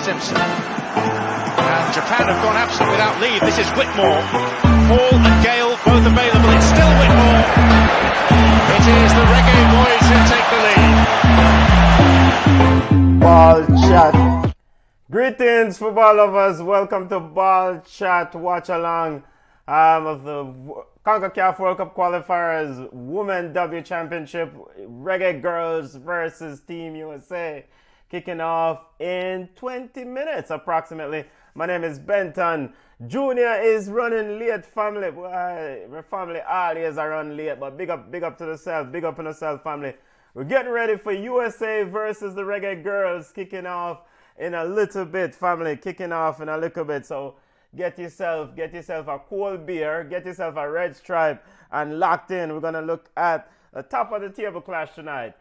Simpson. And Japan have gone absent without leave. This is Whitmore. Hall and Gale both available. It's still Whitmore. It is the Reggae boys who take the lead. Ballchat. Greetings, football lovers. Welcome to Ballchat Watch Along of the CONCACAF World Cup qualifiers, Women W Championship, Reggae Girls versus Team USA, kicking off in 20 minutes approximately. My name is Benton. Junior is running late, family. My family always are running late, but big up to the self, big up on the self, family. We're getting ready for USA versus the Reggae Girls, kicking off in a little bit, family, kicking off in a little bit. So get yourself a cold beer, get yourself a red stripe, and locked in. We're gonna look at the top of the table clash tonight.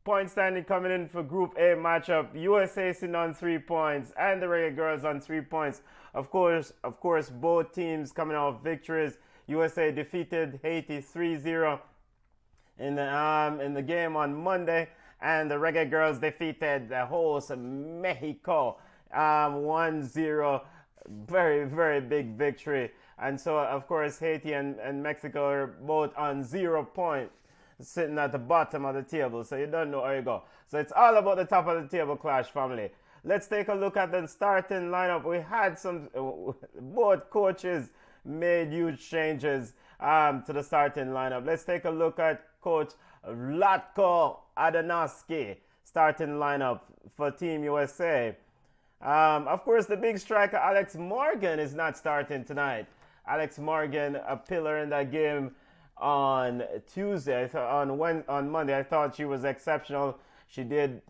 Point standing coming in for Group A matchup. USA sitting on 3 points, and the Reggae Girls on 3 points. Of course, both teams coming off victories. USA defeated Haiti 3-0 in the game on Monday, and the Reggae Girls defeated the host Mexico 1-0. Very, very big victory. And so, of course, Haiti and Mexico are both on 0 points, sitting at the bottom of the table. So you don't know where you go. So it's all about the top of the table clash, family. Let's take a look at the starting lineup. We had both coaches made huge changes to the starting lineup. Let's take a look at Coach Vlatko Adamowski starting lineup for Team USA. Of course, the big striker Alex Morgan is not starting tonight. Alex Morgan, a pillar in that game on Tuesday. On Monday, I thought she was exceptional. She did,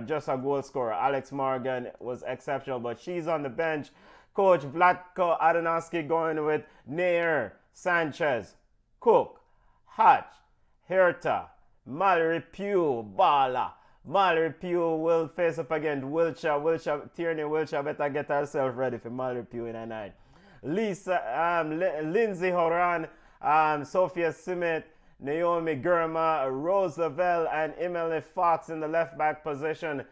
just a goal scorer. Alex Morgan was exceptional, but she's on the bench. Coach Vlatko Adamowski going with Nair, Sanchez, Cook, Hatch, Herta, Mallory Pugh, Bala. Mallory Pugh will face up against Wilshire. Tierney Wilshire better get herself ready for Mallory Pugh in a night. Lindsay Horan, Sophia Simmet, Naomi Gurma, Rose Lavelle, and Emily Fox in the left back position.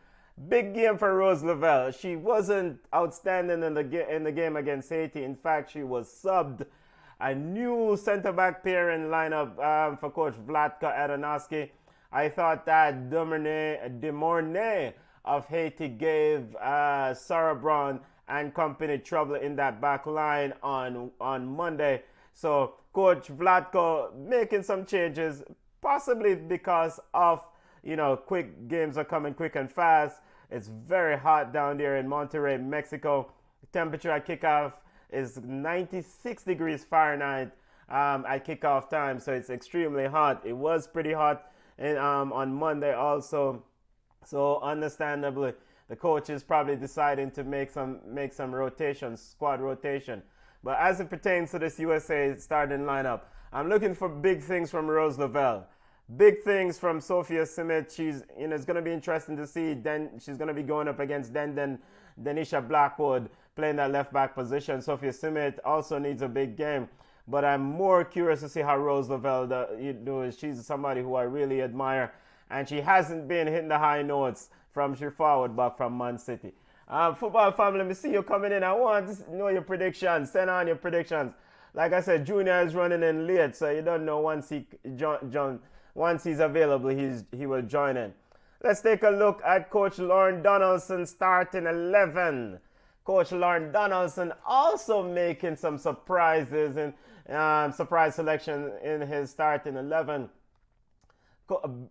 Big game for Rose Lavelle. She wasn't outstanding in the game against Haiti. In fact, she was subbed. A new center back pair in lineup for Coach Vlatko Adamowski. I thought that Demornay of Haiti gave Sarah Brown and company trouble in that back line on Monday. So Coach Vlatko making some changes, possibly because of, quick games are coming quick and fast. It's very hot down there in Monterrey, Mexico. Temperature at kickoff is 96 degrees Fahrenheit at kickoff time, so it's extremely hot. It was pretty hot on Monday also, so understandably the coach is probably deciding to make some rotations, squad rotation. But as it pertains to this USA starting lineup, I'm looking for big things from Rose Lavelle, big things from Sophia Simmet. It's going to be interesting to see. Then she's going to be going up against Denisha Blackwood playing that left back position. Sophia Simmet also needs a big game. But I'm more curious to see how Rose Lavelle does. She's somebody who I really admire, and she hasn't been hitting the high notes from she forward back from Man City. Football family, let me see you coming in. I want to know your predictions. Send on your predictions. Like I said, Junior is running in late, so you don't know once he's available, he will join in. Let's take a look at Coach Lauren Donaldson starting 11. Coach Lauren Donaldson also making some surprises and surprise selection in his starting 11.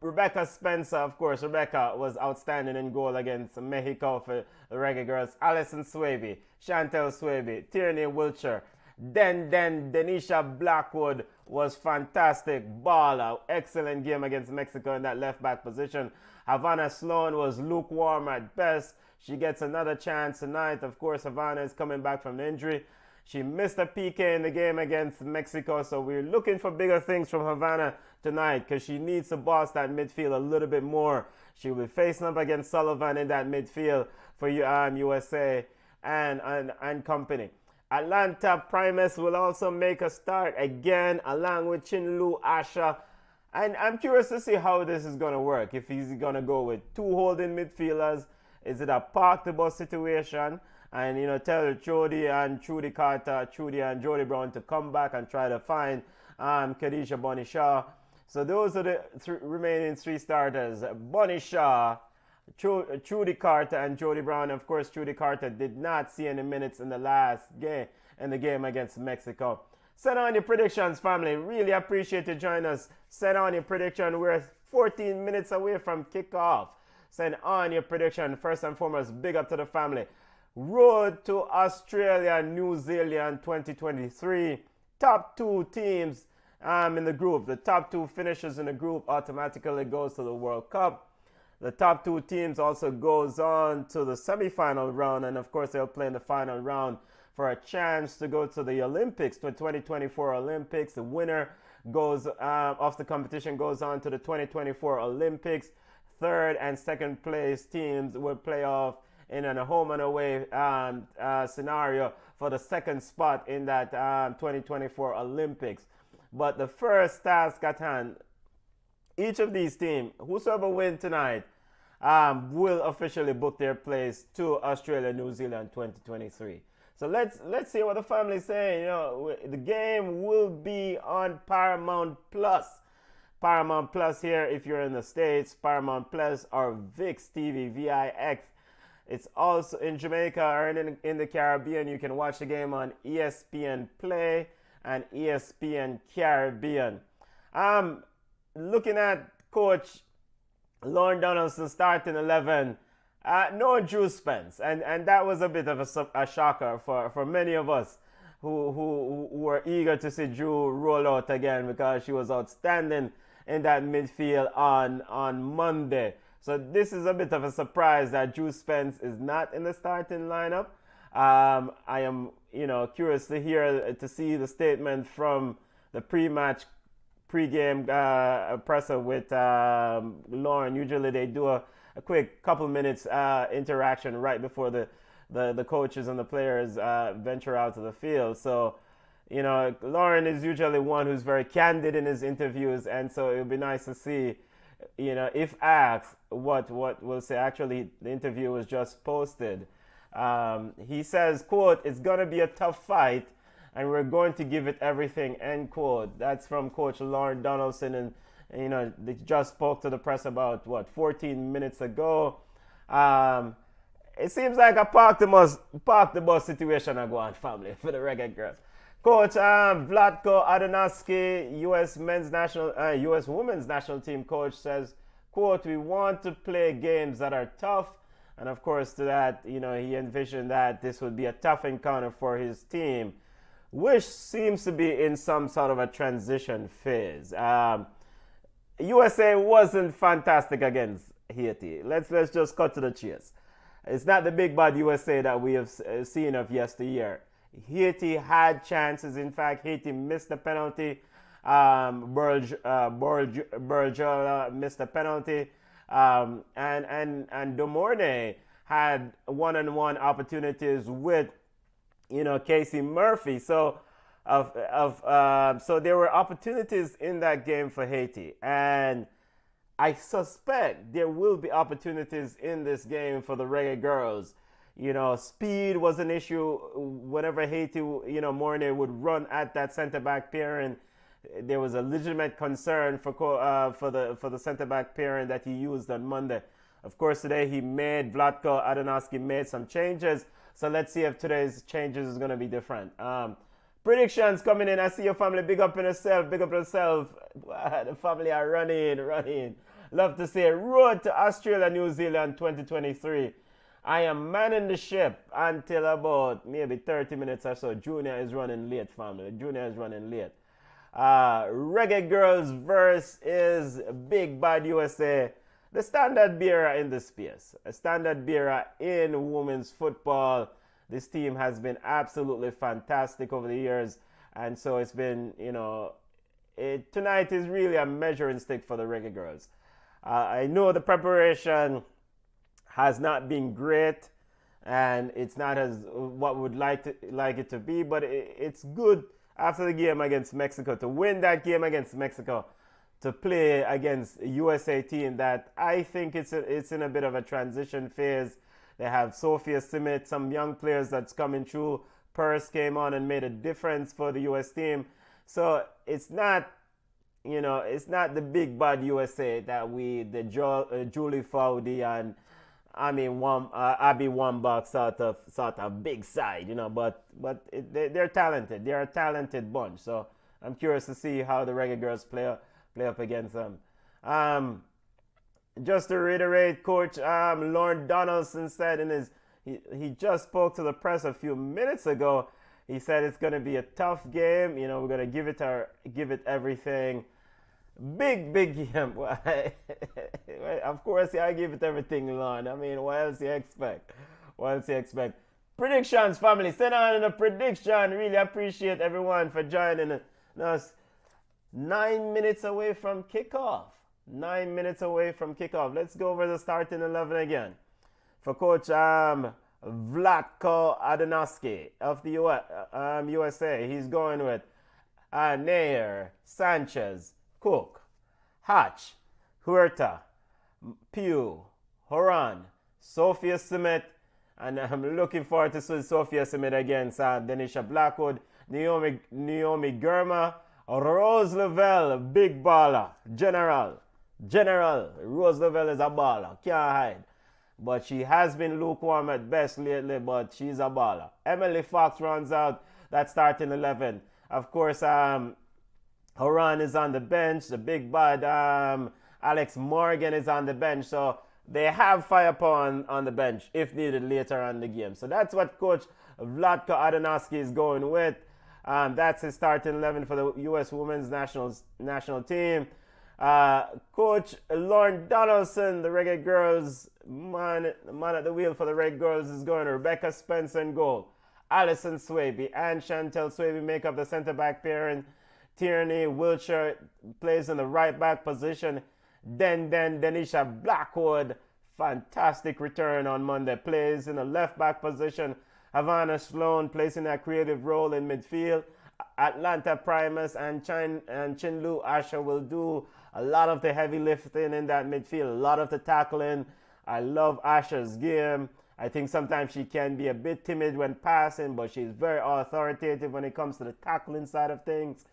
Rebecca Spencer, of course, Rebecca was outstanding in goal against Mexico for the Reggae Girls. Alison Swaby, Chantel Swaby, Tierney Wilshire, Denisha Blackwood was fantastic. Baller, excellent game against Mexico in that left back position. Havana Sloan was lukewarm at best. She gets another chance tonight. Of course, Havana is coming back from injury. She missed a PK in the game against Mexico, so we're looking for bigger things from Havana tonight because she needs to boss that midfield a little bit more. She will be facing up against Sullivan in that midfield for USA and company. Atlanta Primus will also make a start again along with Chinlu Asha. And I'm curious to see how this is going to work. If he's going to go with two holding midfielders, Is it a park the bus situation? And, you know, tell Trudy and Jody Brown to come back and try to find Khadijah Bonnie Shaw. So those are the remaining three starters. Bonnie Shaw, Trudy Carter, and Jody Brown. Of course, Trudy Carter did not see any minutes in the last game, in the game against Mexico. Send on your predictions, family. Really appreciate you joining us. Send on your prediction. We're 14 minutes away from kickoff. Send on your prediction. First and foremost, big up to the family. Road to Australia, New Zealand 2023. Top two teams in the group. The top two finishers in the group automatically goes to the World Cup. The top two teams also goes on to the semi-final round, and of course they'll play in the final round for a chance to go to the Olympics, the 2024 Olympics. The winner goes of the competition goes on to the 2024 Olympics. Third and second place teams will play off in a home and away scenario for the second spot in that 2024 Olympics. But the first task at hand, each of these teams, whosoever wins tonight, will officially book their place to Australia, New Zealand 2023. So let's see what the family is saying. You know, the game will be on Paramount Plus. Paramount Plus here if you're in the States, Paramount Plus or VIX TV, VIX. It's also in Jamaica or in the Caribbean. You can watch the game on ESPN Play and ESPN Caribbean. Looking at Coach Lauren Donaldson starting 11, no Drew Spence, and that was a bit of a shocker for many of us who were eager to see Drew roll out again because she was outstanding in that midfield on Monday. So this is a bit of a surprise that Drew Spence is not in the starting lineup. I am, you know, curious to hear to see the statement from the pre-game presser with Lauren. Usually they do a quick couple minutes interaction right before the coaches and the players venture out to the field. So, you know, Lauren is usually one who's very candid in his interviews, and so it would be nice to see, you know, if asked, what we'll say. Actually, the interview was just posted. He says, quote, "It's going to be a tough fight, and we're going to give it everything," end quote. That's from Coach Lauren Donaldson, and you know, they just spoke to the press about, 14 minutes ago. It seems like a park the bus situation I go on, family, for the Reggae Girls. Coach Vlatko Adonoski, U.S. Women's National Team coach, says, quote, "We want to play games that are tough." And of course, to that, you know, he envisioned that this would be a tough encounter for his team, which seems to be in some sort of a transition phase. USA wasn't fantastic against Haiti. Let's just cut to the chase. It's not the big bad USA that we have seen of yesteryear. Haiti had chances. In fact, Haiti missed the penalty. Burjola missed the penalty. And Domorne had one-on-one opportunities with, you know, Casey Murphy. So so there were opportunities in that game for Haiti, and I suspect there will be opportunities in this game for the Reggae Girls. You know, speed was an issue whenever Haiti, you know, Mornay would run at that center back pairing. There was a legitimate concern for the center back pairing that he used on Monday. Of course, today Vlatko Adonoski made some changes. So let's see if today's changes is going to be different. Predictions coming in. I see your family. Big up in yourself. Big up yourself. Wow, the family are running. Love to see it. Road to Australia, New Zealand 2023. I am manning the ship until about maybe 30 minutes or so. Junior is running late, family. Junior is running late. Reggae Girls versus Big Bad USA. The standard bearer in the space. A standard bearer in women's football. This team has been absolutely fantastic over the years. And so it's been, you know, tonight is really a measuring stick for the Reggae Girls. I know the preparation has not been great, and it's not as what we would like it to be, but it's good after the game against Mexico to win that game against Mexico, to play against a USA team that I think it's in a bit of a transition phase. They have Sophia Simmet, some young players that's coming through. Purse came on and made a difference for the US team. So it's not, it's not the big bad USA that Julie Foudy and Abby Wambach sort of big side, but they're talented. They're a talented bunch. So I'm curious to see how the Reggae Girls play up against them. Just to reiterate, Coach Lorne Donaldson said he just spoke to the press a few minutes ago. He said it's going to be a tough game. We're going to give it everything. Big game. Of course, I give it everything, Lorne. I mean, what else you expect? Predictions, family. Send on a prediction. Really appreciate everyone for joining us. 9 minutes away from kickoff. 9 minutes away from kickoff. Let's go over the starting 11 again. For Coach Vlatko Adamowski of the USA, he's going with Nair, Sanchez, Cook, Hatch, Huerta, Pugh, Horan, Sophia Simmet, and I'm looking forward to seeing Sophia Simmet against Denisha Blackwood, Naomi Girma, Rose Lavelle, big baller, General. Rose Lavelle is a baller, can't hide. But she has been lukewarm at best lately, but she's a baller. Emily Fox runs out that starting 11. Of course, Horan is on the bench. The big bad Alex Morgan is on the bench. So they have firepower on the bench if needed later on in the game. So that's what Coach Vlatko Adamowski is going with. That's his starting 11 for the U.S. Women's National Team. Coach Lorne Donaldson, the Reggae Girls, man at the wheel for the Reggae Girls is going Rebecca Spencer in goal. Alison Swaby and Chantel Swaby make up the center back pairing. Tierney Wilshire plays in the right back position. Then Denisha Blackwood, fantastic return on Monday, plays in the left back position. Havana Sloan plays in a creative role in midfield. Atlanta Primus and Chinlu Asher will do a lot of the heavy lifting in that midfield, a lot of the tackling. I love Asher's game. I think sometimes she can be a bit timid when passing, but she's very authoritative when it comes to the tackling side of things.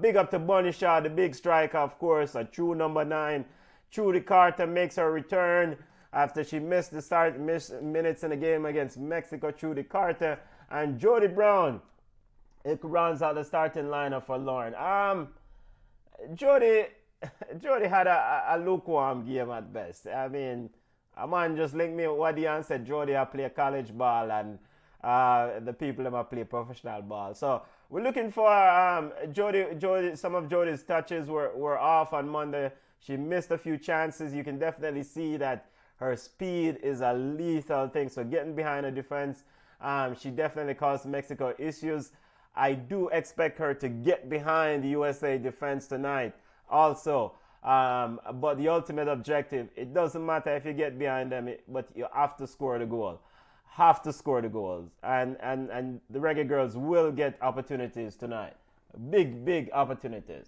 Big up to Bunny Shaw, the big striker, of course, a true number 9. Trudy Carter makes her return after she missed minutes in the game against Mexico. Trudy Carter and Jody Brown. It rounds out the starting lineup for Lauren. Jody had a lukewarm game at best. I mean, a man just linked me with what Dion said. Jody I play college ball and the people that play professional ball. So we're looking for Jody. Some of Jody's touches were off on Monday. She missed a few chances. You can definitely see that her speed is a lethal thing. So getting behind the defense, she definitely caused Mexico issues. I do expect her to get behind the USA defense tonight also. But the ultimate objective, it doesn't matter if you get behind them, but you have to score the goal. Have to score the goals. And the Reggae Girls will get opportunities tonight. Big opportunities.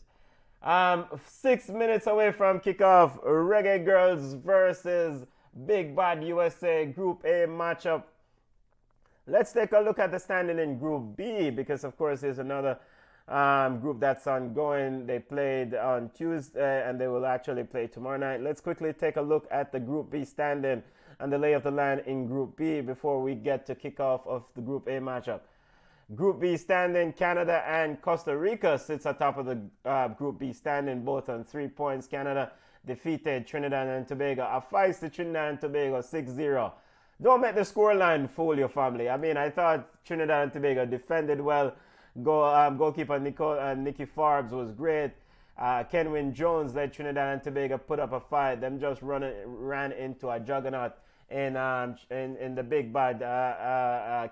6 minutes away from kickoff, Reggae Girls versus Big Bad USA Group A matchup. Let's take a look at the standing in Group B because, of course, there's another group that's ongoing. They played on Tuesday and they will actually play tomorrow night. Let's quickly take a look at the Group B standing and the lay of the land in Group B before we get to kickoff of the Group A matchup. Group B standing, Canada and Costa Rica sits atop of the Group B standing, both on 3 points. Canada defeated Trinidad and Tobago. A feisty Trinidad and Tobago 6-0. Don't make the scoreline fool your family. I mean, I thought Trinidad and Tobago defended well. Goalkeeper Nikki Forbes was great. Kenwin Jones led Trinidad and Tobago, put up a fight. Them just ran into a juggernaut in the big bad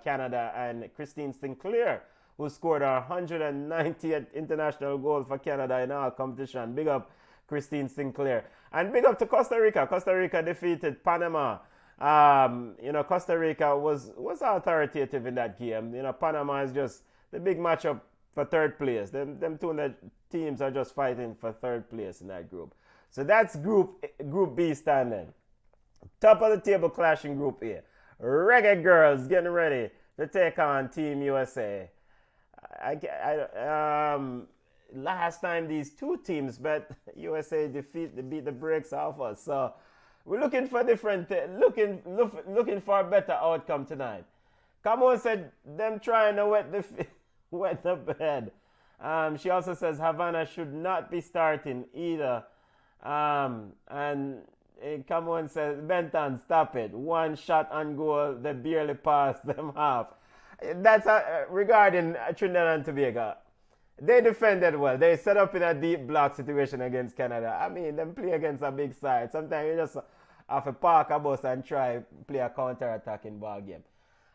Canada, and Christine Sinclair, who scored our 190th international goal for Canada in our competition. Big up Christine Sinclair. And big up to Costa Rica. Costa Rica defeated Panama. Costa Rica was authoritative in that game. Panama is just the big matchup for third place. Them two teams are just fighting for third place in that group. So that's Group B standing. Top of the table clash in Group A. Reggae Girlz getting ready to take on Team USA. Last time these two teams met, USA beat the brakes off us. So we're looking for looking for a better outcome tonight. Camon said them trying to wet the bed. She also says Havana should not be starting either. And Camon says Benton, stop it. One shot on goal, they barely passed them half. That's regarding Trinidad and Tobago. They defended well. They set up in a deep block situation against Canada. I mean, them play against a big side. Sometimes you just have to park a bus and try play a counter-attacking ball game.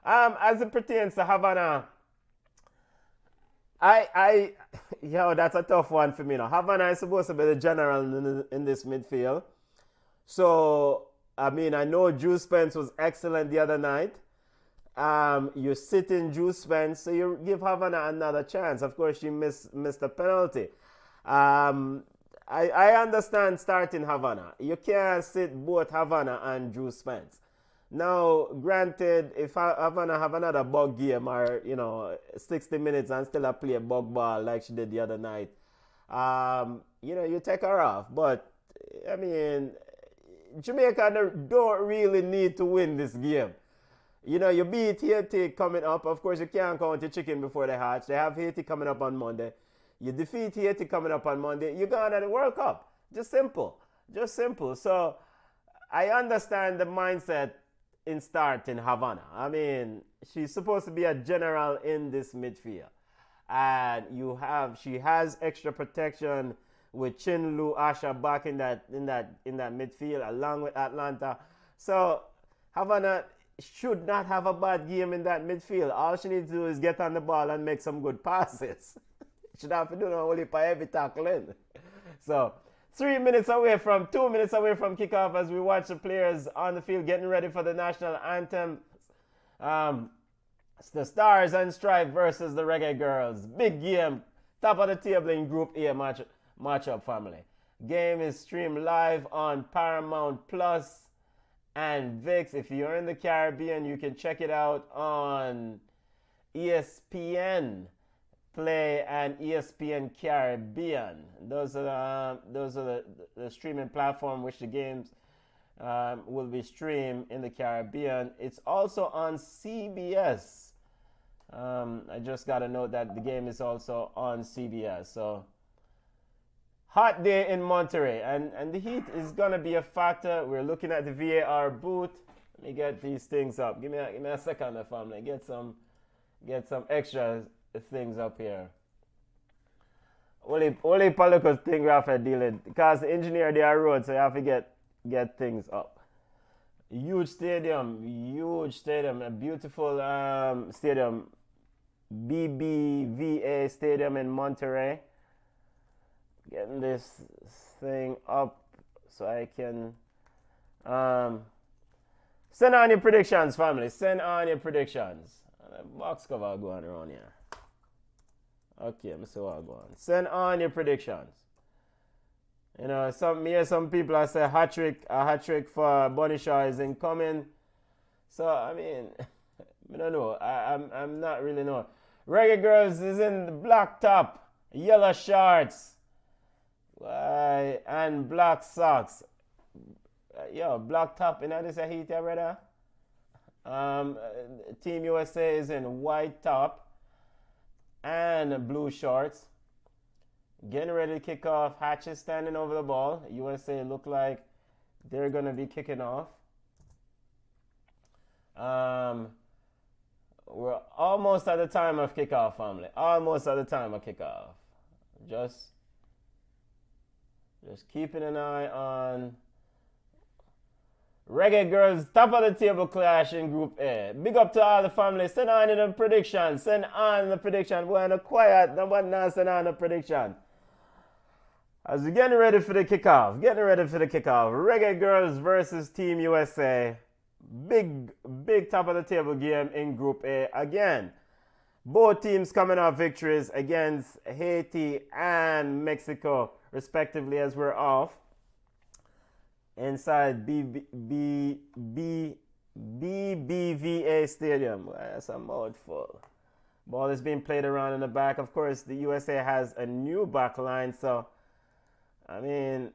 As it pertains to Havana, that's a tough one for me now. Havana is supposed to be the general in this midfield. So, I mean, I know Drew Spence was excellent the other night. You sit in Drew Spence, so you give Havana another chance. Of course, she missed a penalty. I understand starting Havana. You can't sit both Havana and Drew Spence. Now, granted, if Havana have another bug game or, 60 minutes and still play a bug ball like she did the other night, you take her off. But, I mean, Jamaica don't really need to win this game. You beat Haiti coming up. Of course, you can't count the chicken before they hatch. They have Haiti coming up on Monday. You defeat Haiti coming up on Monday. You're going to the World Cup. Just simple. So, I understand the mindset in starting Havana. I mean, she's supposed to be a general in this midfield. And she has extra protection with Chinlu, Asha back in that midfield along with Atlanta. So, Havana should not have a bad game in that midfield. All she needs to do is get on the ball and make some good passes. Should have to do no only for every tackling. So 2 minutes away from kickoff as we watch the players on the field getting ready for the national anthem. It's the Stars and Stripe versus the Reggae Girlz. Big game, top of the table in Group A matchup family. Game is streamed live on Paramount Plus and VIX. If you're in the Caribbean, you can check it out on ESPN Play and ESPN Caribbean. Those are the streaming platform which the games will be streamed in the Caribbean. It's also on CBS. I just got to note that the game is also on CBS. So hot day in Monterey, and the heat is gonna be a factor. We're looking at the VAR booth. Let me get these things up. Give me a second, family. Get some extra things up here. Only political thing we have to deal with because the engineer there road, so you have to get things up. Huge stadium, a beautiful stadium, BBVA Stadium in Monterey. Getting this thing up so I can send on your predictions, family. Send on your predictions. Box cover going around here. Okay, let me see what going on. Send on your predictions. Some people I say a hat trick for Bunny Shaw is incoming. So I mean, I don't know. I'm not really know. Reggae Girlz is in the black top, yellow shorts. And black socks. Black top, this a heat here, brother. Team USA is in white top and blue shorts. Getting ready to kick off. Hatches standing over the ball. USA look like they're going to be kicking off. We're almost at the time of kickoff, family. Almost at the time of kickoff. Just keeping an eye on Reggae Girlz, top of the table clash in Group A. Big up to all the family. Send on the prediction. Send on the prediction. We're in the quiet. Nobody now send on the prediction. As we're getting ready for the kickoff. Reggae Girlz versus Team USA. Big top of the table game in Group A. Again, both teams coming off victories against Haiti and Mexico, respectively, as we're off. Inside BBVA Stadium. Well, that's a mouthful. Ball is being played around in the back. Of course, the USA has a new back line, so I mean,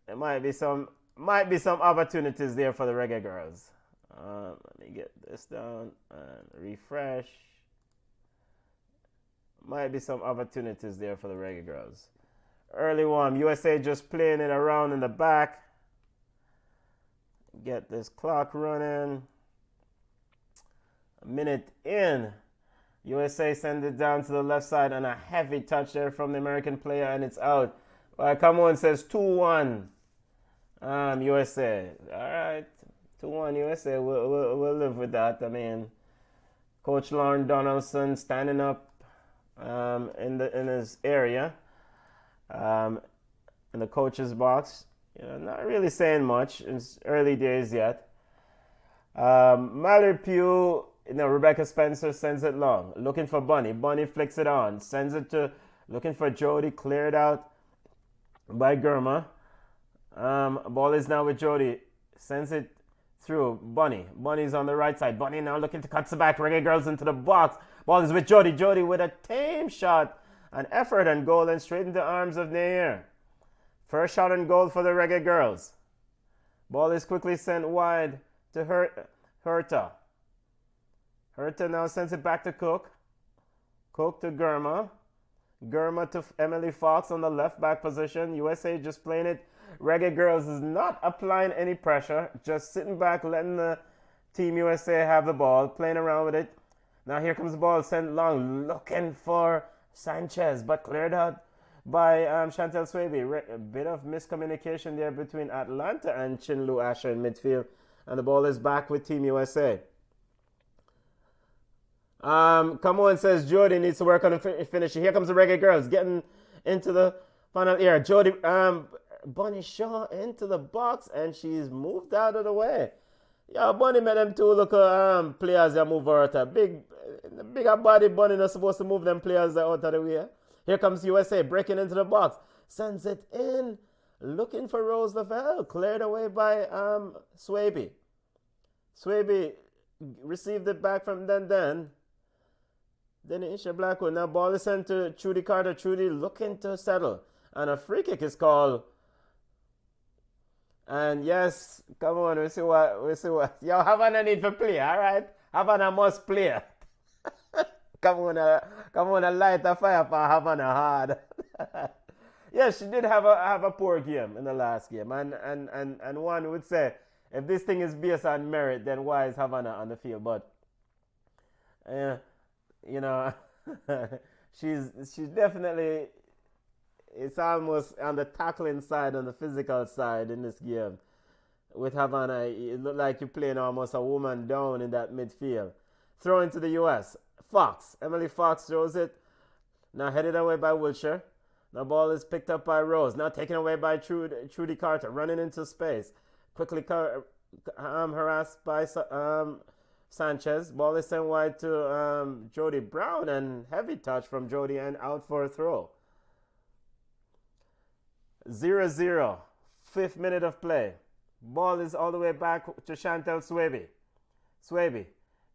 there might be some opportunities there for the Reggae Girls. Let me get this down and refresh. Might be some opportunities there for the Reggae Girls. Early one, USA just playing it around in the back. Get this clock running. A minute in. USA send it down to the left side and a heavy touch there from the American player and it's out. Well, come on, says 2-1 USA. All right, 2-1 USA. We'll live with that. I mean, Coach Lauren Donaldson standing up in his area, in the coach's box. You know, not really saying much. It's early days yet. Mallory Pugh. Rebecca Spencer sends it long, looking for Bunny. Bunny flicks it on, sends it to, looking for Jody, cleared out by Girma. Ball is now with Jody, sends it through Bunny. Bunny's on the right side. Bunny now looking to cut the back. Reggae Girls into the box. Ball is with Jody. Jody with a tame shot, an effort and goal, and straight into the arms of Nair. First shot and goal for the Reggae Girls. Ball is quickly sent wide to Herta. Herta now sends it back to Cook. Cook to Girma. Girma to Emily Fox on the left back position. USA just playing it. Reggae Girls is not applying any pressure. Just sitting back, letting the Team USA have the ball. Playing around with it. Now here comes the ball sent long. Looking for Sanchez, but cleared out by Chantel Swaby. A bit of miscommunication there between Atlanta and Chinlu Asher in midfield. And the ball is back with Team USA. Come on, says Jody needs to work on the finishing. Here comes the Reggae Girls getting into the final area. Jody, Bunny Shaw into the box and she's moved out of the way. Yeah, Bunny made them two look players that move out of bigger body. Bunny not supposed to move them players out of the way. Here comes USA breaking into the box, sends it in, looking for Rose Lavelle, cleared away by Swaby. Swaby received it back from Den. Then Isha Blackwood. Now ball is sent to Trudy Carter. Trudy looking to settle. And a free kick is called. And yes, come on, we see what. Yo, Havana need to play, alright? Havana must play. come on, a light a fire for Havana hard. Yes, she did have a poor game in the last game. And one would say, if this thing is based on merit, then why is Havana on the field? But you know, she's definitely, it's almost on the tackling side, on the physical side in this game. With Havana, it looked like you're playing almost a woman down in that midfield. Throw into the US. Fox. Emily Fox throws it. Now headed away by Wilshire. Now ball is picked up by Rose. Now taken away by Trudy Carter. Running into space. Quickly harassed by Sanchez. Ball is sent wide to Jody Brown and heavy touch from Jody and out for a throw. 0-0. 5th minute of play. Ball is all the way back to Chantel Swaby. Swaby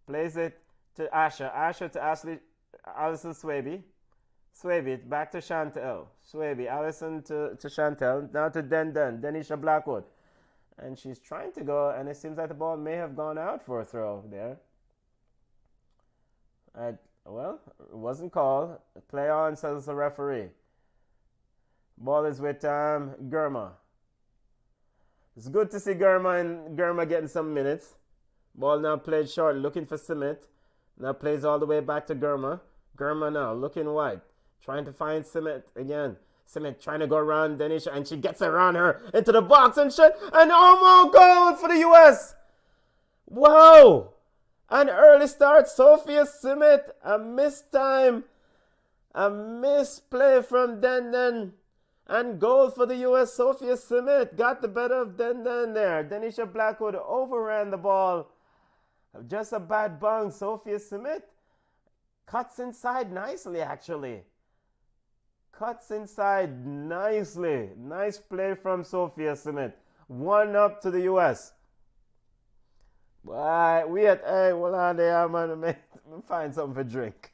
plays it to Asher. Asher to Allison Swaby. Swaby back to Chantel. Swaby, Allison to Chantel. Now to Denisha Blackwood. And she's trying to go, and it seems like the ball may have gone out for a throw there. Well, it wasn't called. Play on, says the referee. Ball is with Girma. It's good to see Girma getting some minutes. Ball now played short, looking for Simmet. Now plays all the way back to Girma. Girma now looking wide, trying to find Simmet again. Simmet trying to go around Denisha, and she gets around her into the box and shit. And oh my goal for the US! Wow! An early start. Sophia Simmet, a missed time, a misplay from Den, and goal for the US. Sophia Simmet got the better of Den there. Denisha Blackwood overran the ball. Just a bad bounce. Sophia Simmet cuts inside nicely, actually. Cuts inside nicely. Nice play from Sophia Simmet. 1-up to the US. Boy, wait, hey, hold on there, man. Me find something for drink.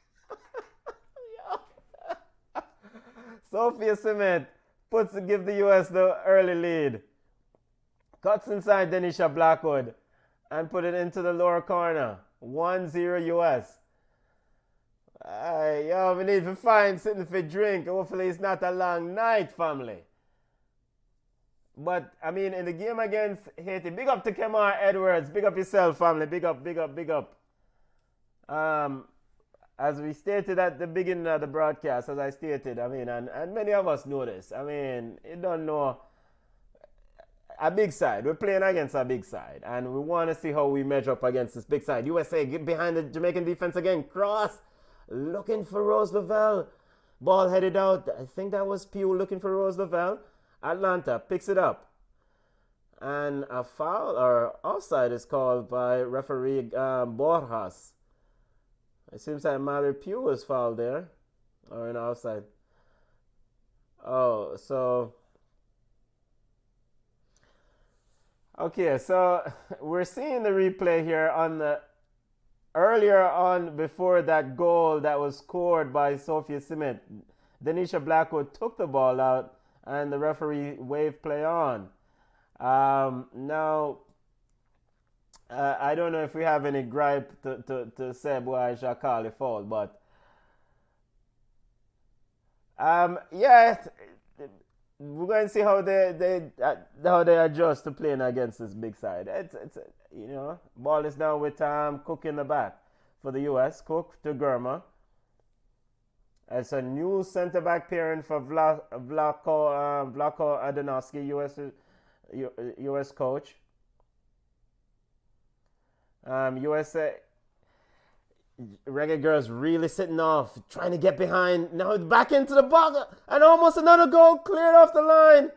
Sophia Smith give the US the early lead. Cuts inside Denisha Blackwood and put it into the lower corner. 1-0 US. Yo, we need to find something for drink. Hopefully it's not a long night, family. But, I mean, in the game against Haiti, big up to Kemar Edwards. Big up yourself, family. Big up, big up, big up. As we stated at the beginning of the broadcast, as I stated, I mean, and many of us know this. I mean, you don't know a big side. We're playing against a big side. And we want to see how we measure up against this big side. USA get behind the Jamaican defense again. Cross. Looking for Rose Lavelle. Ball headed out. I think that was Pew looking for Rose Lavelle. Atlanta picks it up. And a foul or offside is called by referee Borjas. It seems like Mallory Pugh was fouled there. Or an offside. Oh, so... Okay, so we're seeing the replay here on the... Earlier on, before that goal that was scored by Sophia Smith, Denisha Blackwood took the ball out and the referee waved play on. Now... I don't know if we have any gripe to say why I shall call it foul, but yeah, we're going to see how they adjust to playing against this big side. It's you know, ball is now with Cook in the back for the US. Cook to Gurma. It's a new centre back pairing for Vlatko Adamowski, US coach. USA Reggae Girlz really sitting off, trying to get behind. Now back into the box, and almost another goal cleared off the line.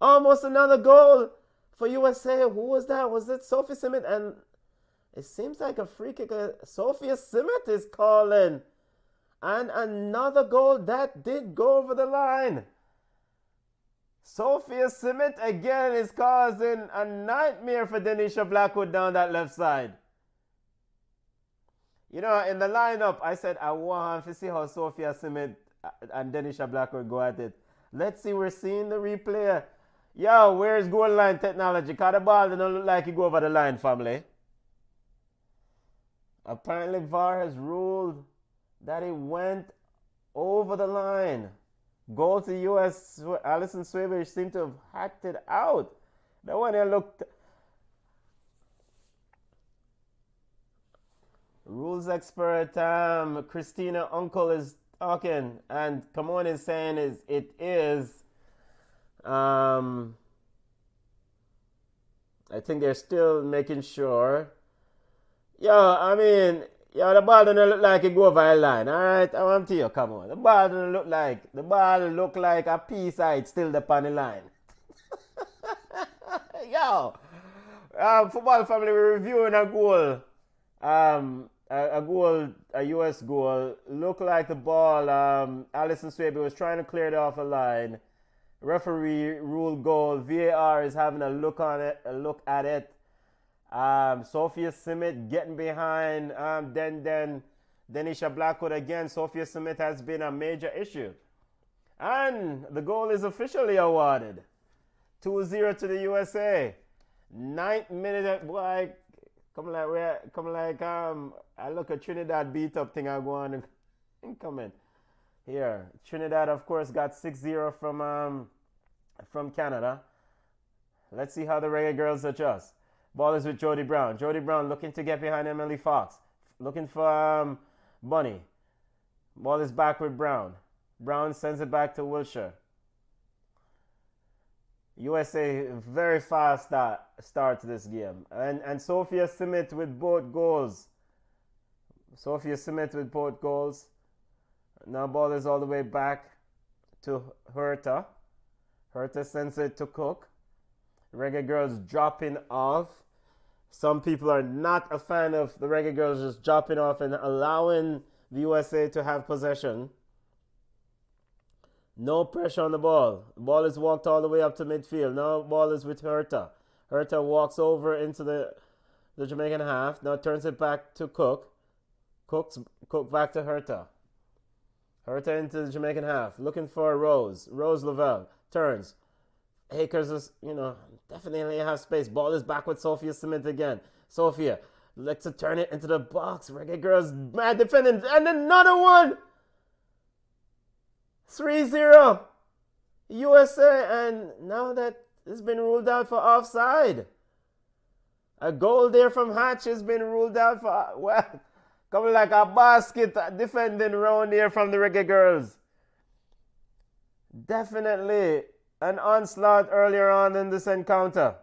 Almost another goal for USA. Who was that? Was it Sophia Smith? And it seems like a free kick. Sophia Smith is calling, and another goal that did go over the line. Sophia Smith again is causing a nightmare for Denisha Blackwood down that left side. You know, in the lineup, I said I want to see how Sophia Smith and Denisha Blackwood go at it. Let's see, we're seeing the replay. Yo, where's goal line technology? Because the ball doesn't look like it go over the line, family. Apparently, VAR has ruled that it went over the line. Goal to US. Alison Swaber seemed to have hacked it out. The one that looked. Rules expert Christina Uncle is talking, and Camon is saying it is. I think they're still making sure. I mean. The ball doesn't look like it go over a line, alright? I want to tell you, come on. The ball look like a P-side still upon the line. Football family, we're reviewing a goal. A US goal. Looked like the ball, Alison Swaby was trying to clear it off the line. Referee ruled goal. VAR is having a look at it. Sophia Smith getting behind, then Denisha Blackwood again. Sophia Smith has been a major issue. And the goal is officially awarded. 2-0 to the USA. 9th minute, boy, I look at Trinidad beat up thing I go on and comment. Here, Trinidad of course got 6-0 from Canada. Let's see how the Reggae Girlz adjust. Ball is with Jody Brown. Jody Brown looking to get behind Emily Fox. Looking for Bunny. Ball is back with Brown. Brown sends it back to Wilshire. USA very fast start to this game. And Sophia Smith with both goals. Sophia Smith with both goals. Now ball is all the way back to Herta. Herta sends it to Cook. Reggae Girlz dropping off. Some people are not a fan of the Reggae Girlz just dropping off and allowing the USA to have possession. No pressure on the ball. The ball is walked all the way up to midfield. Now the ball is with Herta. Herta walks over into the the Jamaican half. Now turns it back to Cook. Cook back to Herta. Herta into the Jamaican half. Looking for Rose. Rose Lavelle. Turns. Akers is, definitely has space. Ball is back with Sophia Smith again. Sophia lets to turn it into the box. Reggae Girlz mad defending. And another one. 3-0. USA. And now that it's been ruled out for offside. A goal there from Hatch has been ruled out for, well, coming like a basket defending round here from the Reggae Girlz. Definitely an onslaught earlier on in this encounter.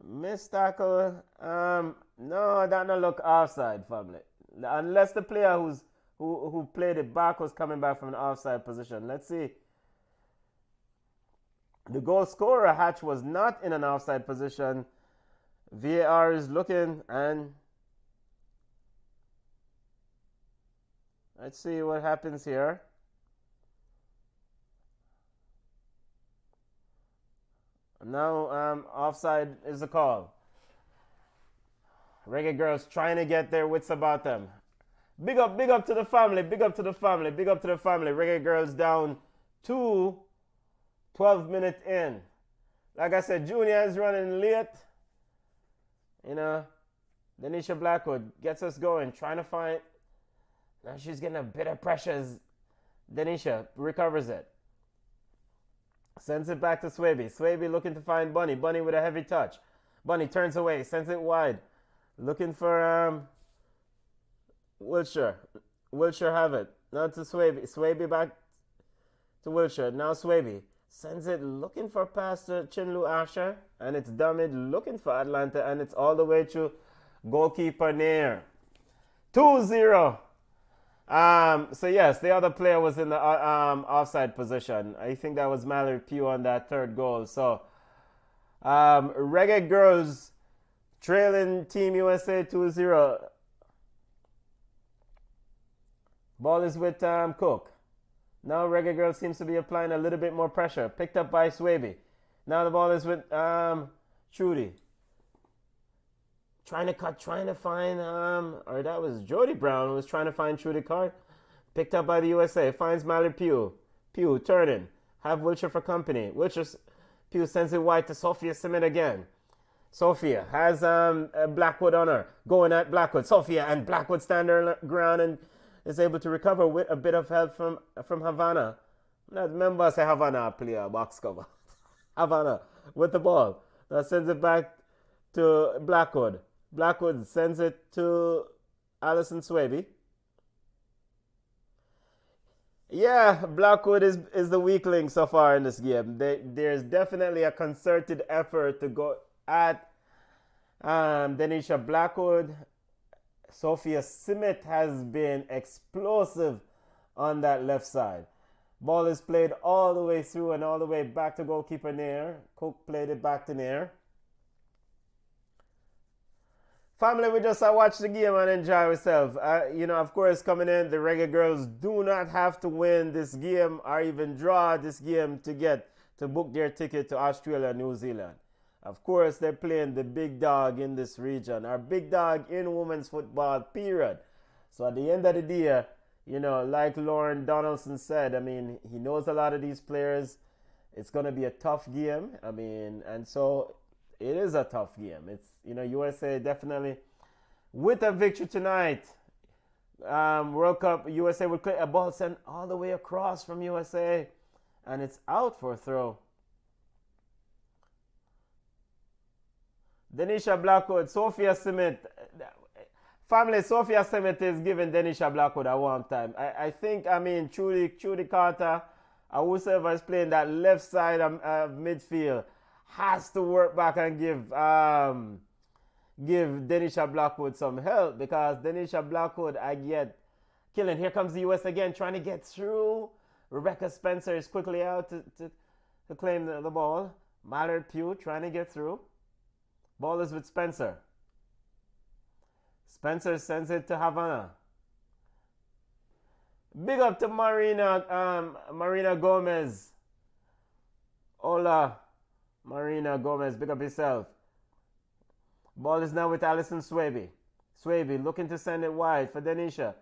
Missed tackle. No, that don't look offside, family. Unless the player who played it back was coming back from an offside position. Let's see. The goal scorer, Hatch, was not in an offside position. VAR is looking, and let's see what happens here. Now, offside is the call. Reggae Girlz trying to get their wits about them. Big up to the family, big up to the family, big up to the family. Reggae Girlz down 12 minutes in. Like I said, Junior is running late. Denisha Blackwood gets us going, trying to find. Now she's getting a bit of pressure as Denisha recovers it. Sends it back to Swaby. Swaby looking to find Bunny. Bunny with a heavy touch. Bunny turns away, sends it wide. Looking for Wiltshire. Wiltshire have it. Now to Swaby. Swaby back to Wiltshire. Now Swaby sends it looking for pass to Chinlu Asher. And it's Damid looking for Atlanta. And it's all the way to goalkeeper Nair. 2-0. So yes, the other player was in the offside position. I think that was Mallory Pugh on that third goal. So Reggae Girlz trailing Team USA 2-0. Ball is with Cook. Now Reggae Girlz seems to be applying a little bit more pressure. Picked up by Swaby. Now the ball is with Trudy. Trying to find, or that was Jody Brown who was trying to find Trudy Card. Picked up by the USA. Finds Mallory Pugh. Pugh turning. Have Wiltshire for company. Pugh sends it wide to Sophia Smith again. Sophia has Blackwood on her. Going at Blackwood. Sophia and Blackwood stand her ground and is able to recover with a bit of help from Havana. I remember I say Havana player box cover. Havana with the ball. Now sends it back to Blackwood. Blackwood sends it to Alison Swaby. Yeah, Blackwood is the weakling so far in this game. There's definitely a concerted effort to go at Denisha Blackwood. Sophia Smith has been explosive on that left side. Ball is played all the way through and all the way back to goalkeeper Nair. Cook played it back to Nair. Family, we just watch the game and enjoy ourselves. Of course, coming in, the Reggae Girlz do not have to win this game or even draw this game to book their ticket to Australia and New Zealand. Of course, they're playing the big dog in this region, our big dog in women's football, period. So at the end of the day, like Lauren Donaldson said, he knows a lot of these players. It's going to be a tough game. And so it is a tough game. It's, USA definitely with a victory tonight. World Cup, USA will play a ball sent all the way across from USA, and it's out for a throw. Denisha Blackwood, Sophia Smith. Family, Sophia Smith is giving Denisha Blackwood a warm time. I think, Trudy Carter, whoever is playing that left side of midfield, has to work back and give Denisha Blackwood some help, because Denisha Blackwood, I get killing. Here comes the US again, trying to get through. Rebecca Spencer is quickly out to claim the ball. Mallard Pugh trying to get through. Ball is with Spencer. Spencer sends it to Havana. Big up to Marina Gomez. Hola, Marina Gomez, big up yourself. Ball is now with Alison Swaby. Swaby looking to send it wide for Denisha.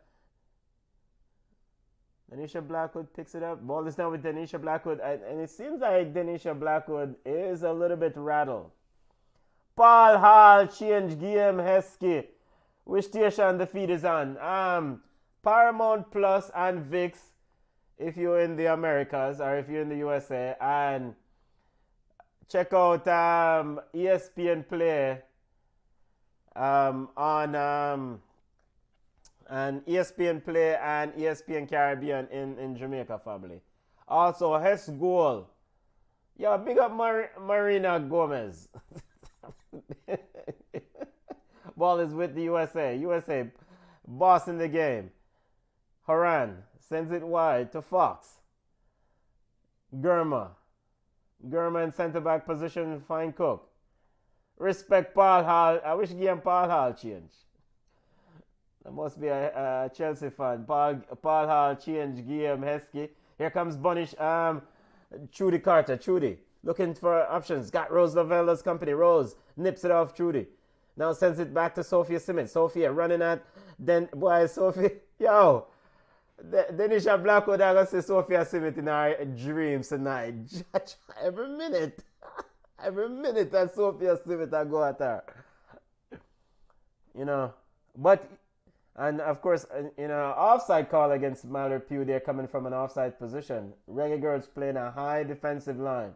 Denisha Blackwood picks it up. Ball is now with Denisha Blackwood. And it seems like Denisha Blackwood is a little bit rattled. Paul Hall change game Heskey. Which station the feed is on? Paramount Plus and VIX if you're in the Americas or if you're in the USA. And check out ESPN Play and ESPN Play and ESPN Caribbean in Jamaica family. Also, Hess Goal. Yo, big up Marina Gomez. Ball is with the USA. USA boss in the game. Horan sends it wide to Fox. Germa in center back position, fine Cook. Respect Paul Hall. I wish game Paul Hall change. That must be a Chelsea fan. Paul Hall change game Heskey. Here comes Bunnish. Trudy Carter. Trudy looking for options. Got Rose Lavella's company. Rose nips it off Trudy. Now sends it back to Sophia Simmons. Sophia running at Sophia. Yo. Denisha Blackwood, I gonna say Sophia Simmons in our dreams tonight. Every minute that Sophia Simmons I go at her. But and of course, offside call against Mallory Pugh. They're coming from an offside position. Reggae Girlz playing a high defensive line.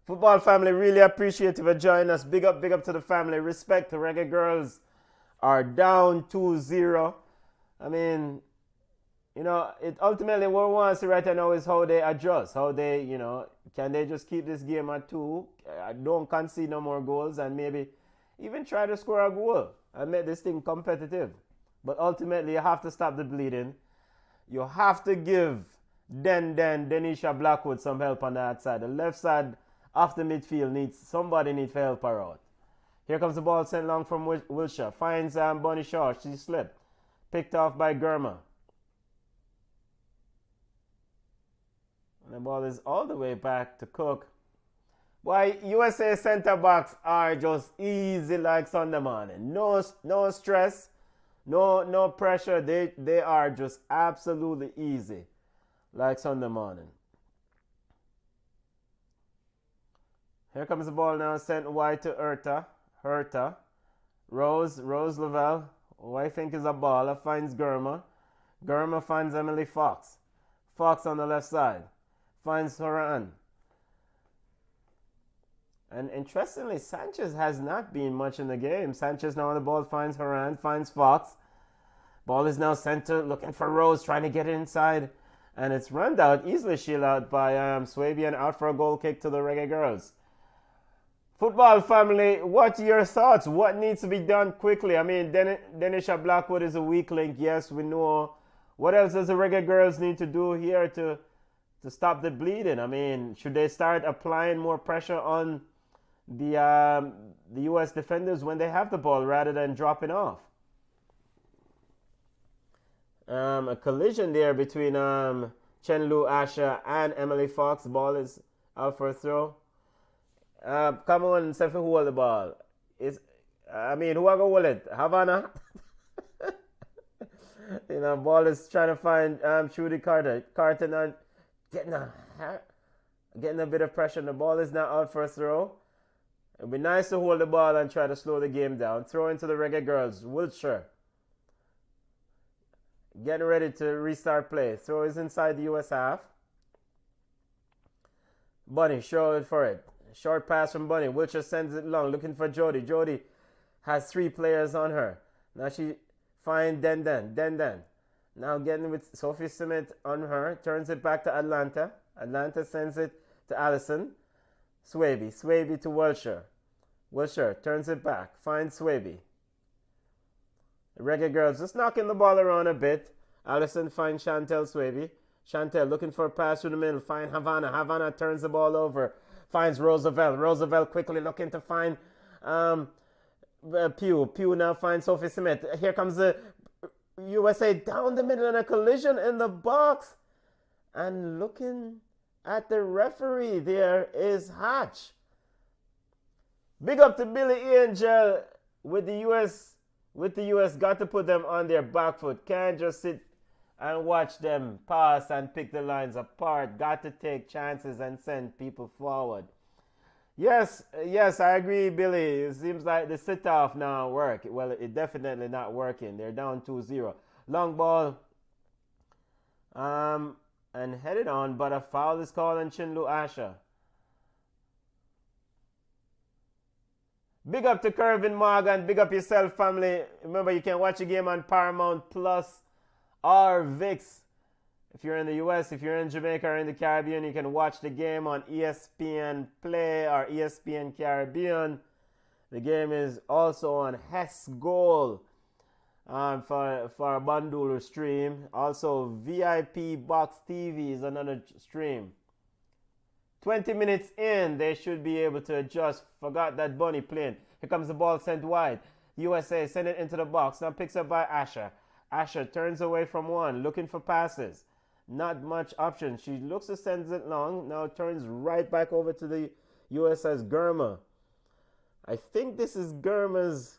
Football family, really appreciative of joining us. Big up to the family. Respect. The Reggae Girlz are down 2-0. I mean, it ultimately what we want to see right now is how they adjust. How they, can they just keep this game at 2? Don't concede no more goals and maybe even try to score a goal and make this thing competitive. But ultimately, you have to stop the bleeding. You have to give Denisha Blackwood some help on that side. The left side of the midfield somebody needs to help her out. Here comes the ball sent long from Wilshire. Finds Bonnie Shaw. She slipped. Picked off by Germa. And the ball is all the way back to Cook. Why, USA center backs are just easy like Sunday morning. No stress, no pressure. They are just absolutely easy like Sunday morning. Here comes the ball now, sent wide to Herta. Rose Lavelle, who I think is a baller, finds Germa. Germa finds Emily Fox. Fox on the left side. Finds Horan. And interestingly, Sanchez has not been much in the game. Sanchez now on the ball, finds Horan, finds Fox. Ball is now center, looking for Rose, trying to get it inside. And it's run out, easily shielded out by Swabian, out for a goal kick to the Reggae Girlz. Football family, what are your thoughts? What needs to be done quickly? I mean, Denisha Blackwood is a weak link. Yes, we know. What else does the Reggae Girlz need to do here to stop the bleeding? I mean, should they start applying more pressure on the U.S. defenders when they have the ball rather than dropping off? A collision there between Chenlu Asha and Emily Fox. Ball is out for a throw. Come on, Sefi, who hold the ball? Who are going to hold it? Havana? Ball is trying to find Trudy Carter. Carter now getting a bit of pressure. The ball is now out for a throw. It would be nice to hold the ball and try to slow the game down. Throw into the Reggae Girlz. Wiltshire getting ready to restart play. Throw is inside the US half. Bunny, show it for it. Short pass from Bunny. Wiltshire sends it long, looking for Jody. Jody has 3 players on her. Now she finds Den. Now getting with Sophie Smith on her. Turns it back to Atlanta. Atlanta sends it to Allison. Swaby to Wiltshire. Wiltshire turns it back. Finds Swaby. The Reggae Girlz just knocking the ball around a bit. Allison finds Chantel Swaby. Chantel looking for a pass through the middle. Find Havana. Havana turns the ball over. Finds Roosevelt. Roosevelt quickly looking to find Pugh. Pugh now finds Sophie Smith. Here comes the USA down the middle in a collision in the box. And looking at the referee, there is Hatch. Big up to Billy Angel with the US. With the US, got to put them on their back foot. Can't just sit and watch them pass and pick the lines apart. Got to take chances and send people forward. Yes, I agree, Billy. It seems like the sit-off now work. Well, it definitely not working. They're down 2-0. Long ball. And headed on, but a foul is called on Chinlu Asher. Big up to Kervin Morgan. Big up yourself, family. Remember, you can watch the game on Paramount Plus or VIX. If you're in the US, if you're in Jamaica or in the Caribbean, you can watch the game on ESPN Play or ESPN Caribbean. The game is also on Hess Goal for a bundle stream. Also, VIP Box TV is another stream. 20 minutes in, they should be able to adjust. Forgot that bunny playing. Here comes the ball sent wide. USA send it into the box. Now picks up by Asher. Asher turns away from one, looking for passes. Not much option. She looks to send it long. Now turns right back over to the USS Germa. I think this is Germa's,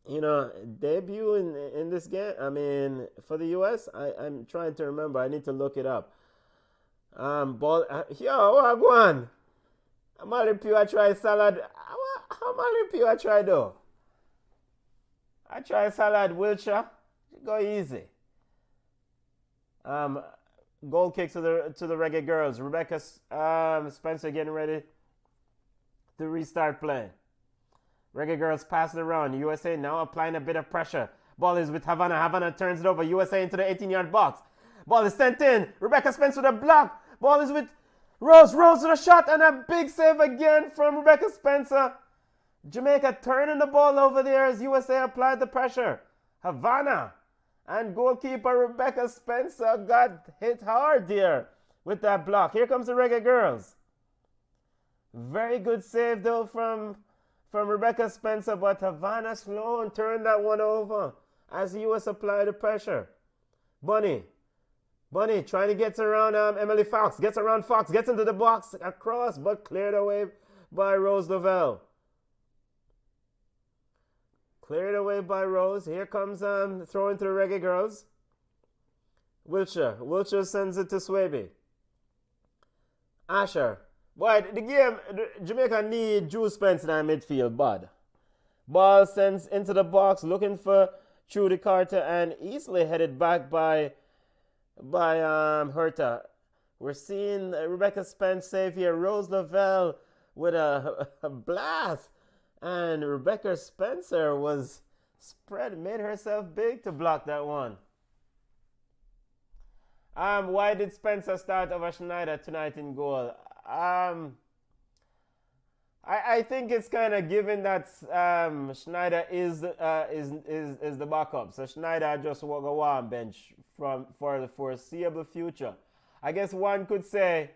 debut in this game. I mean, for the US, I'm trying to remember. I need to look it up. Ball. What go on? I try salad. How I try though? I try salad. Wilshire, go easy. Goal kick to the Reggae Girlz. Rebecca Spencer getting ready to restart play. Reggae Girlz passing around. USA now applying a bit of pressure. Ball is with Havana. Havana turns it over. USA into the 18-yard box. Ball is sent in. Rebecca Spencer with a block. Ball is with Rose. Rose with a shot and a big save again from Rebecca Spencer. Jamaica turning the ball over there as USA applied the pressure. Havana and goalkeeper Rebecca Spencer got hit hard there with that block. Here comes the Reggae Girlz. Very good save though from Rebecca Spencer, but Havana Sloan turned that one over as the US applied the pressure. Bunny trying to get around Emily Fox. Gets around Fox. Gets into the box across, but cleared away by Rose Lavelle. Cleared away by Rose. Here comes throwing to the Reggae Girlz. Wilshire sends it to Swaby. Asher. Boy, the game, Jamaica need Drew Spencer in midfield, bad. Ball sends into the box, looking for Trudy Carter, and easily headed back by Herta. We're seeing Rebecca Spence save here. Rose Lavelle with a blast. And Rebecca Spencer made herself big to block that one. Why did Spencer start over Schneider tonight in goal? I think it's kind of given that Schneider is the backup. So Schneider just will go on bench for the foreseeable future. I guess one could say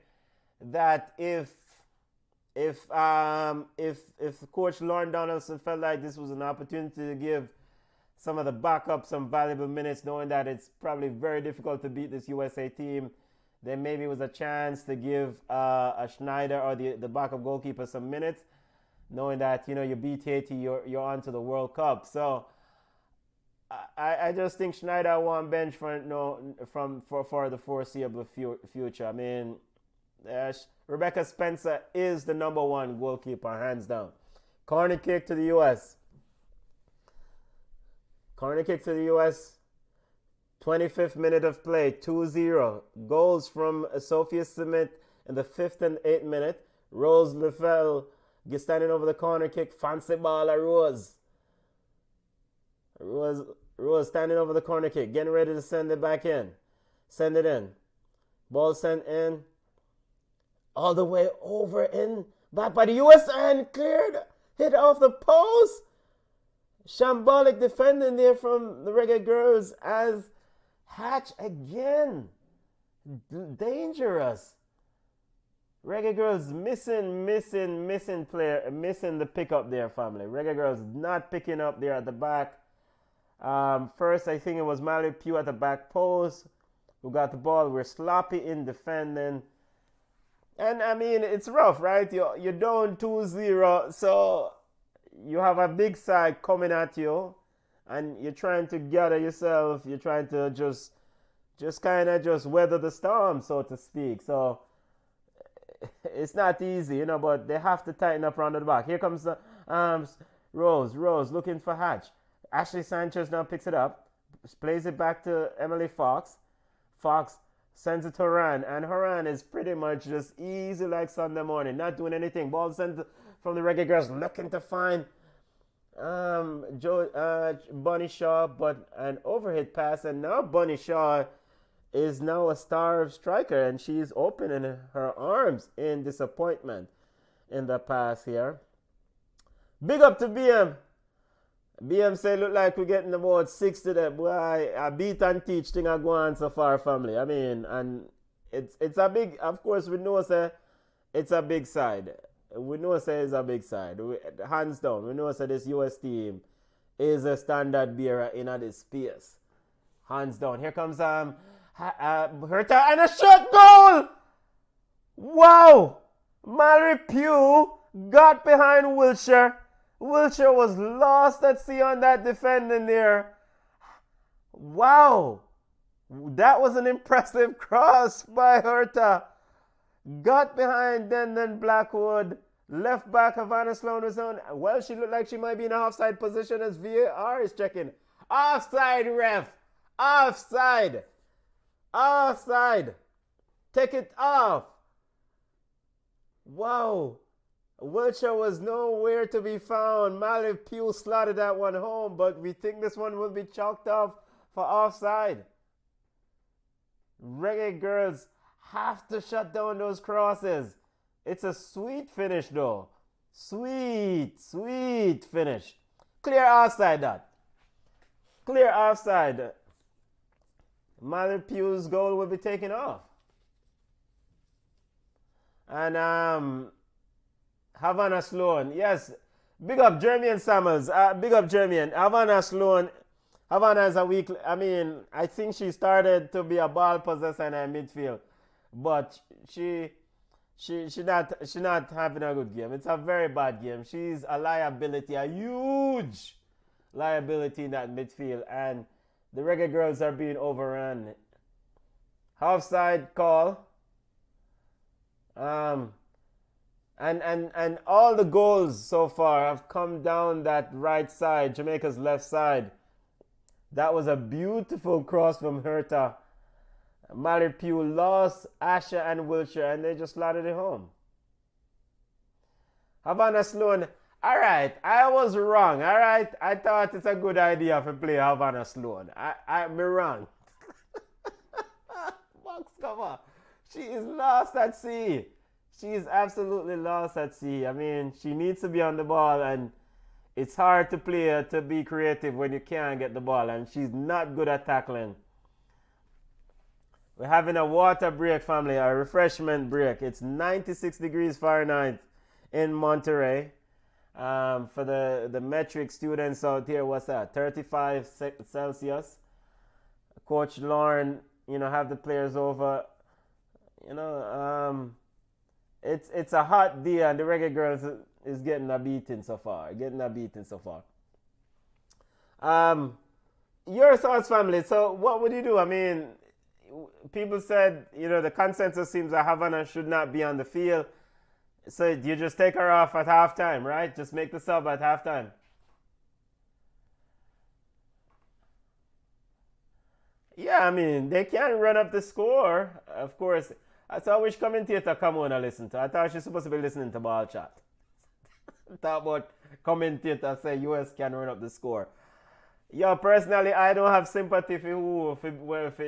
that if Coach Lauren Donaldson felt like this was an opportunity to give some of the backup some valuable minutes, knowing that it's probably very difficult to beat this USA team, then maybe it was a chance to give a Schneider or the backup goalkeeper some minutes, knowing that you beat Haiti, you're on to the World Cup. So I just think Schneider won bench for the foreseeable future. I mean, Rebecca Spencer is the number one goalkeeper, hands down. Corner kick to the US. Corner kick to the US. 25th minute of play, 2-0. Goals from Sophia Smith in the 5th and 8th minute. Rose Lavelle standing over the corner kick. Fancy ball, Rose. Rose standing over the corner kick, getting ready to send it back in. Send it in. Ball sent in. All the way over in. Back by the US and cleared. Hit off the post. Shambolic defending there from the Reggae Girlz as Hatch again. Dangerous. Reggae Girlz missing player, missing the pickup there, family. Reggae Girlz not picking up there at the back. First, I think it was Mally Pugh at the back post who got the ball. We're sloppy in defending. And I mean, it's rough, right? You're down 2-0, so you have a big side coming at you, and you're trying to gather yourself. You're trying to just kind of just weather the storm, so to speak. So it's not easy, you know, but they have to tighten up around the back. Here comes the Rose looking for Hatch. Ashley Sanchez now picks it up, plays it back to Emily Fox. Fox sends it to Horan, and Horan is pretty much just easy like Sunday morning, not doing anything. Ball sent from the Reggae Girls, looking to find Bunny Shaw, but an overhit pass, and now Bunny Shaw is now a star striker, and she's opening her arms in disappointment in the pass here. Big up to BM. BM say look like we're getting about 6 to them. Boy, a beat and teach thing I go on so far, family. I mean, and it's a big, of course we know say it's a big side. We know say it's a big side. Hands down, we know say this US team is a standard bearer in this space. Hands down. Here comes Herta and a shot goal! Wow! Mallory Pugh got behind Wilshire. Wilshire was lost at sea on that defending there. Wow! That was an impressive cross by Herta. Got behind then Blackwood. Left back Havana Sloan was on. Well, she looked like she might be in an offside position as VAR is checking. Offside, ref! Offside! Offside! Take it off! Wow! Wiltshire was nowhere to be found. Mallory Pugh slotted that one home, but we think this one will be chalked off for offside. Reggae Girls have to shut down those crosses. It's a sweet finish though. Sweet finish. Clear offside that. Clear offside. Mallory Pugh's goal will be taken off. And Havana Sloan, yes. Big up Jeremy and Samuels. Big up Jeremy and Havana Sloan. Havana is a weak. I mean, I think she started to be a ball possessor in her midfield, but she not having a good game. It's a very bad game. She's a liability, a huge liability in that midfield, and the Reggae Girls are being overrun. Offside call. And all the goals so far have come down that right side, Jamaica's left side. That was a beautiful cross from Herta. Mallory Pugh lost Asha and Wilshire, and they just slotted it home. Havana Sloan, all right, I was wrong, all right? I thought it's a good idea to play Havana Sloan. I'm wrong. Box cover. She is lost at sea. She is absolutely lost at sea. I mean, she needs to be on the ball, and it's hard to play to be creative when you can't get the ball, and she's not good at tackling. We're having a water break, family, a refreshment break. It's 96 degrees Fahrenheit in Monterey. For the metric students out here, what's that? 35 Celsius. Coach Lauren, have the players over. It's a hot day, and the Reggae Girls is getting a beating so far. Your thoughts, family. So what would you do? I mean, people said, the consensus seems that Havana should not be on the field. So you just take her off at halftime, right? Just make the sub at halftime. Yeah, I mean, they can't run up the score, of course. I saw which commentator come on and listen to. I thought she's supposed to be listening to Ballchat. Talk about commentator say US can run up the score. Yo, personally, I don't have sympathy for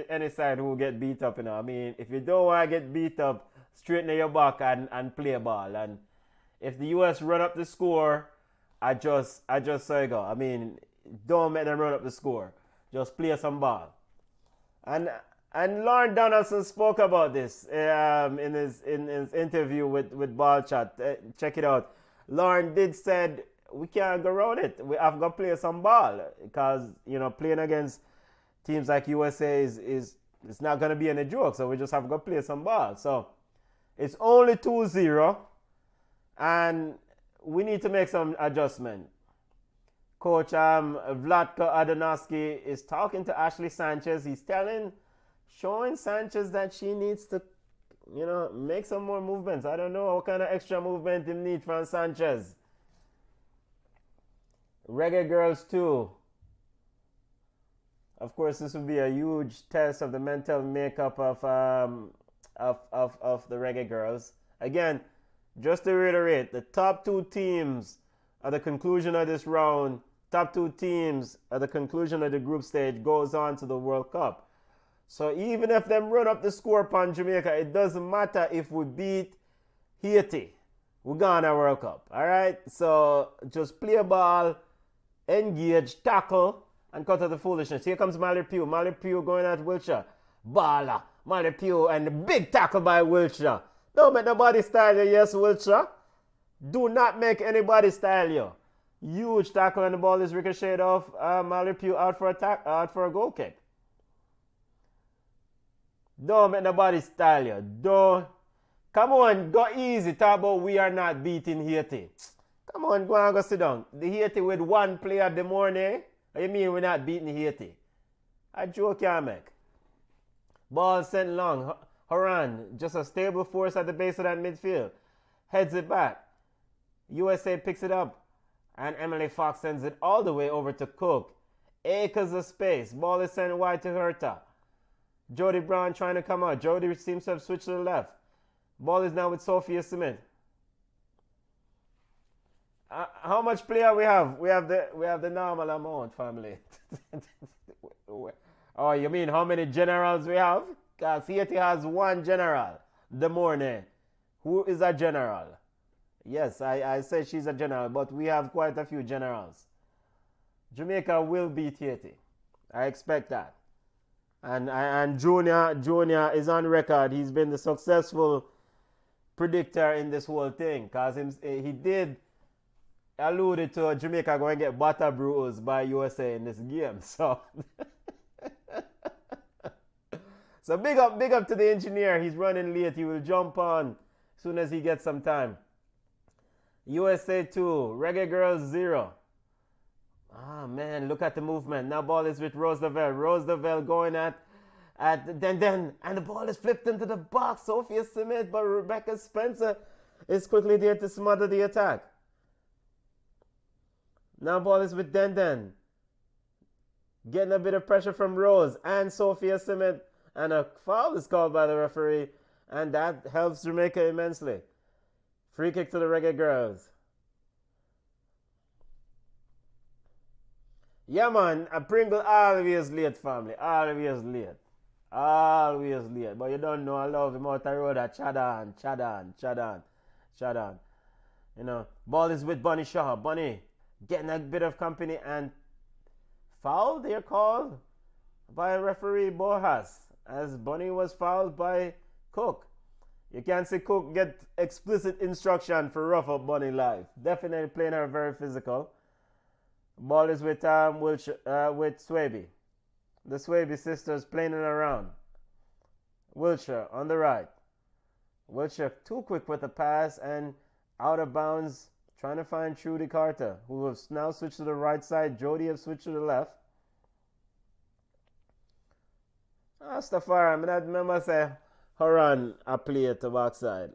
any side who get beat up. I mean, if you don't want to get beat up, straighten your back and play ball. And if the US run up the score, I just saw it go. I mean, don't make them run up the score. Just play some ball. And Lauren Donaldson spoke about this in his interview with Ballchat. Check it out. Lauren did said we can't go around it. We have got to play some ball because playing against teams like USA is it's not going to be any joke. So we just have got to play some ball. So It's only 2-0, and we need to make some adjustment. Coach Vlatko Adonovsky is talking to Ashley Sanchez. He's showing Sanchez that she needs to, make some more movements. I don't know what kind of extra movement he needs from Sanchez. Reggae Girlz 2. Of course, this will be a huge test of the mental makeup of the Reggae Girlz. Again, just to reiterate, the top 2 teams at the conclusion of this round, top 2 teams at the conclusion of the group stage goes on to the World Cup. So even if them run up the score upon Jamaica, it doesn't matter if we beat Haiti. We're going to World Cup. All right? So just play a ball, engage, tackle, and cut out the foolishness. Here comes Mally Pugh. Mally Pugh going at Wiltshire. Baller. Mally Pugh and the big tackle by Wiltshire. Don't make nobody style you, yes, Wiltshire. Do not make anybody style you. Huge tackle and the ball is ricocheted off. Mally Pugh out for a goal kick. Don't make nobody style you. Don't. Come on, go easy. Talk about we are not beating Haiti. Come on, go and go sit down. The Haiti with 1 player the morning. You mean we're not beating Haiti? A joke you make. Ball sent long. Horan, just a stable force at the base of that midfield. Heads it back. USA picks it up. And Emily Fox sends it all the way over to Cook. Acres of space. Ball is sent wide to Herta. Jody Brown trying to come out. Jody seems to have switched to the left. Ball is now with Sophia Smith. How much player we have? We have the normal amount, family. Oh, you mean how many generals we have? Because Haiti has 1 general. The morning. Who is a general? Yes, I say she's a general, but we have quite a few generals. Jamaica will beat Haiti. I expect that. And Junior is on record. He's been the successful predictor in this whole thing. Because he did alluded to Jamaica going to get butter bruised by USA in this game. So, so big up to the engineer. He's running late. He will jump on as soon as he gets some time. USA 2, Reggae Girlz 0. Ah, man, look at the movement. Now ball is with Rose Lavelle. Rose Lavelle going at then, and the ball is flipped into the box. Sophia Smith, but Rebecca Spencer is quickly there to smother the attack. Now ball is with Den. Getting a bit of pressure from Rose and Sophia Smith, and a foul is called by the referee, and that helps Jamaica immensely. Free kick to the Reggae Girlz. Yeah, man, a Pringle always late, family. Always late. Always late. But you don't know I love him out the road at Chadan. You know, ball is with Bunny Shaw. Bunny getting a bit of company, and foul they're called by referee Bojas, as Bunny was fouled by Cook. You can't see Cook get explicit instruction for rough up Bunny live. Definitely playing her very physical. Ball is with Swaby. The Swaby sisters playing it around. Wiltshire on the right. Wiltshire too quick with the pass and out of bounds, trying to find Trudy Carter, who has now switched to the right side. Jody has switched to the left. Stafari, I remember say Horan a play at the backside.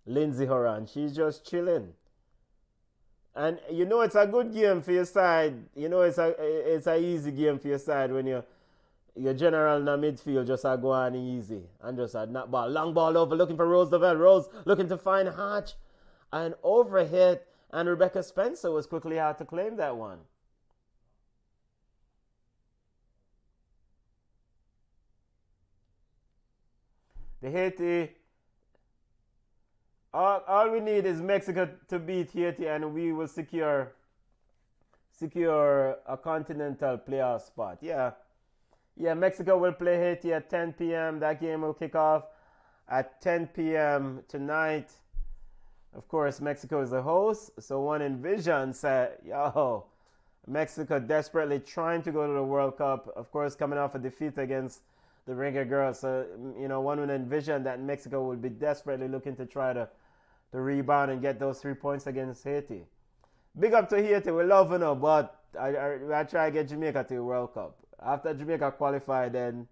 Lindsay Horan, she's just chilling. And you know it's a good game for your side. You know it's a easy game for your side when your general in the midfield just go on easy and just not ball. Long ball over, looking for Rose Lavelle. Rose looking to find Hatch. And overhit, and Rebecca Spencer was quickly out to claim that one. The Haiti, all we need is Mexico to beat Haiti, and we will secure a continental playoff spot. Yeah, Mexico will play Haiti at 10 p.m. That game will kick off at 10 p.m. tonight. Of course, Mexico is the host, so one envisions that, Mexico desperately trying to go to the World Cup. Of course, coming off a defeat against the Reggae Girls. So, one would envision that Mexico would be desperately looking to try to rebound and get those 3 points against Haiti. Big up to Haiti, we love but I try to get Jamaica to the World Cup. After Jamaica qualify, then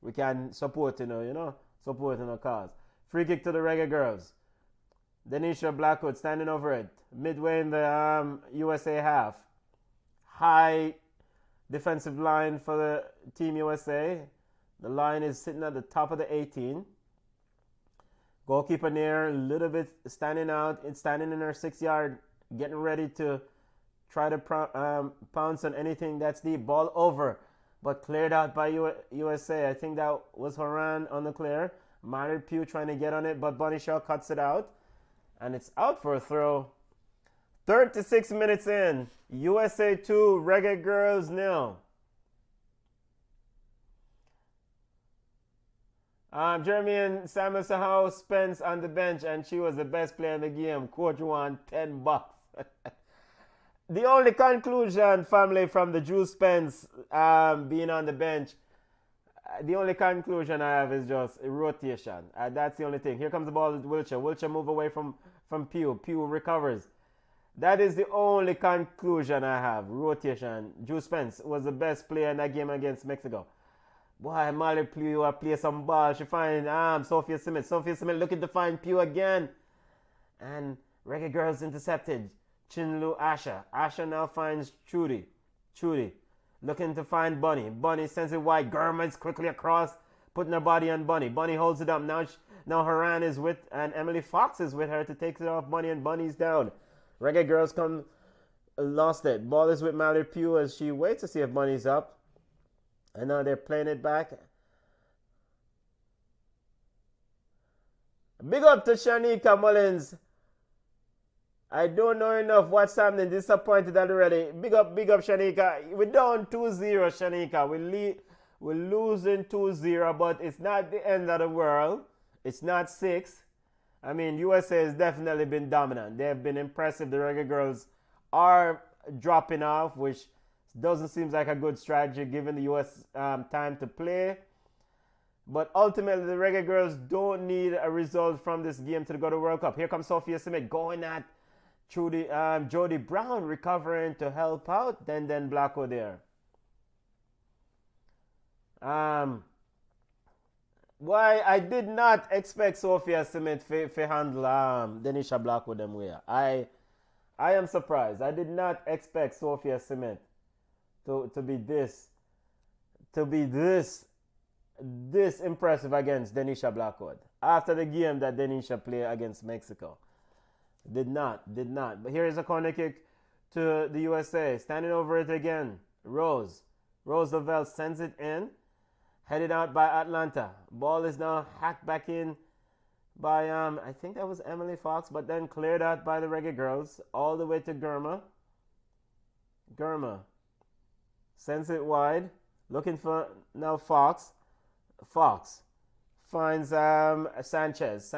we can support, support in the cause. Free kick to the Reggae Girls. Denisha Blackwood standing over it. Midway in the USA half. High defensive line for the Team USA. The line is sitting at the top of the 18. Goalkeeper near, a little bit standing out. It's standing in her 6-yard, getting ready to try to pounce on anything that's deep. Ball over, but cleared out by USA. I think that was Horan on the clear. Mallory Pugh trying to get on it, but Bunny Shaw cuts it out. And it's out for a throw. 36 minutes in. USA 2, Reggae Girls 0. Jeremy and Samuel Sahau Spence on the bench, and she was the best player in the game. Coach won $10. The only conclusion, family, from the Drew Spence being on the bench, the only conclusion I have is just a rotation. That's the only thing. Here comes the ball with Wiltshire. Wiltshire move away from Pugh. Pugh recovers. That is the only conclusion I have. Rotation. Drew Spence was the best player in that game against Mexico. Boy, Molly Pugh play some ball. She find Sophia Smith. Sophia Smith looking to find Pugh again. And Reggae Girls intercepted. Chinlu Asha. Asha now finds Trudy. Looking to find Bunny. Bunny sends it wide. Germa is quickly across, putting her body on Bunny. Bunny holds it up. Now Haran is with, and Emily Fox is with her to take it off Bunny, and Bunny's down. Reggae Girls lost it. Ball is with Mallory Pugh as she waits to see if Bunny's up. And now they're playing it back. Big up to Shanika Mullins. I don't know enough what's happening. Disappointed already. Big up Shanika. We're down 2-0, Shanika. We're losing 2-0, but it's not the end of the world. It's not 6. I mean, USA has definitely been dominant. They have been impressive. The Reggae Girls are dropping off, which doesn't seem like a good strategy given the US time to play. But ultimately, the Reggae Girls don't need a result from this game to go to the World Cup. Here comes Sophia Smith going at Jody Brown, recovering to help out. Then Blacko there. Why I did not expect Sophia Smith to handle Denisha Blacko them way. I am surprised. I did not expect Sophia Smith to be this impressive against Denisha Blackwood after the game that Denisha played against Mexico. Did not. But here is a corner kick to the USA. Standing over it again. Rose Lavelle sends it in. Headed out by Atlanta. Ball is now hacked back in by, I think that was Emily Fox, but then cleared out by the Reggae Girls. All the way to Germa. Sends it wide. Looking for now Fox. Fox finds Sanchez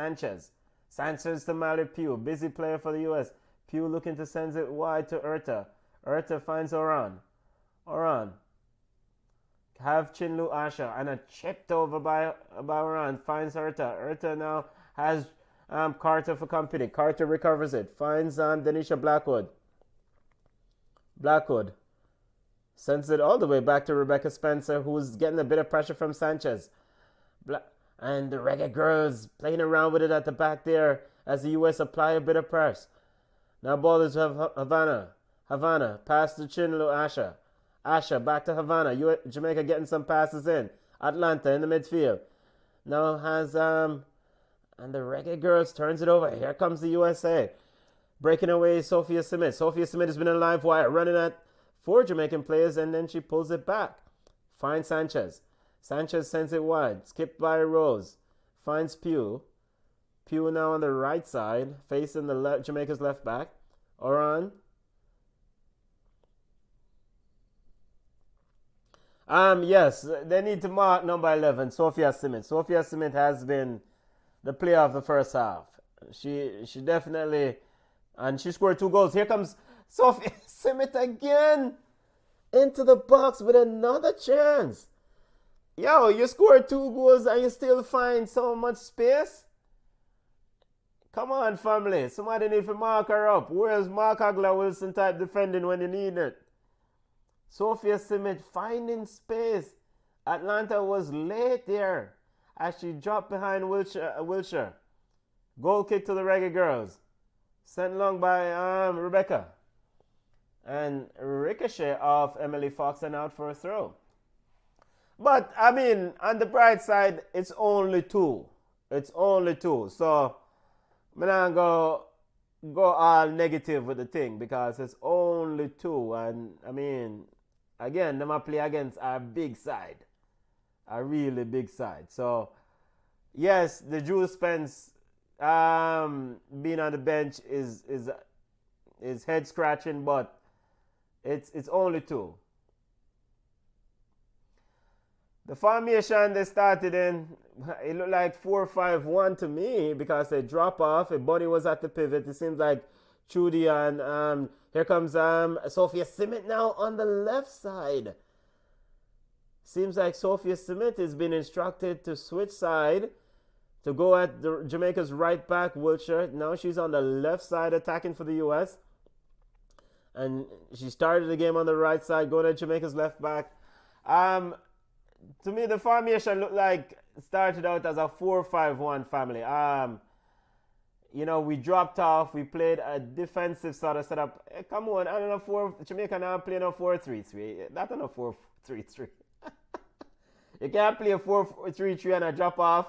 to Mallory Pugh. Busy player for the US. Pugh looking to send it wide to Urta. Urta finds Oran. Have Chinlu Asha and a chipped over by Oran. Finds Urta. Urta now has Carter for company. Carter recovers it. Finds Denisha Blackwood. Sends it all the way back to Rebecca Spencer, who's getting a bit of pressure from Sanchez. And the Reggae Girls playing around with it at the back there as the US apply a bit of press. Now ball is to Havana. Pass to Chinlu Asha. Asha back to Havana. Jamaica getting some passes in. Atlanta in the midfield. Now has and the Reggae Girls turns it over. Here comes the USA. Breaking away Sophia Smith. Sophia Smith has been in live wire, running at 4 Jamaican players, and then she pulls it back. Finds Sanchez. Sanchez sends it wide. Skipped by Rose. Finds Pugh. Pugh now on the right side, facing the Jamaica's left back. Oran. Yes, they need to mark number 11, Sophia Smith. Sophia Smith has been the player of the first half. She definitely, and she scored 2 goals. Here comes Sophia Smith again into the box with another chance. Yo, you scored 2 goals and you still find so much space? Come on, family. Somebody need to mark her up. Where's Mark Hagler Wilson type defending when you need it? Sophia Simit finding space. Atlanta was late there as she dropped behind Wilshire. Goal kick to the Reggae Girlz. Sent long by Rebecca. And ricochet off Emily Fox and out for a throw. But, I mean, on the bright side, it's only 2. It's only 2. So, I'm not go all negative with the thing because it's only 2. And, I mean, again, them play against a big side. A really big side. So, yes, the Drew Spence being on the bench is head scratching, but it's only 2. The formation they started in, it looked like 4-5-1 to me because they drop off. A Bunny was at the pivot. It seems like Trudy and here comes Sophia Simit now on the left side. Seems like Sophia Simit has been instructed to switch side to go at Jamaica's right back, Wilshire. Now she's on the left side attacking for the US. And she started the game on the right side, going at Jamaica's left back. To me, the formation looked like started out as a 4-5-1 family. You know, we dropped off. We played a defensive sort of setup. Hey, come on, I don't know, Jamaica now playing a 4-3-3. That's not a 4-3-3. You can't play a 4-3-3 and a drop off.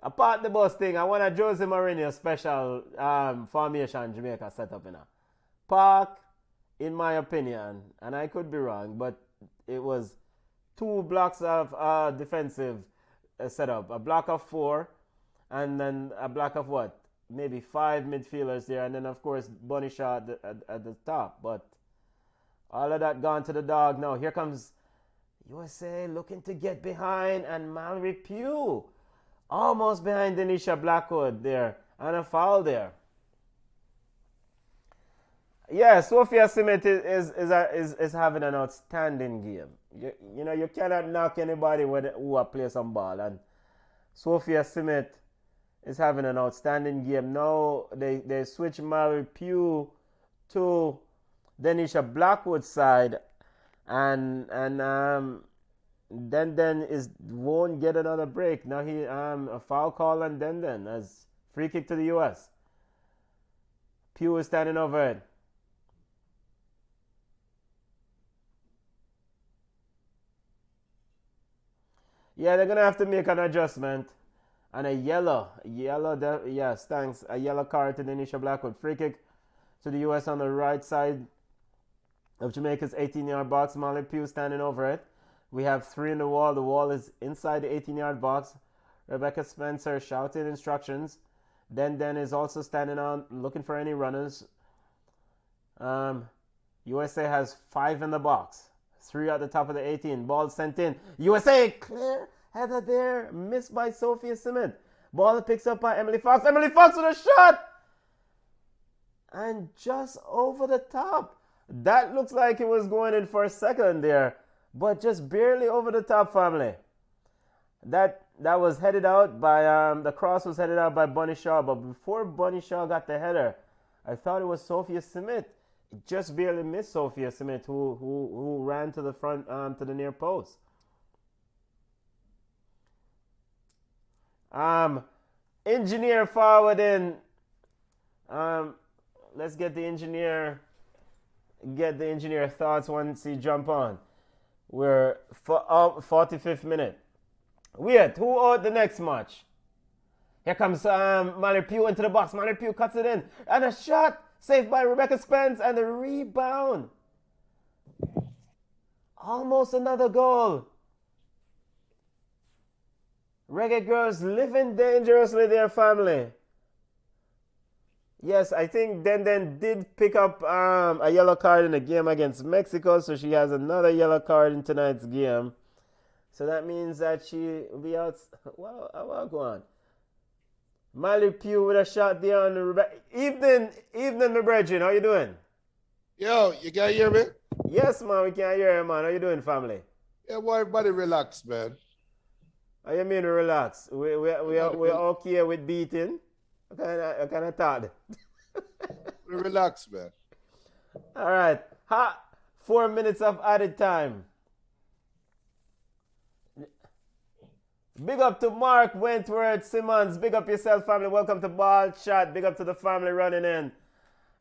Apart the bus thing, I want a Jose Mourinho special formation Jamaica set up in a park, in my opinion, and I could be wrong, but it was 2 blocks of defensive setup, a block of 4, and then a block of what? Maybe 5 midfielders there, and then of course Bunny Shaw at the top. But all of that gone to the dog. Now here comes USA looking to get behind, and Mallory Pugh almost behind Denisha Blackwood there, and a foul there. Yeah, Sophia Simit is having an outstanding game. You know, you cannot knock anybody who plays some ball, and Sophia Simit is having an outstanding game. Now they switch Mallory Pugh to Denisha Blackwood's side, and Den won't get another break. Now he a foul call on Den as free kick to the US. Pugh is standing over it. Yeah, they're gonna have to make an adjustment. And a yellow, yes, thanks. A yellow card to Denisha Blackwood. Free kick to the US on the right side of Jamaica's 18-yard box. Molly Pugh standing over it. We have 3 in the wall. The wall is inside the 18-yard box. Rebecca Spencer shouting instructions. Den is also standing on, looking for any runners. USA has 5 in the box. 3 at the top of the 18. Ball sent in. USA clear. Header there. Missed by Sophia Simit. Ball picks up by Emily Fox. Emily Fox with a shot. And just over the top. That looks like it was going in for a second there. But just barely over the top, family. That was headed out by, the cross was headed out by Bunny Shaw. But before Bunny Shaw got the header, I thought it was Sophia Simit. It just barely missed Sophia Simit, who ran to the front, to the near post. Engineer forward in. Let's get the engineer thoughts once he jump on. We're 45th minute. Wait, who out the next match? Here comes Mallory Pugh into the box. Mallory Pugh cuts it in. And a shot saved by Rebecca Spence. And the rebound. Almost another goal. Reggae Girlz living dangerously there, family. Yes, I think Den did pick up a yellow card in the game against Mexico, so she has another yellow card in tonight's game. So that means that she will be out. Well, I'll go on. Mallory Pugh with a shot there on the evening, my brethren. How you doing? Yo, you can hear me? Yes, man, we can hear you, man. How you doing, family? Yeah, boy, everybody relax, man. How you mean relax? We're okay with beating? I kind of thought. Relax, man. All right. 4 minutes of added time. Big up to Mark Wentworth Simmons. Big up yourself, family. Welcome to Ballchat. Big up to the family running in.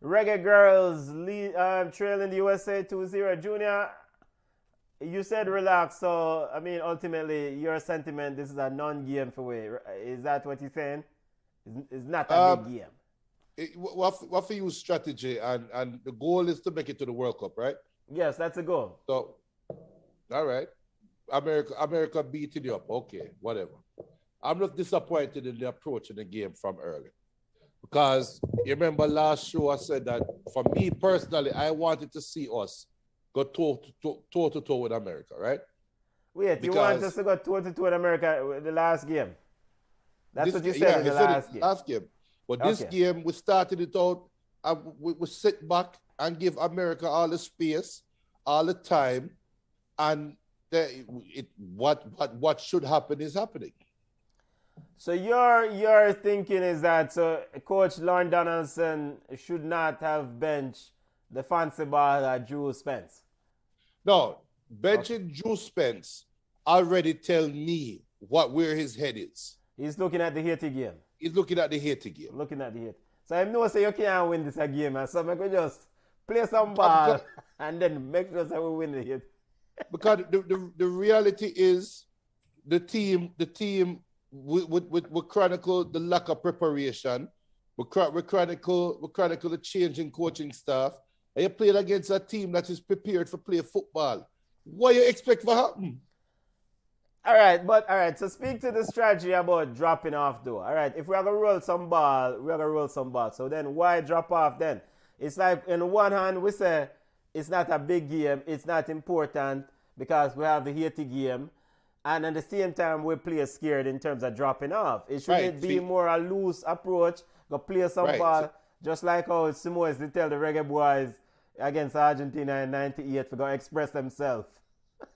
Reggae Girlz trailing the USA 2-0. Junior, you said relax, so I mean ultimately your sentiment, this is a non-game for we. Is that what you're saying? It's not a big game. What for you strategy and the goal is to make it to the World Cup, right? Yes, that's a goal. So, all right. America beating you up. Okay, whatever. I'm not disappointed in the approach in the game from early. Because you remember last show I said that for me personally, I wanted to see us go toe to toe with America, right? Wait, you want us to go toe to toe with America the last game? That's what you said in the last game. Last game. But this game, we started it out, we sit back and give America all the space, all the time, and what should happen is happening. So your thinking is that Coach Lorne Donaldson should not have benched the fancy baller Drew Spence? No, benching Drew Spence already tell me where his head is. He's looking at the Haiti game. He's looking at the Haiti game. Looking at the Haiti. So I know you can't win this game, and so I could just play some ball and then make sure that we win the Haiti. Because the reality is the team we chronicle the lack of preparation. We chronicle the change in coaching staff. And you played against a team that is prepared for play football. What you expect to happen? All right. So speak to the strategy about dropping off, though. All right, if we are gonna roll some ball, we are gonna roll some ball. So then, why drop off? Then it's like in one hand we say it's not a big game, it's not important because we have the Haiti game, and at the same time we play scared in terms of dropping off. It shouldn't be more a loose approach. Go play some ball, just like how Simoes did tell the Reggae boys against Argentina in '98 to go express themselves.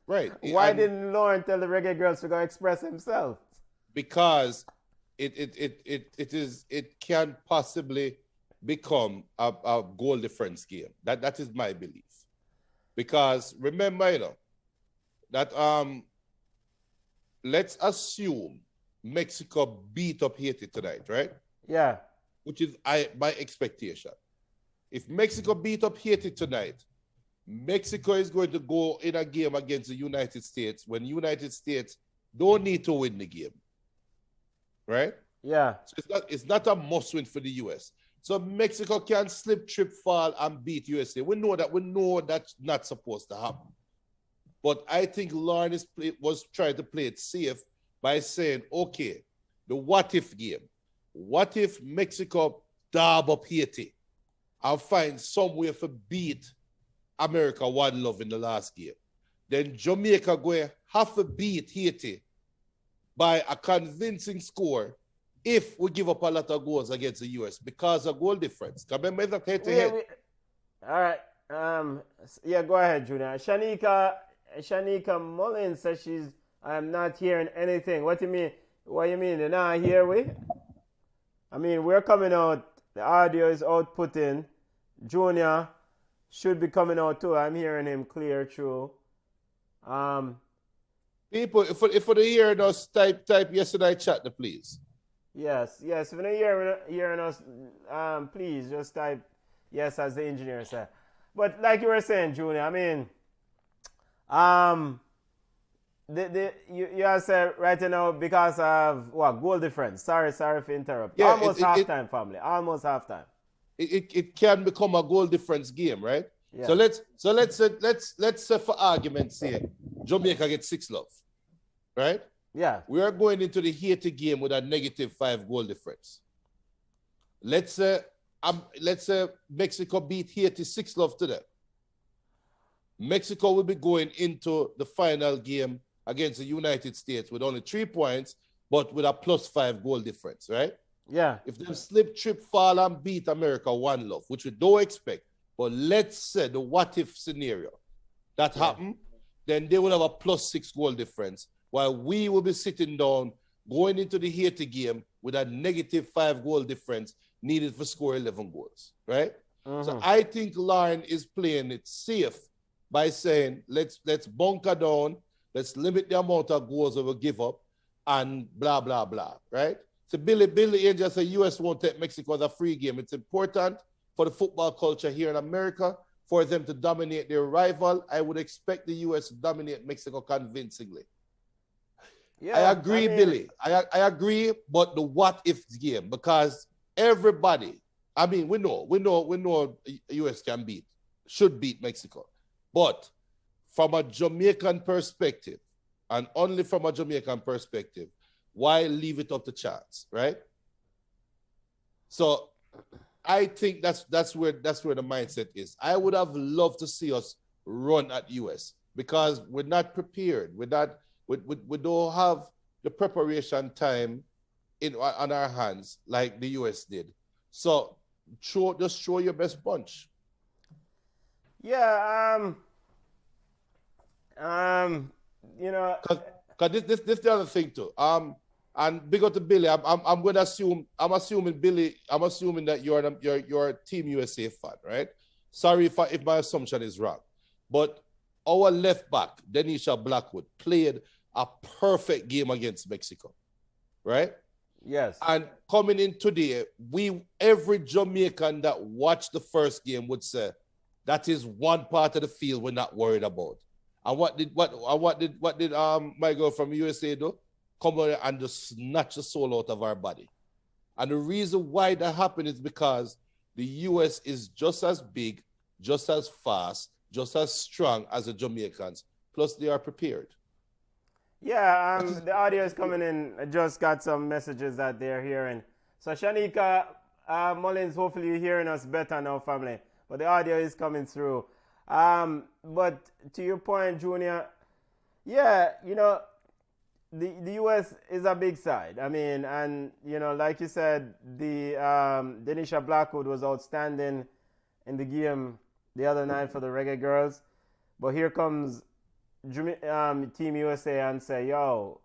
Right. Why didn't Lorne tell the Reggae Girls to go express himself? Because it can possibly become a goal difference game. That is my belief. Because remember, that let's assume Mexico beat up Haiti tonight, right? Yeah. Which is my expectation. If Mexico beat up Haiti tonight, Mexico is going to go in a game against the United States when United States don't need to win the game. Right? Yeah. So it's not a must win for the US. So Mexico can slip, trip, fall, and beat USA. We know that's not supposed to happen. But I think Lorne was trying to play it safe by saying, okay, the what if game. What if Mexico dab up Haiti and find some way to beat America 1-0 in the last game? Then Jamaica going have to beat Haiti by a convincing score if we give up a lot of goals against the US because of goal difference. Remember that head-to-head. All right. Yeah, go ahead, Junior. Shanika Mullins says I'm not hearing anything. What do you mean? What do you mean? You're not here, we? I mean, we're coming out. The audio is outputting. Junior should be coming out too. I'm hearing him clear through. People, if you're hearing us, type yes in the chat, please. Yes. If you're hearing us, please just type yes as the engineer said. But like you were saying, Junior, I mean, you have said right now because of what goal difference. Sorry for interrupt. Yeah, almost halftime, family. Almost halftime. It can become a goal difference game, right? Yeah. So let's say for argument's sake, Jamaica gets 6-0, right? Yeah. We are going into the Haiti game with a -5 goal difference. Let's say Mexico beat Haiti 6-0 today. Mexico will be going into the final game against the United States with only 3 points, but with a +5 goal difference, right? Yeah. If they slip, trip, fall, and beat America 1-0, which we don't expect, but let's say the what if scenario that happened, then they will have a +6 goal difference, while we will be sitting down going into the Haiti game with a -5 goal difference needed for score 11 goals, right? So I think Lauren is playing it safe by saying, let's bunker down, let's limit the amount of goals that we give up, and blah, blah, blah, right? So Billy Angel said US won't take Mexico as a free game. It's important for the football culture here in America for them to dominate their rival. I would expect the US to dominate Mexico convincingly. Yeah, I agree, Billy. I agree, but the what if game, because everybody, I mean, we know US should beat Mexico. But from a Jamaican perspective, and only from a Jamaican perspective, why leave it up to chance, right? So I think that's where the mindset is. I would have loved to see us run at US because we're not prepared. We don't have the preparation time on our hands like the US did. So just show your best bunch. Yeah, you know, because this the other thing too. And big up to Billy. I'm going to assume. I'm assuming Billy. I'm assuming that you're a Team USA fan, right? Sorry if my assumption is wrong, but our left back Denisha Blackwood played a perfect game against Mexico, right? Yes. And coming in today, every Jamaican that watched the first game would say that is one part of the field we're not worried about. And what did my girl from USA do? Come on and just snatch the soul out of our body. And the reason why that happened is because the US is just as big, just as fast, just as strong as the Jamaicans. Plus, they are prepared. Yeah, the audio is coming in. I just got some messages that they're hearing. So, Shanika Mullins, hopefully you're hearing us better now, family. But the audio is coming through. But to your point, Junior, yeah, you know, the US is a big side. I mean, and, you know, like you said, the Denisha Blackwood was outstanding in the game the other night for the Reggae Girlz. But here comes Team USA and say, yo,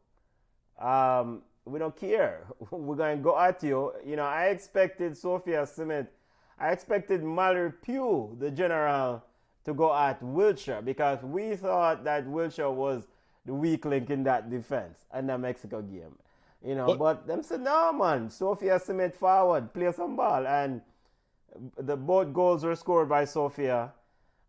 we don't care. We're going to go at you. You know, I expected Sophia Smith. I expected Mallory Pugh, the general, to go at Wiltshire because we thought that Wiltshire was the weak link in that defense in the Mexico game. You know, but them said, no, man, Sophia Smith forward, play some ball. And both goals were scored by Sophia.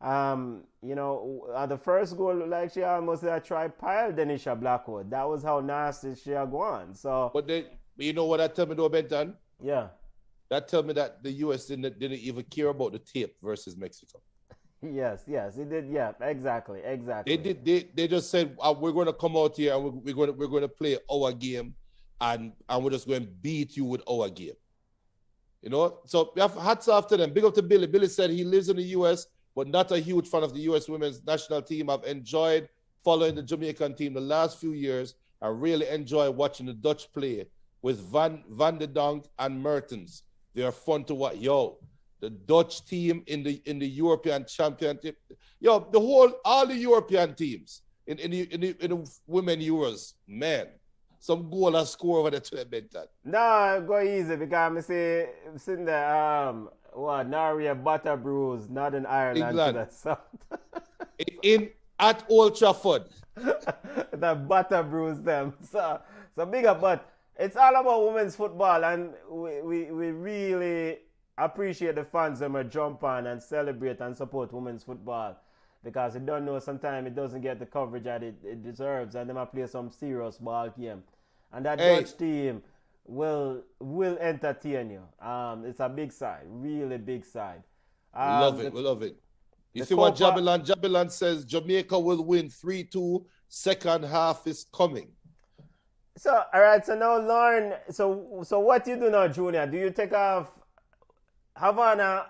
You know, the first goal, like she almost tried pile Denisha Blackwood. That was how nasty she had gone. So, but you know what that tell me though, Benton? Yeah. That tell me that the US didn't even care about the tape versus Mexico. Yes, it did. Yeah, exactly. They just said we're going to come out here and we're going to play our game, and we're just going to beat you with our game. You know, so we have hats off to them. Big up to Billy. Billy said he lives in the US, but not a huge fan of the US women's national team. I've enjoyed following the Jamaican team the last few years. I really enjoy watching the Dutch play with Van de Donk and Mertens. They are fun to watch. Yo, the Dutch team in the European Championship. Yo, all the European teams in the women Euros, man. Some goal and score over the tournament. No, go easy because I say sitting there Norway butter brews, Northern Ireland England. to the south. At Old Trafford. The butter brews them. So big up, but it's all about women's football, and we really appreciate the fans that jump on and celebrate and support women's football, because you don't know sometimes it doesn't get the coverage that it deserves, and they might play some serious ball game. And that Dutch team will entertain you. It's a big side, really big side. We love it. You see what Jabelan says? Jamaica will win 3-2. Second half is coming. So, all right, so now, Lauren, so what you do now, Junior? Do you take off? Havana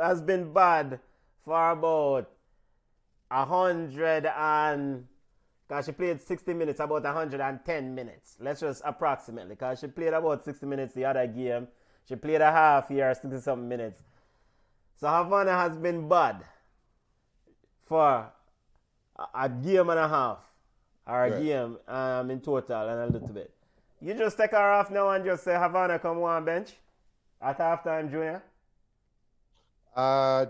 has been bad for about 100 and, because she played 60 minutes, about 110 minutes. Let's just approximately, because she played about 60 minutes the other game. She played a half here, 60-something minutes. So Havana has been bad for a game and a half or a Right. game in total and a little bit. You just take her off now and just say Havana come on bench at halftime, Junior. Uh,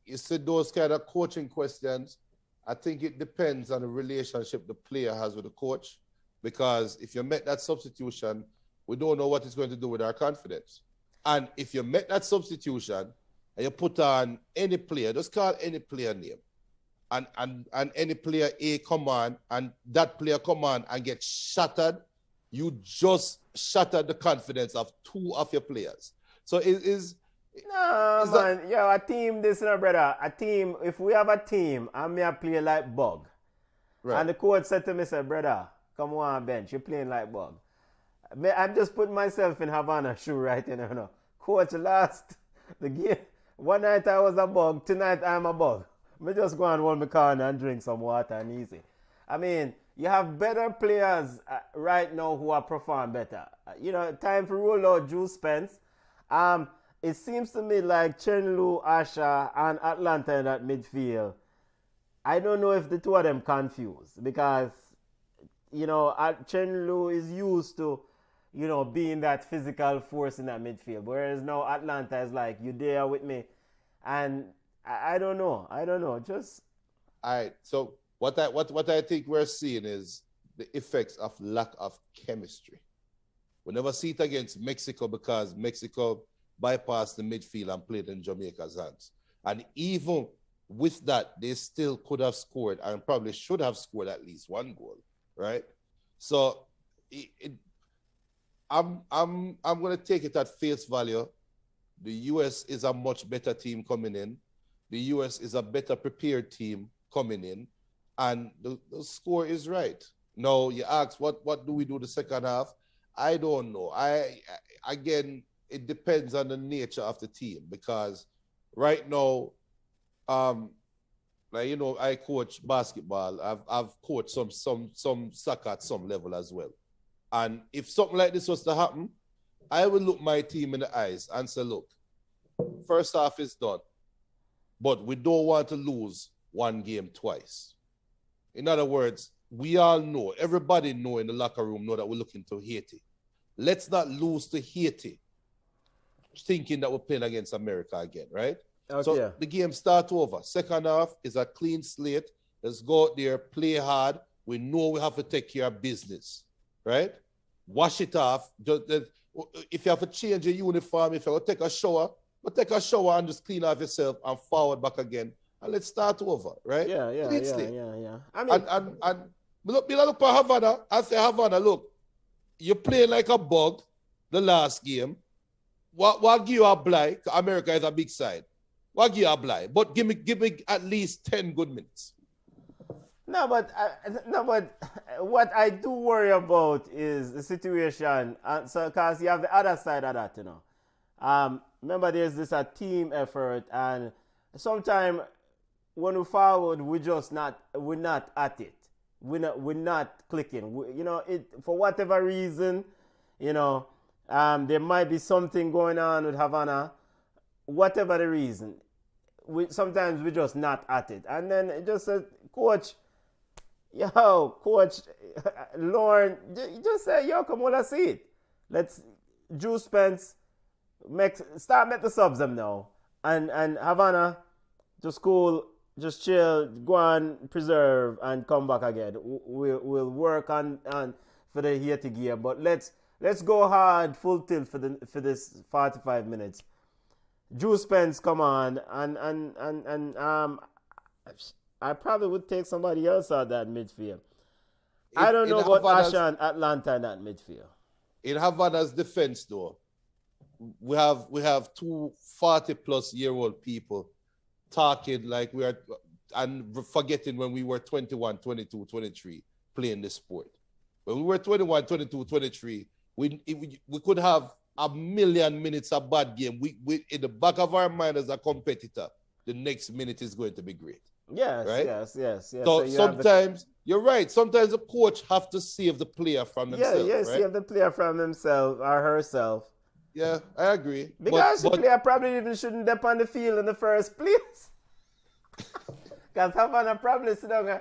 you said those kind of coaching questions. I think it depends on the relationship the player has with the coach. Because if you make that substitution, we don't know what it's going to do with our confidence. And if you make that substitution and you put on any player, just call any player name, and any player A come on, and that player come on and get shattered, you just shattered the confidence of two of your players. So No, man. Yo, a team, this, no, brother. A team, if we have a team, and me a play like bug. right. And the coach said to me, say, brother, come on bench, you're playing like bug. I'm just putting myself in Havana shoe right in you know. Coach, last the game, one night I was a bug, tonight I'm a bug. Me just go and hold my corner and drink some water and easy. I mean, you have better players right now who are perform better. You know, time for roll out Drew Spence. It seems to me like Chenlu, Asha, and Atlanta in that midfield. I don't know if the two of them confused because, you know, Chenlu is used to, you know, being that physical force in that midfield. Whereas now Atlanta is like, you there with me. And I don't know. Just. All right. So what I think we're seeing is the effects of lack of chemistry. We never see it against Mexico because Mexico bypassed the midfield and played in Jamaica's hands. And even with that, they still could have scored and probably should have scored at least one goal, right? So I'm going to take it at face value. The US is a much better team coming in. The US is a better prepared team coming in. And the score is right. Now, you ask, what do we do the second half? I don't know. Again, it depends on the nature of the team because right now, like, you know, I coach basketball. I've coached some soccer at some level as well. And if something like this was to happen, I would look my team in the eyes and say, look, first half is done, but we don't want to lose one game twice. In other words, we all know, everybody know in the locker room know that we're looking to Haiti. Let's not lose to Haiti thinking that we're playing against America again, right? Okay. So the game starts over. Second half is a clean slate. Let's go out there, play hard. We know we have to take care of business, right? Wash it off. If you have to change your uniform, if you have to take a shower, but take a shower and just clean off yourself and forward back again. And let's start over, right? Yeah. I mean, And look for Havana. I say, Havana, look, you're playing like a bug the last game. What give you a blight? America is a big side. What give you a blight? But give me at least 10 good minutes. No, but what I do worry about is the situation. So, because you have the other side of that, you know. Remember, there's this a team effort, and sometimes when we forward, we're not at it. We're not clicking. You know, for whatever reason, you know, there might be something going on with Havana. Whatever the reason, sometimes we're just not at it. And then it just says, Coach, Lauren, just say, come on, let's see it. Let's Drew Spence start make the subs them now. And Havana, just cool, just chill, go and preserve and come back again. We'll work on for the Haiti gear, but let's go hard full tilt for this 45 minutes. Drew Spence come on and I probably would take somebody else out that midfield. I don't know about Asha and Atlanta in that midfield. In Havana's defense, though, we have two 40-plus-year-old people talking like we are, and forgetting when we were 21, 22, 23 playing this sport. When we were 21, 22, 23, we could have a million minutes of bad game. We in the back of our mind as a competitor, the next minute is going to be great. Yes, right? Yes. So sometimes you're right. Sometimes the coach have to save the player from themselves. Yeah, right? save the player from himself or herself. Yeah, I agree. Because the player probably even shouldn't dip on the field in the first place. Because Havana probably sit down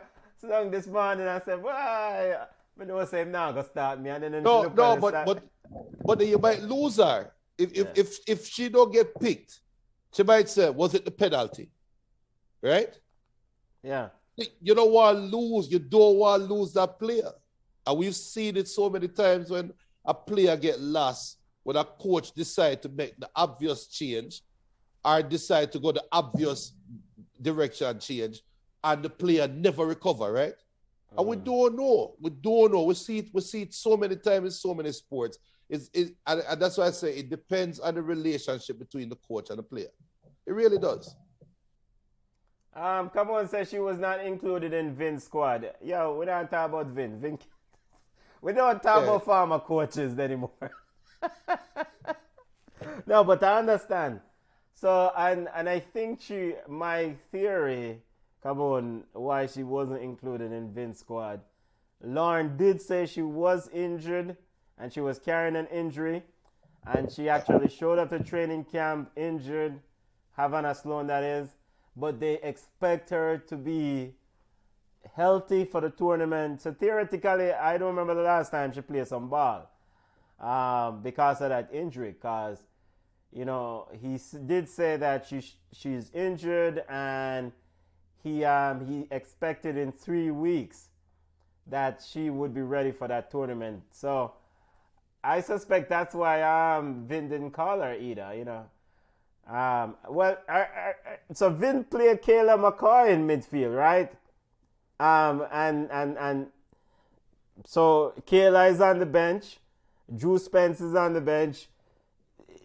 this morning and say, why? I know say him now go start me. And then No, but then you might lose her. If she don't get picked, she might say, was it the penalty? Right? Yeah. You don't want to lose. You don't want to lose that player. And we've seen it so many times when a player get lost, when a coach decide to make the obvious change or decide to go the obvious direction change, and the player never recover, right? And we don't know. We don't know. We see it so many times in so many sports. And that's why I say it depends on the relationship between the coach and the player. It really does. Come on, says she was not included in Vin's squad. Yo, we don't talk about Vin. We don't talk about former coaches anymore. No, but I understand. So, and I think my theory, come on, why she wasn't included in Vin's squad. Lauren did say she was injured and she was carrying an injury. And she actually showed up to training camp injured, Havana Sloan that is. But they expect her to be healthy for the tournament. So theoretically, I don't remember the last time she played some ball because of that injury. Because, you know, he did say that she's injured and he expected in 3 weeks that she would be ready for that tournament. So I suspect that's why Vin didn't call her either, you know. So Vin played Kayla McCoy in midfield, right? And so Kayla is on the bench. Drew Spence is on the bench.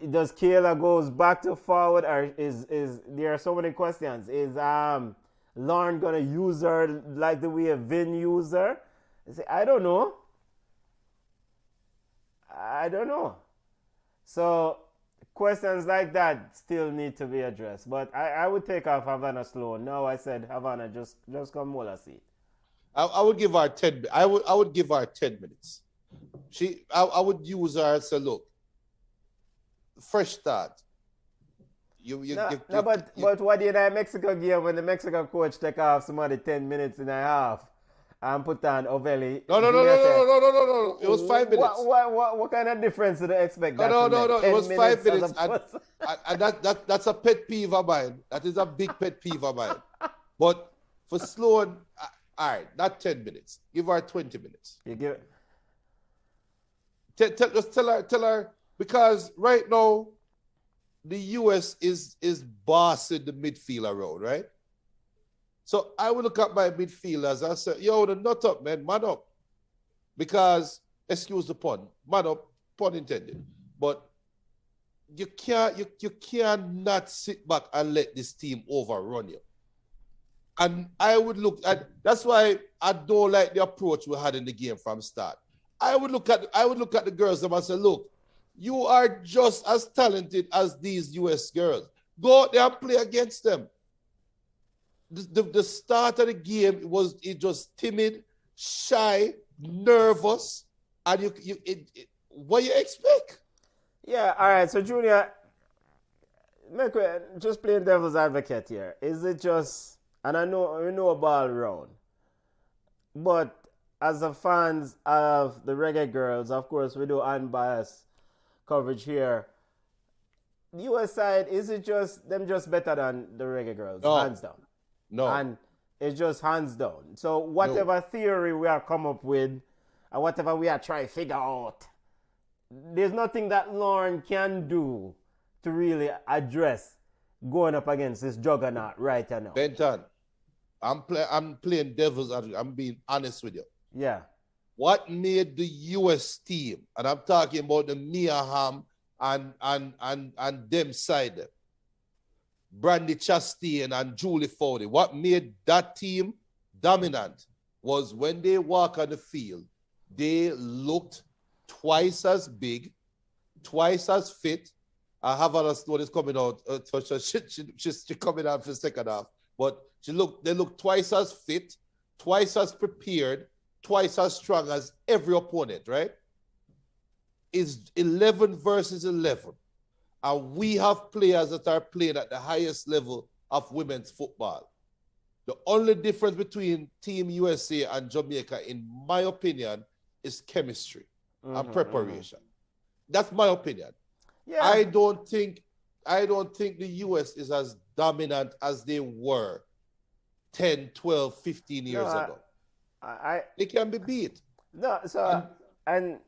Does Kayla goes back to forward, or is there are so many questions? Is Lauren gonna use her like the way Vin used her? I don't know. So questions like that still need to be addressed. But I would take off Havana Sloan. No, I said Havana, just come roll a seat. I would give her 10. I would give her 10 minutes. I would use her and say, look, fresh start. But what did I Mexico game when the Mexican coach take off somebody 10 minutes and a half and put on Ovelli? No. It was 5 minutes. What kind of difference do they expect? No. It was 5 minutes. And that's a pet peeve of mine. That is a big pet peeve of mine. But for Sloan, all right, not 10 minutes. Give her 20 minutes. You give Just tell her, because right now, the US is bossing the midfield around, right? So I would look at my midfielders and say, yo, the nut up, man, man up. Because, excuse the pun, man up, pun intended. But you cannot sit back and let this team overrun you. And I would look at, that's why I don't like the approach we had in the game from start. I would look at the girls and say, look, you are just as talented as these US girls. Go out there and play against them. The start of the game was timid, shy, nervous, and what you expect? Yeah, all right. So Junior, just playing devil's advocate here. Is it just, and I know we know a ball round, but as the fans of the Reggae Girls, of course we do unbiased coverage here. The US side, is it just them just better than the Reggae Girls? No. Hands down. No. And it's just hands down. So whatever theory we are come up with, and whatever we are trying to figure out, there's nothing that Lauren can do to really address going up against this juggernaut right now. Benton, I'm playing devil's advocate. I'm being honest with you. Yeah. What made the US team, and I'm talking about the Mia Hamm and them side, Brandy Chastain and Julie Fowley, what made that team dominant was when they walk on the field, they looked twice as big, twice as fit. I have a story is coming out, so she's coming out for the second half, but they looked twice as fit, twice as prepared, twice as strong as every opponent, right? It's 11 versus 11. And we have players that are playing at the highest level of women's football. The only difference between Team USA and Jamaica, in my opinion, is chemistry and preparation. That's my opinion. Yeah. I don't think the US is as dominant as they were 10, 12, 15 years ago. They can be beat. No, so and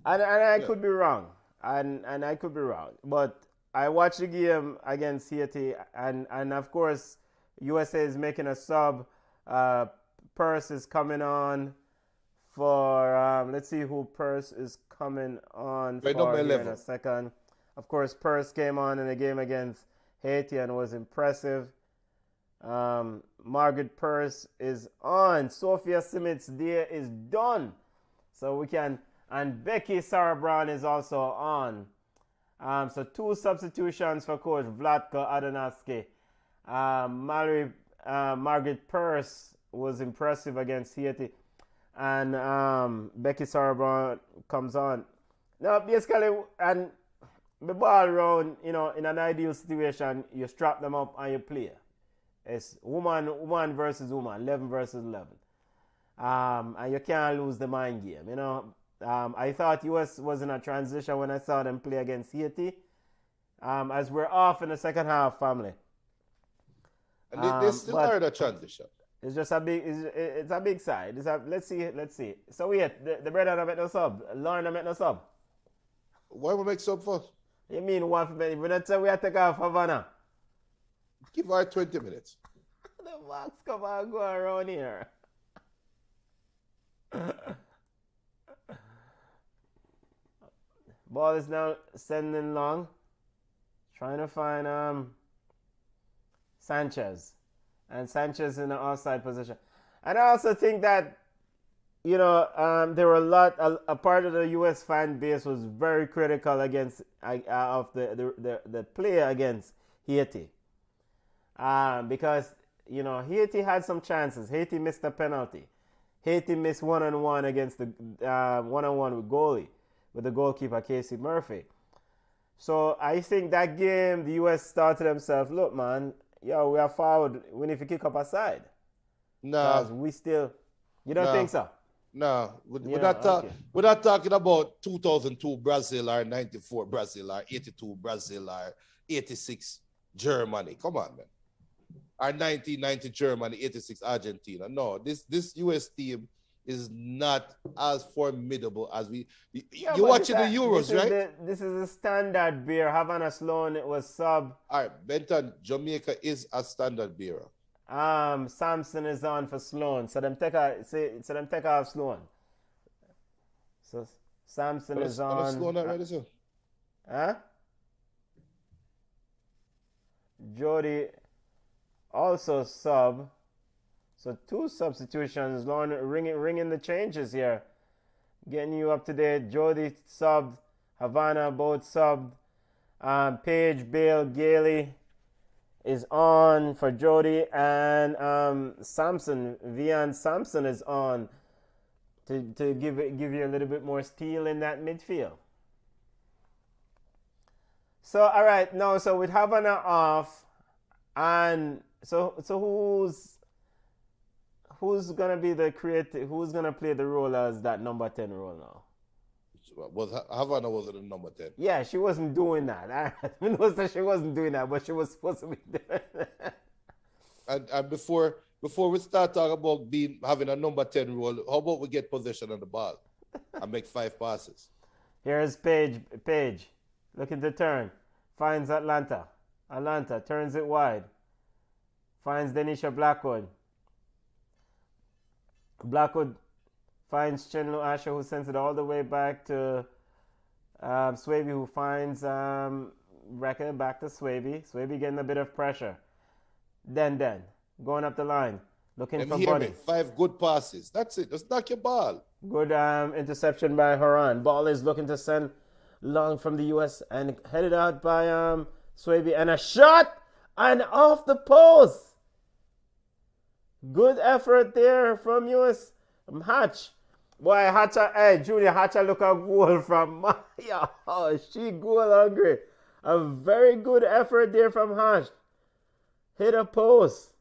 I could be wrong. And I could be wrong. But I watched the game against Haiti, and of course USA is making a sub. Purse is coming on for let's see who Purse is coming on for here in a second. Of course, Purse came on in the game against Haiti and was impressive. Margaret Purse is on. Sophia Simits there is done. So we can, and Becky Sarah Brown is also on. So 2 substitutions for Coach Vlatko Adonowski. Margaret Purse was impressive against Haiti. And Becky Sarah Brown comes on. Now, basically, and the ball round, in an ideal situation, you strap them up and you play. It's woman versus woman, 11 versus 11. And you can't lose the mind game, I thought US was in a transition when I saw them play against Haiti. As we're off in the second half, family. And they still are in a transition. It's just a big side. Let's see. So the brother don't make no sub. Lauren don't make no sub. Why we make sub for? You mean one for me? If we don't say we have to take off Havana. Give her 20 minutes. The box come and go around here. Ball is now sending long. Trying to find Sanchez. And Sanchez in the offside position. And I also think that, there were a part of the U.S. fan base was very critical against of the play against Haiti. Because, Haiti had some chances. Haiti missed a penalty. Haiti missed one-on-one against the one-on-one with the goalkeeper, Casey Murphy. So I think that game, the U.S. started themselves, look, man, we are forward. We need to kick up a side. No. Because we still, you don't think so? No. We're not talking about 2002 Brazil or 94 Brazil or 82 Brazil or 86 Germany. Come on, man. Or 1990 Germany, 86 Argentina. No, this U.S. team is not as formidable as you're watching the Euros, right? This is a standard beer. Havana Sloan, it was sub. All right, Benton, Jamaica is a standard bearer. Samson is on for Sloan. So them take off Sloan. So Samson is on. Sloan already, sir? Huh? Jody also sub. So 2 substitutions. Lauren ringing the changes here. Getting you up to date. Jody subbed. Havana both subbed. Paige, Bale, Gailey is on for Jody. And Samson, Vian Samson is on to give you a little bit more steel in that midfield. So, all right. Now, so with Havana off. And so who's gonna be the creative? Who's gonna play the role as that number 10 role now? Havana wasn't a number 10. Yeah, she wasn't doing that. I know that she wasn't doing that, but she was supposed to be doing that. And before we start talking about having a number 10 role, how about we get possession of the ball and make 5 passes? Here's Paige, looking to turn, finds Atlanta. Atlanta turns it wide. Finds Denisha Blackwood. Blackwood finds Chenlo Asher, who sends it all the way back to Swaby, who finds Reckon back to Swaby. Swaby getting a bit of pressure. Den going up the line, looking for Bunny. 5 good passes. That's it. Just knock your ball. Good interception by Haran. Ball is looking to send long from the U.S. and headed out by Swaby, and a shot and off the post. Good effort there from U.S. Hatch. Boy, Julia Hatcher look a goal from Maya. Oh, she goal hungry. A very good effort there from Hatch. Hit a post.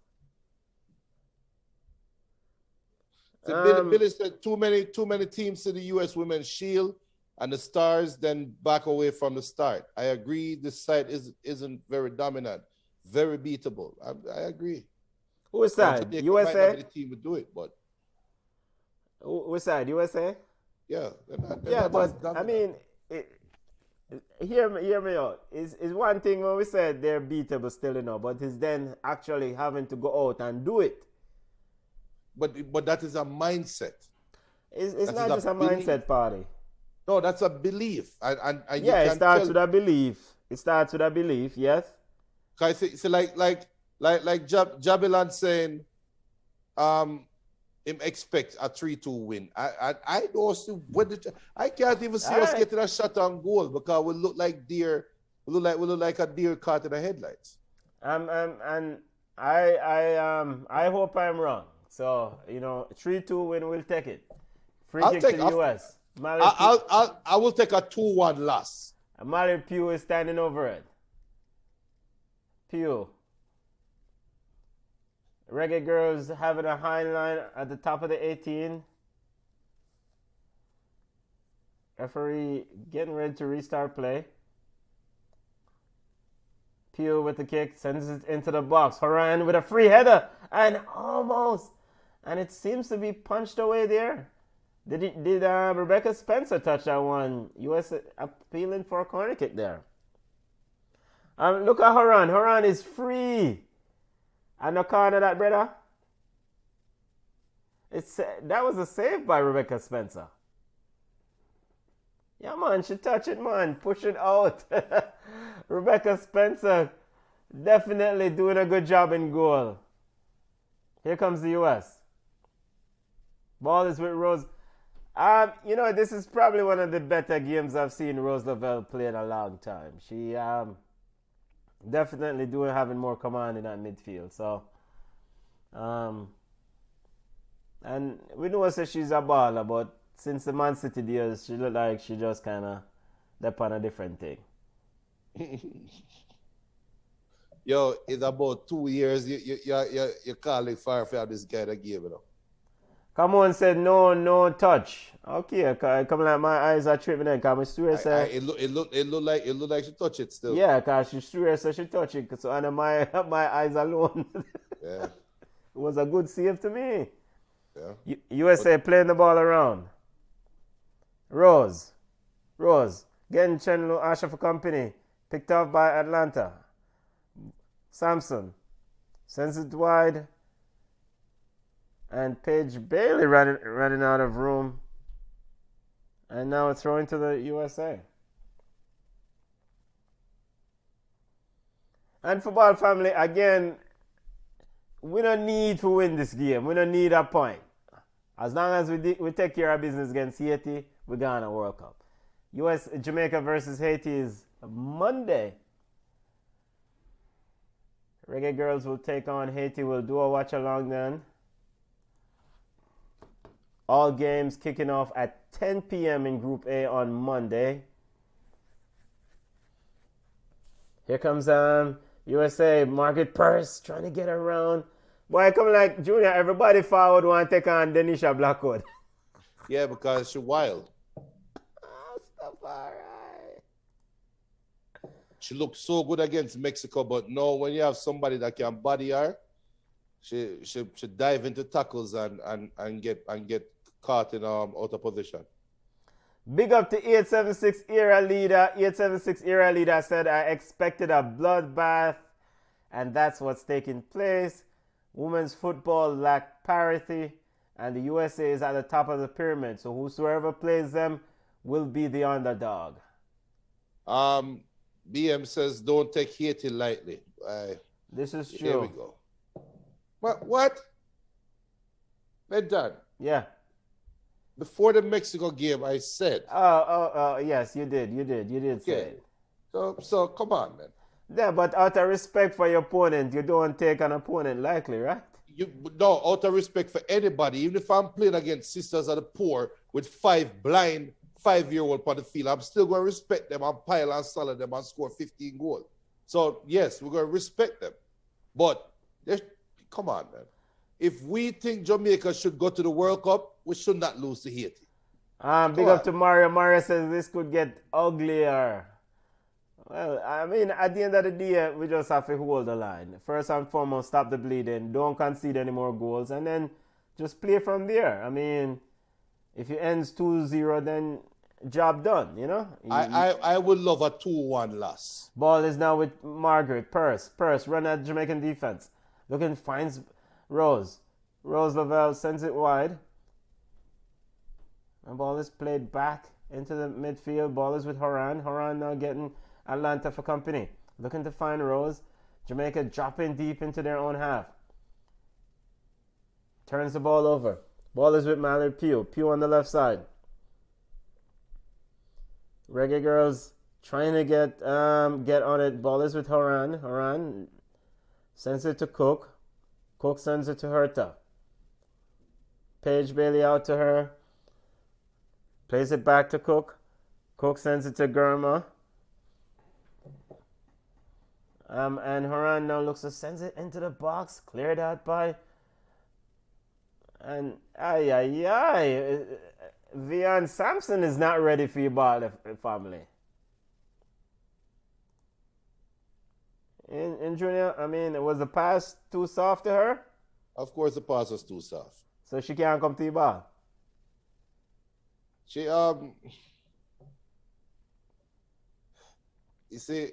So Billy said too many teams to the U.S. Women's Shield, and the Stars then back away from the start. I agree. This side isn't very dominant, very beatable. I agree. Which side? USA. Might not be the team would do it, but which side? USA. Yeah, yeah, but I mean, hear me out. Is one thing when we said they're beatable still, but it's then actually having to go out and do it. But that is a mindset. It's not just a mindset party. No, that's a belief. And yeah, it starts with a belief. It starts with a belief, yes. Cause it's like Jabilan saying, him expect a 3-2 win. I don't see I can't even see us getting a shot on goal because we look like deer. We look like a deer caught in the headlights. And I hope I'm wrong. So 3-2 win, we'll take it. Free kick to the US. I will take a 2-1 loss. Mali Pugh is standing over it. Pugh. Reggae Girlz having a high line at the top of the 18. Referee getting ready to restart play. Pugh with the kick, sends it into the box. Horan with a free header and almost. And it seems to be punched away there. Did Rebecca Spencer touch that one? US appealing for a corner kick there. Look at Horan. Horan is free. And no corner that, brother. That was a save by Rebecca Spencer. Yeah, man, she touch it, man. Push it out. Rebecca Spencer definitely doing a good job in goal. Here comes the US. Ball is with Rose. This is probably one of the better games I've seen Rose Lavelle play in a long time. She definitely having more command in that midfield. So, and we know that she's a baller, but since the Man City deals, she look like she just kind of step on a different thing. Yo, it's about 2 years you're calling for this guy that game, Come on, said no touch. Okay, come like my eyes are tripping then. Cause my steward said it look like she touch it still. Yeah, cause she steward said she touch it. So under my eyes alone. Yeah. It was a good save to me. Yeah. USA playing the ball around. Rose, getting Chenlo Asha for company. Picked off by Atlanta. Samson sends it wide. And Paige Bailey running out of room. And now it's throwing to the USA. And football family, again, we don't need to win this game. We don't need a point. As long as we take care of business against Haiti, we're going to World Cup. Jamaica versus Haiti is Monday. Reggae Girlz will take on Haiti. We'll do a watch along then. All games kicking off at 10 p.m. in Group A on Monday. Here comes USA, Margaret Purse trying to get around. Boy, come like Junior, everybody forward want to take on Denisha Blackwood. Yeah, because she's wild. Stuff all right. She looked so good against Mexico, but no, when you have somebody that can body her, she dive into tackles and get caught in out of position. Big up to 876 era leader. 876 era leader said, I expected a bloodbath, and that's what's taking place. Women's football lack parity, and the USA is at the top of the pyramid. So whosoever plays them will be the underdog. BM says, don't take Haiti lightly. This is true. Here we go. What? They're done. Yeah. Before the Mexico game, I said. Yes, you did say it. So come on, man. Yeah, but out of respect for your opponent, you don't take an opponent lightly, right? No, out of respect for anybody, even if I'm playing against Sisters of the Poor with 5 blind 5-year-olds on the field, I'm still going to respect them and pile and solid them and score 15 goals. So, yes, we're going to respect them. But, come on, man. if we think Jamaica should go to the World Cup, we should not lose to Haiti. Big up to Mario. Mario says this could get uglier. Well, I mean, at the end of the day, we just have to hold the line. First and foremost, stop the bleeding. Don't concede any more goals. And then just play from there. I mean, if it ends 2-0, then job done, you know? I would love a 2-1 loss. Ball is now with Margaret. Purse, run at Jamaican defense. Looking, finds Rose. Rose Lavelle sends it wide. And ball is played back into the midfield. Ball is with Horan. Horan now getting Atlanta for company. Looking to find Rose. Jamaica dropping deep into their own half. Turns the ball over. Ball is with Mallard Pugh. Pugh on the left side. Reggae Girlz trying to get on it. Ball is with Horan. Horan sends it to Cook. Cook sends it to Herta. Paige Bailey out to her. Plays it back to Cook. Cook sends it to Gurma. And Horan now looks to sends it into the box. Cleared out by. And Vian Sampson is not ready for your ball, family. In Junior, I mean, was the pass too soft to her? Of course, the pass was too soft. So she can't come to your ball. She you see,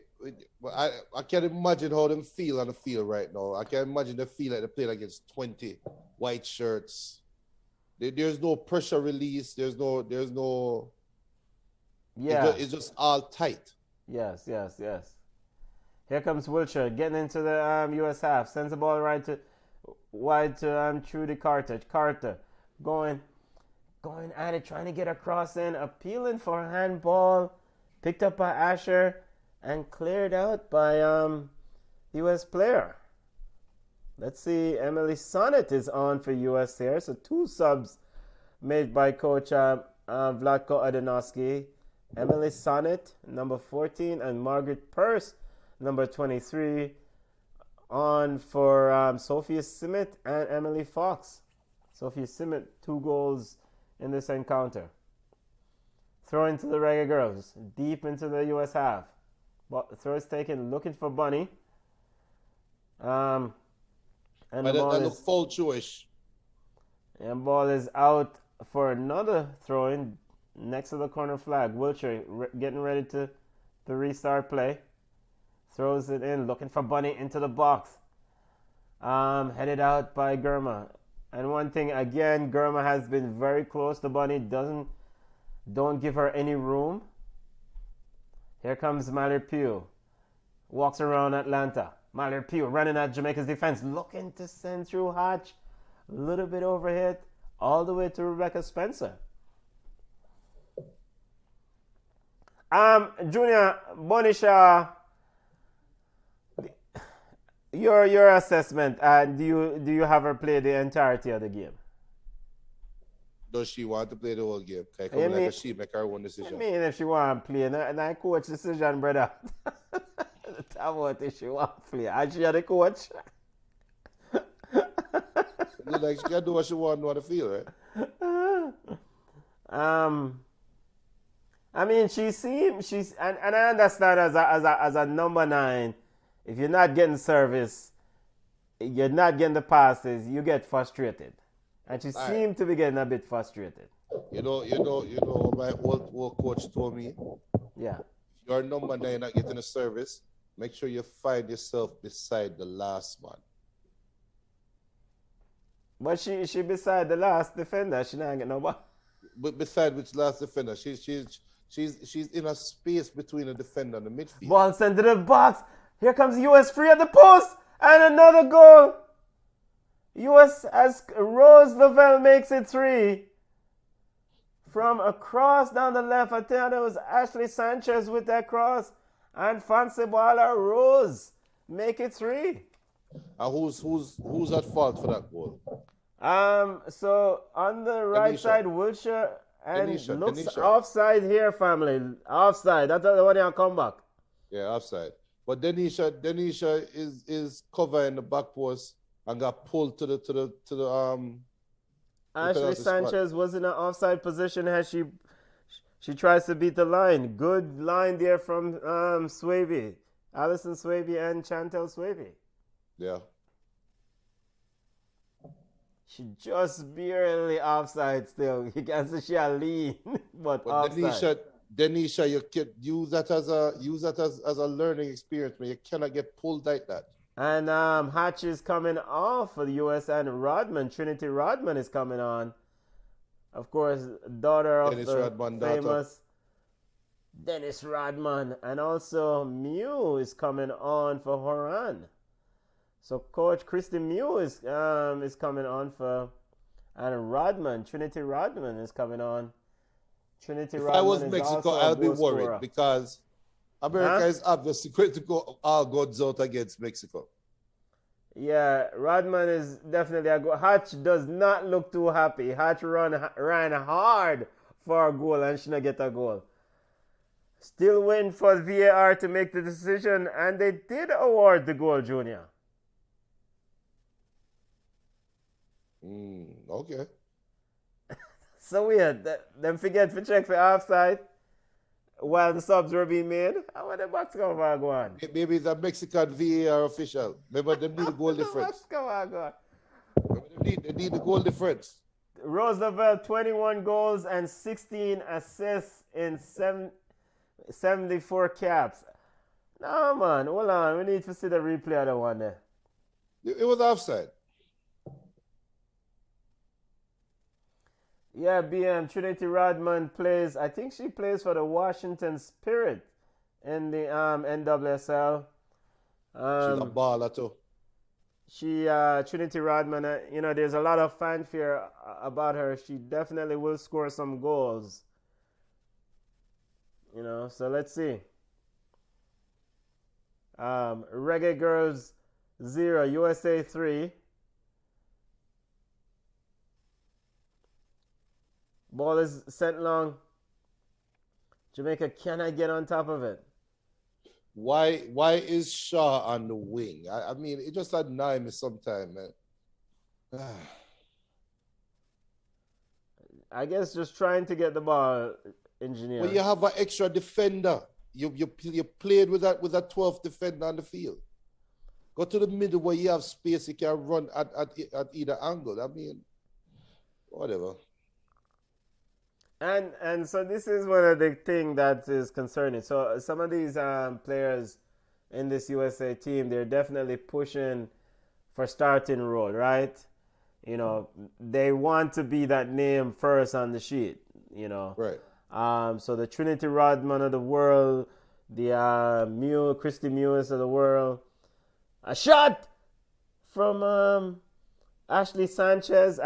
I can't imagine how them feel on the field right now. I can't imagine they feel like they're playing against 20 white shirts. There's no pressure release. There's no. Yeah. It's just all tight. Yes. Here comes Wiltshire getting into the U.S. half. Sends the ball wide to Trudy Carter. Carter going at it, trying to get across in, appealing for a handball. Picked up by Asher and cleared out by U.S. player. Let's see, Emily Sonnet is on for U.S. here. So 2 subs made by Coach Vlatko Adonovsky. Emily Sonnet, number 14, and Margaret Purse, number 23, on for Sophia Simmet and Emily Fox. Sophia Simmet, 2 goals in this encounter. Throw into the Reggae Girls, deep into the U.S. half. But throw is taken, looking for Bunny. And the ball that look full Jewish. And ball is out for another throw-in next to the corner flag. Wiltshire getting ready to restart play. Throws it in, looking for Bunny into the box. Headed out by Gurma. And one thing, again, Gurma has been very close to Bunny. Don't give her any room. Here comes Mallard Pugh. Walks around Atlanta. Mallard Pugh running at Jamaica's defense. Looking to send through Hatch. A little bit overhit. All the way to Rebecca Spencer. Junior, Bonisha, your assessment. Do you have her play the entirety of the game? Does she want to play the whole game? Can I come like a sheep, make her one decision? I mean, if she want to play, and I coach decision, brother. Tell me what if she want to play. And she the coach. Like she can do what she want to feel, right? I mean, she's and I understand as a number 9, if you're not getting service, you're not getting the passes, you get frustrated. And she seemed to be getting a bit frustrated. You know what my old coach told me? Yeah. If you're number 9 not getting a service, make sure you find yourself beside the last man. But she beside the last defender, she not get no ball. But beside which last defender? She's in a space between the defender and the midfield. Ball sent to the box. Here comes US free at the post. And another goal. US as Rose Lavelle makes it 3. From across down the left, I think it was Ashley Sanchez with that cross. And Fancy Baller Rose make it 3. And who's at fault for that goal? So on the right side, Wiltshire and looks Denisha. offside here, family. Offside. That's the one you come back. Yeah, offside. But Denisha is covering the back post, and got pulled to the Ashley penalty spot. Sanchez was in an offside position as she tries to beat the line. Good line there from Swaby. Alison Swaby and Chantel Swaby. Yeah. She just barely offside still. You can see she a lean, but offside. Denisha, you can use that as a learning experience, man. You cannot get pulled like that. And Hatch is coming off for the US, and Rodman, Trinity Rodman is coming on. Of course, daughter of the famous Dennis Rodman. And also Mew is coming on for Horan. So Coach Christy Mew is coming on for, and Rodman, Trinity Rodman is coming on. Trinity if Rodman I was is Mexico, also I'd be worried scorer. because America is obviously going to go all guns out against Mexico. Yeah, Rodman is definitely a goal. Hatch does not look too happy. Hatch ran hard for a goal and she not get a goal. Still waiting for VAR to make the decision, and they did award the goal, Junior. Okay. So weird. Them forget to check for offside while the subs were being made. How would the box cover go on? Maybe the Mexican VAR official. Remember, they need a goal difference. Go on. They need the goal difference. Roosevelt, 21 goals and 16 assists in 74 caps. No, man. Hold on. We need to see the replay of the one there. It was offside. Yeah, BM Trinity Rodman plays. I think she plays for the Washington Spirit in the NWSL. She's a baller too. Trinity Rodman. There's a lot of fanfare about her. She definitely will score some goals. So let's see. Reggae Girlz 0, USA 3. Ball is sent long. Jamaica cannot get on top of it. Why is Shaw on the wing? I mean, it just annoys me sometimes, man. I guess just trying to get the ball, engineer. Well, you have an extra defender. You played with that 12th defender on the field. Go to the middle where you have space. You can run at either angle. I mean, whatever. And so this is one of the things that is concerning. So some of these players in this USA team, they're definitely pushing for starting role, right? They want to be that name first on the sheet, Right. So the Trinity Rodman of the world, the Christy Mewis of the world. A shot from Ashley Sanchez,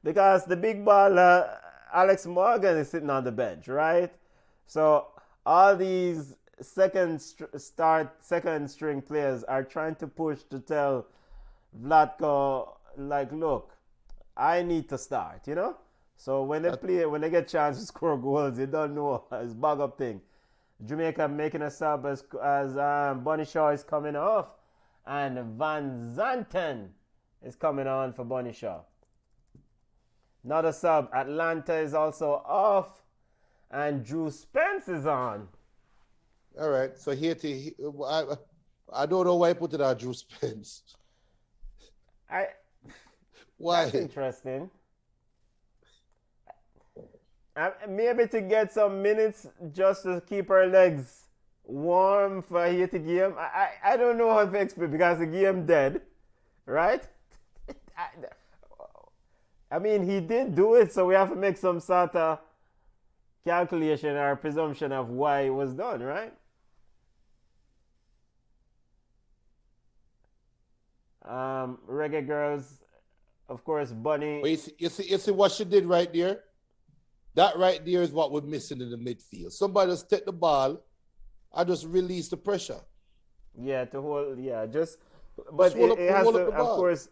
because the big ball... Alex Morgan is sitting on the bench, right? So all these second string players are trying to push to tell Vlatko, like, look, I need to start, So when they get chance to score goals, they don't know. It's bug up thing. Jamaica making a sub as Bonnie Shaw is coming off, and Van Zanten is coming on for Bonnie Shaw. Another sub, Atlanta is also off, and Drew Spence is on. All right, so I don't know why I put it on Drew Spence. Why? That's interesting. Maybe to get some minutes just to keep her legs warm for Haiti game. I don't know how to explain because the game dead, right? I mean, he did do it, so we have to make some sort of calculation or presumption of why it was done, right? Reggae Girlz, of course, Bunny. Well, you see what she did right there? That right there is what we're missing in the midfield. Somebody just take the ball and just release the pressure. Yeah, but it has to, of course.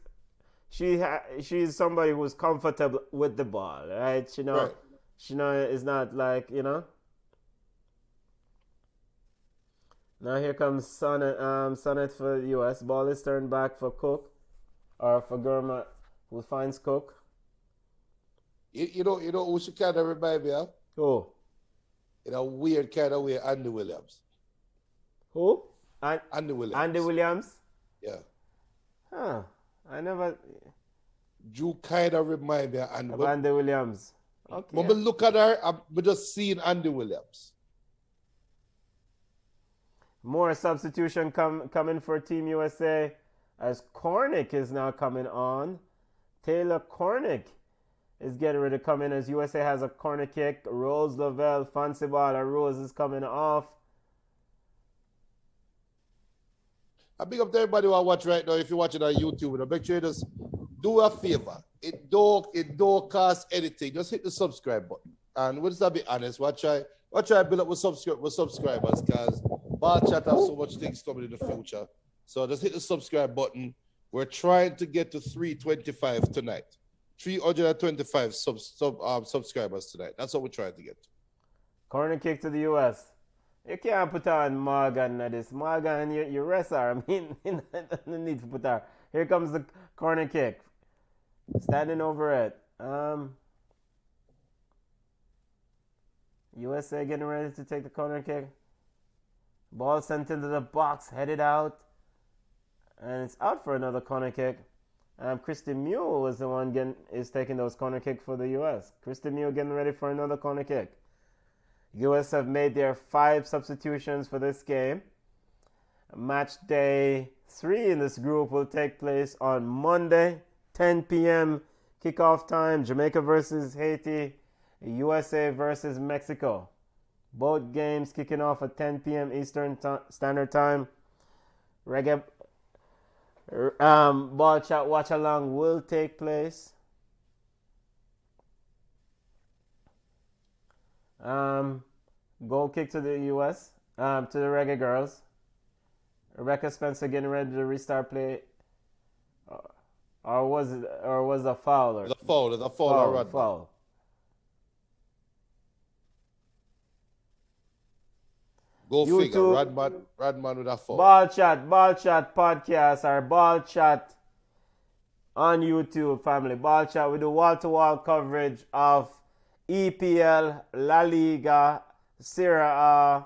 She's somebody who's comfortable with the ball, right? Right. She is not like, Now here comes Sonnet for the US. Ball is turned back for Cook. or for Gurma who finds cook. You know who she kind of remind me of? Who? In a weird kind of way, Andy Williams. Who? Andy Williams. Andy Williams? Yeah. Huh. I never... You kind of remind me of Andy, Andy Williams. Okay. When we look at her, I'm just seeing Andy Williams. More substitution coming for Team USA as Cornick is now coming on. Taylor Cornick is getting ready to come in as USA has a corner kick. Rose Lavelle, fancy ball, Rose is coming off. I big up to everybody who watch right now. If you're watching on YouTube, make sure you just do a favor. It don't cost anything. Just hit the subscribe button. And we'll just be honest. Watch I build up with subscribers because Ballchat have so much things coming in the future. So just hit the subscribe button. We're trying to get to 325 tonight. 325 subscribers tonight. That's what we're trying to get to. Corner kick to the US. You can't put on Morgan at this. Morgan, you rest her. I mean, no need to put her. Here comes the corner kick. Standing over it. USA getting ready to take the corner kick. Ball sent into the box, headed out. And it's out for another corner kick. Christy Mew was the one taking those corner kicks for the US. Christy Mew getting ready for another corner kick. US have made their 5 substitutions for this game. Match day 3 in this group will take place on Monday, 10 p.m. kickoff time. Jamaica versus Haiti, USA versus Mexico. Both games kicking off at 10 p.m. Eastern Standard Time. Reggae Ballchat watch along will take place. Goal kick to the US, to the Reggae Girlz. Rebecca Spencer getting ready to restart play. Or was a foul? Or the foul. Foul. Go YouTube, figure. Radman with a foul. Ballchat podcast or Ballchat on YouTube, family. Ballchat with the wall-to-wall coverage of EPL, La Liga, Serie A,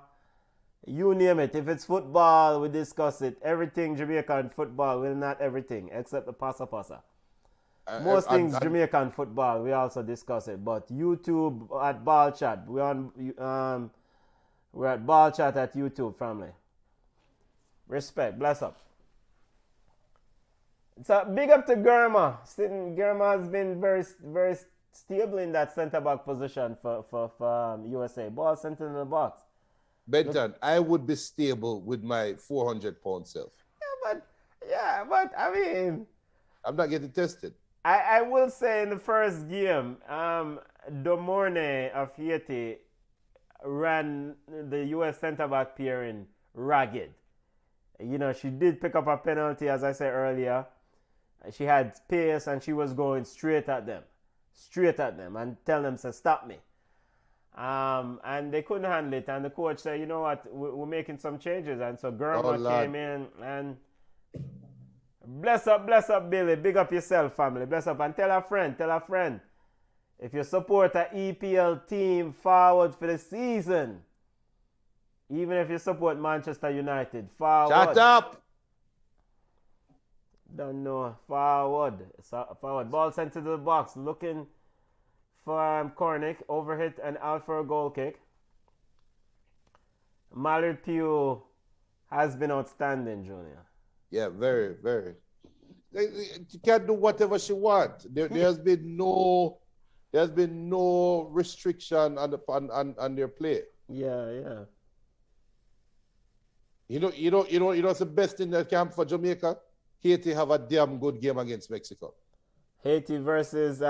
you name it. If it's football, we discuss it. Everything Jamaican football, well, not everything, except the pasa. Most things Jamaican football, we also discuss it. But YouTube at Ballchat, we're at Ballchat at YouTube, family. Respect, bless up. So big up to Gurma. Gurma has been very, very stable in that centre back position for USA. Ball sent in the box. Benton, I would be stable with my 400-pound self. But I mean, I'm not getting tested. I will say in the first game, Domorne of Haiti ran the US centre back pairing ragged. You know, she did pick up a penalty, as I said earlier. She had pace and she was going straight at them and tell them to stop me. And they couldn't handle it. And the coach said, you know what, we're making some changes. And so Gurma came in and bless up, Billy. Big up yourself, family. Bless up. And tell a friend. If you support an EPL team forward for the season, even if you support Manchester United, forward. Shut up! Don't know. Forward. Ball sent to the box. Looking for Cornick. Overhit and out for a goal kick. Mallard Pugh has been outstanding, Junior. Yeah, very, very. She can do whatever she wants. There's been no restriction on their play. Yeah. You know what's the best thing that can for Jamaica? Haiti have a damn good game against Mexico. Haiti versus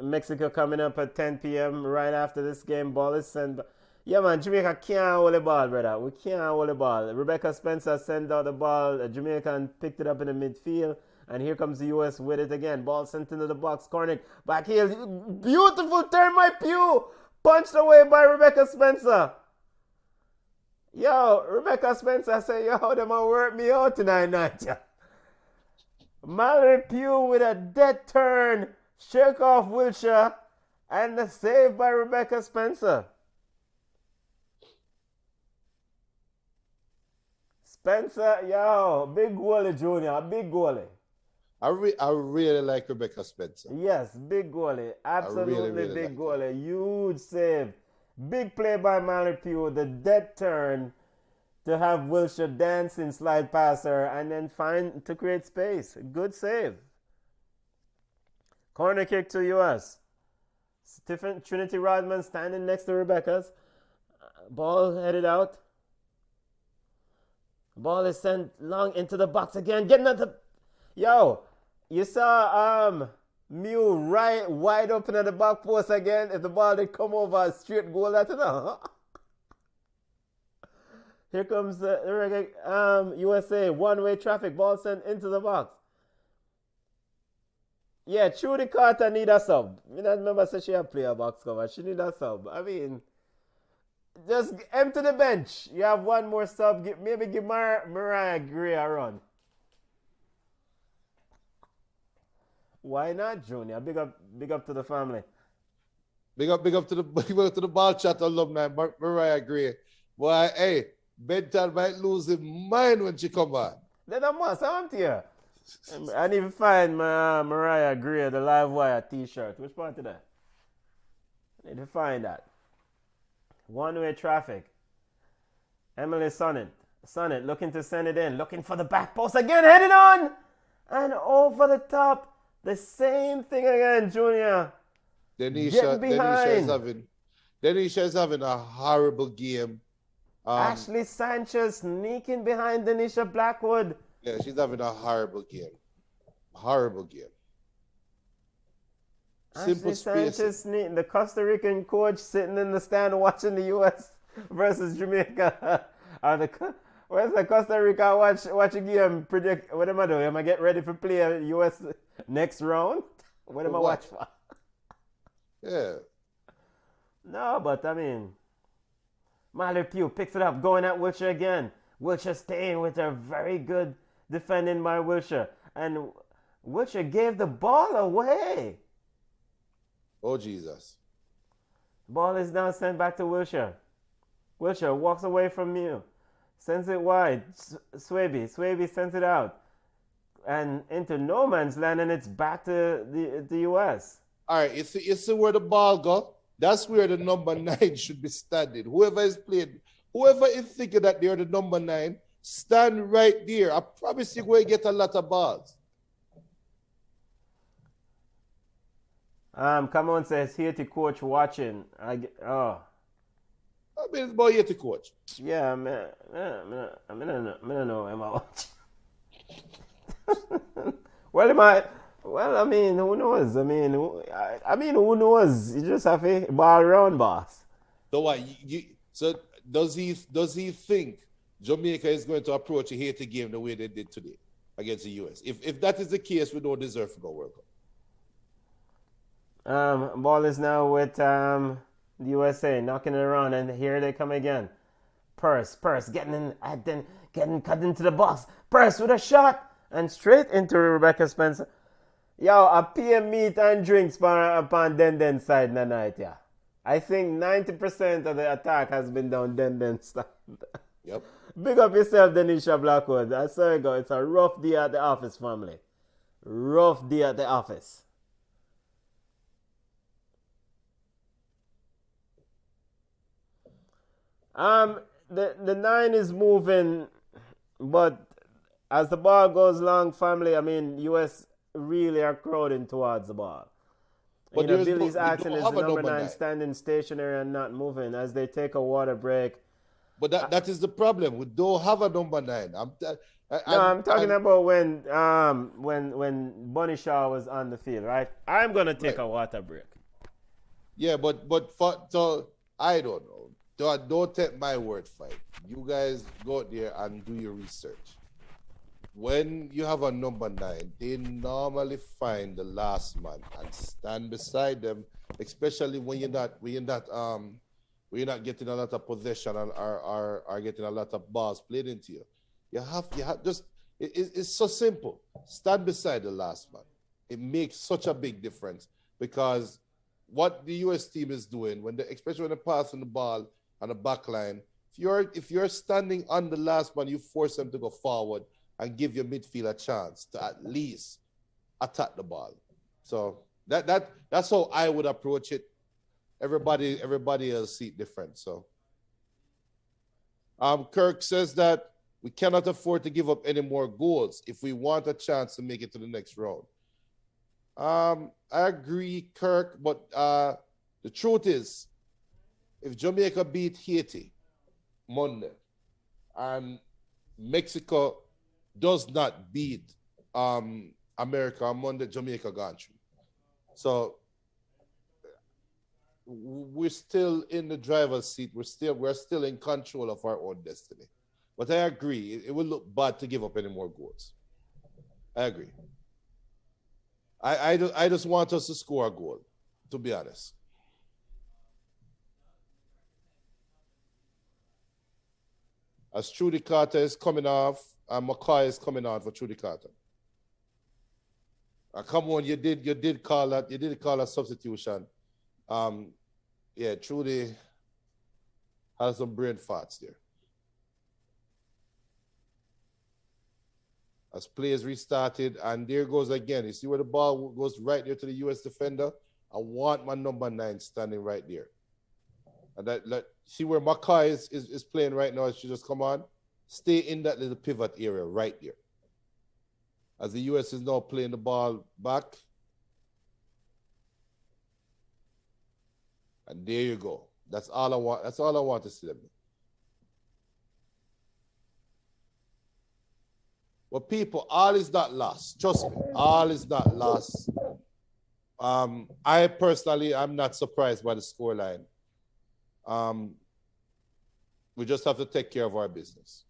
Mexico coming up at 10 p.m. right after this game. Ball is sent. Yeah, man, Jamaica can't hold the ball, brother. We can't hold the ball. Rebecca Spencer sent out the ball. Jamaica picked it up in the midfield. And here comes the US with it again. Ball sent into the box. Cornick back here. Beautiful turn by Pugh. Punched away by Rebecca Spencer. Yo, Rebecca Spencer said, yo, them a work me out tonight, night. Mallory Pugh with a dead turn, shake off Wilshire, and the save by Rebecca Spencer. Spencer, yo, big goalie, Junior, big goalie. I really like Rebecca Spencer. Yes, big goalie, absolutely really big like goalie, huge save. Big play by Mallory Pugh, the dead turn to have Wilshire dancing, slide past her, and then find to create space. Good save. Corner kick to US. Stephen Trinity Rodman standing next to Rebecca's. Ball headed out. Ball is sent long into the box again. Getting at the... Yo, you saw Mew right wide open at the back post again. If the ball did come over, a straight goal, that's enough. Here comes the USA. One-way traffic. Ball sent into the box. Yeah, Trudy Carter need a sub. I remember say she had play a box cover. She need a sub. I mean, just empty the bench. You have one more sub. Maybe give Mariah Gray a run. Why not, Junior? Big up to the family. Big up to the Ballchat alumni, Mariah Gray. Boy, hey, Benton might lose his mind when she come back. They don't must, aren't you? I need to find my Mariah Gray, the Live Wire t-shirt. Which part of that? I need to find that. One-way traffic. Emily Sonnet looking to send it in. Looking for the back post again. Headed on! And over the top. The same thing again, Junior. Denisha is having a horrible game. Ashley Sanchez sneaking behind Denisha Blackwood. Yeah, she's having a horrible game. Horrible game. Simple Sanchez sneaking. The Costa Rican coach sitting in the stand watching the U.S. versus Jamaica. Where's the Costa Rica watch a game? Predict what am I doing? Am I get ready for play a U.S. next round? What am I watch for? Yeah. No, but I mean, Mallory Pugh picks it up, going at Wilshire again. Wilshire staying with her, very good defending by Wilshire. And Wilshire gave the ball away. Oh, Jesus. Ball is now sent back to Wilshire. Wilshire walks away from you. Sends it wide. Swaby sends it out. And into no man's land, and it's back to the U.S. All right, you see where the ball go? That's where the number 9 should be standing. Whoever is thinking that they're the number 9, stand right there. I promise you will get a lot of balls. Come on, says here to coach watching. I mean, it's about here to coach. Yeah, man. I don't know. Am I watching? Well, I mean, who knows? I mean, who knows? You just have a ball around, boss. So what? So does he think Jamaica is going to approach a Haiti game the way they did today against the US? If that is the case, we don't deserve to go World Cup. Ball is now with the USA knocking it around, and here they come again. Purse getting cut into the box. Purse with a shot and straight into Rebecca Spencer. Yo, a PM meat and drinks upon Den side in the night, yeah. I think 90% of the attack has been down Den side. Yep. Big up yourself, Denisha Blackwood. I saw you go. It's a rough day at the office, family. Rough day at the office. The 9 is moving, but as the ball goes long, family, I mean, US really are crowding towards the ball. But Billy's asking is the number 9 standing stationary and not moving as they take a water break. But that is the problem. We don't have a number 9. I'm talking about when Bunny Shaw was on the field, right? I'm gonna take a water break. Yeah, but so I don't know. Don't take my word for it. You guys go out there and do your research. When you have a number 9, they normally find the last man and stand beside them, especially when you're not getting a lot of possession and are getting a lot of balls played into you. You have just It's so simple. Stand beside the last man. It makes such a big difference because what the US team is doing, especially when they're passing the ball on the back line, if you're standing on the last man, you force them to go forward and give your midfield a chance to at least attack the ball. So that's how I would approach it. Everybody else see it different. So Kirk says that we cannot afford to give up any more goals if we want a chance to make it to the next round. I agree, Kirk, but the truth is, if Jamaica beat Haiti Monday and Mexico does not beat America on Monday, Jamaica gone through. So we're still in the driver's seat. We're still in control of our own destiny. But I agree, it would look bad to give up any more goals. I agree. I just want us to score a goal, to be honest. As Trudy Carter is coming off, and McCoy is coming on for Trudy Carter. Come on, you did call a substitution. Yeah, Trudy has some brain farts there. As players restarted, and there goes again. You see where the ball goes right there to the US defender? I want my number 9 standing right there. And see where Makai is playing right now as she just come on? Stay in that little pivot area right there. As the US is now playing the ball back. And there you go. That's all I want. That's all I want to see them. But people, all is not lost. Trust me, all is not lost. I personally, I'm not surprised by the scoreline. We just have to take care of our business.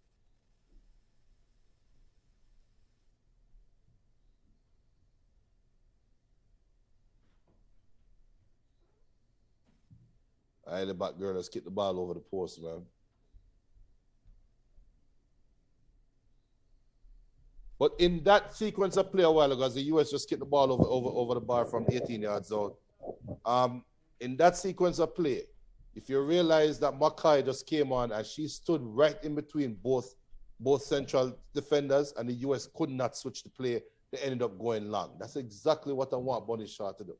I had the back girl, let's get the ball over the post, man. But in that sequence of play a while ago, as the US just kicked the ball over the bar from 18 yards out, in that sequence of play, if you realize that Makai just came on and she stood right in between both central defenders, and the US could not switch the play, they ended up going long. That's exactly what I want Bunny Shaw to do.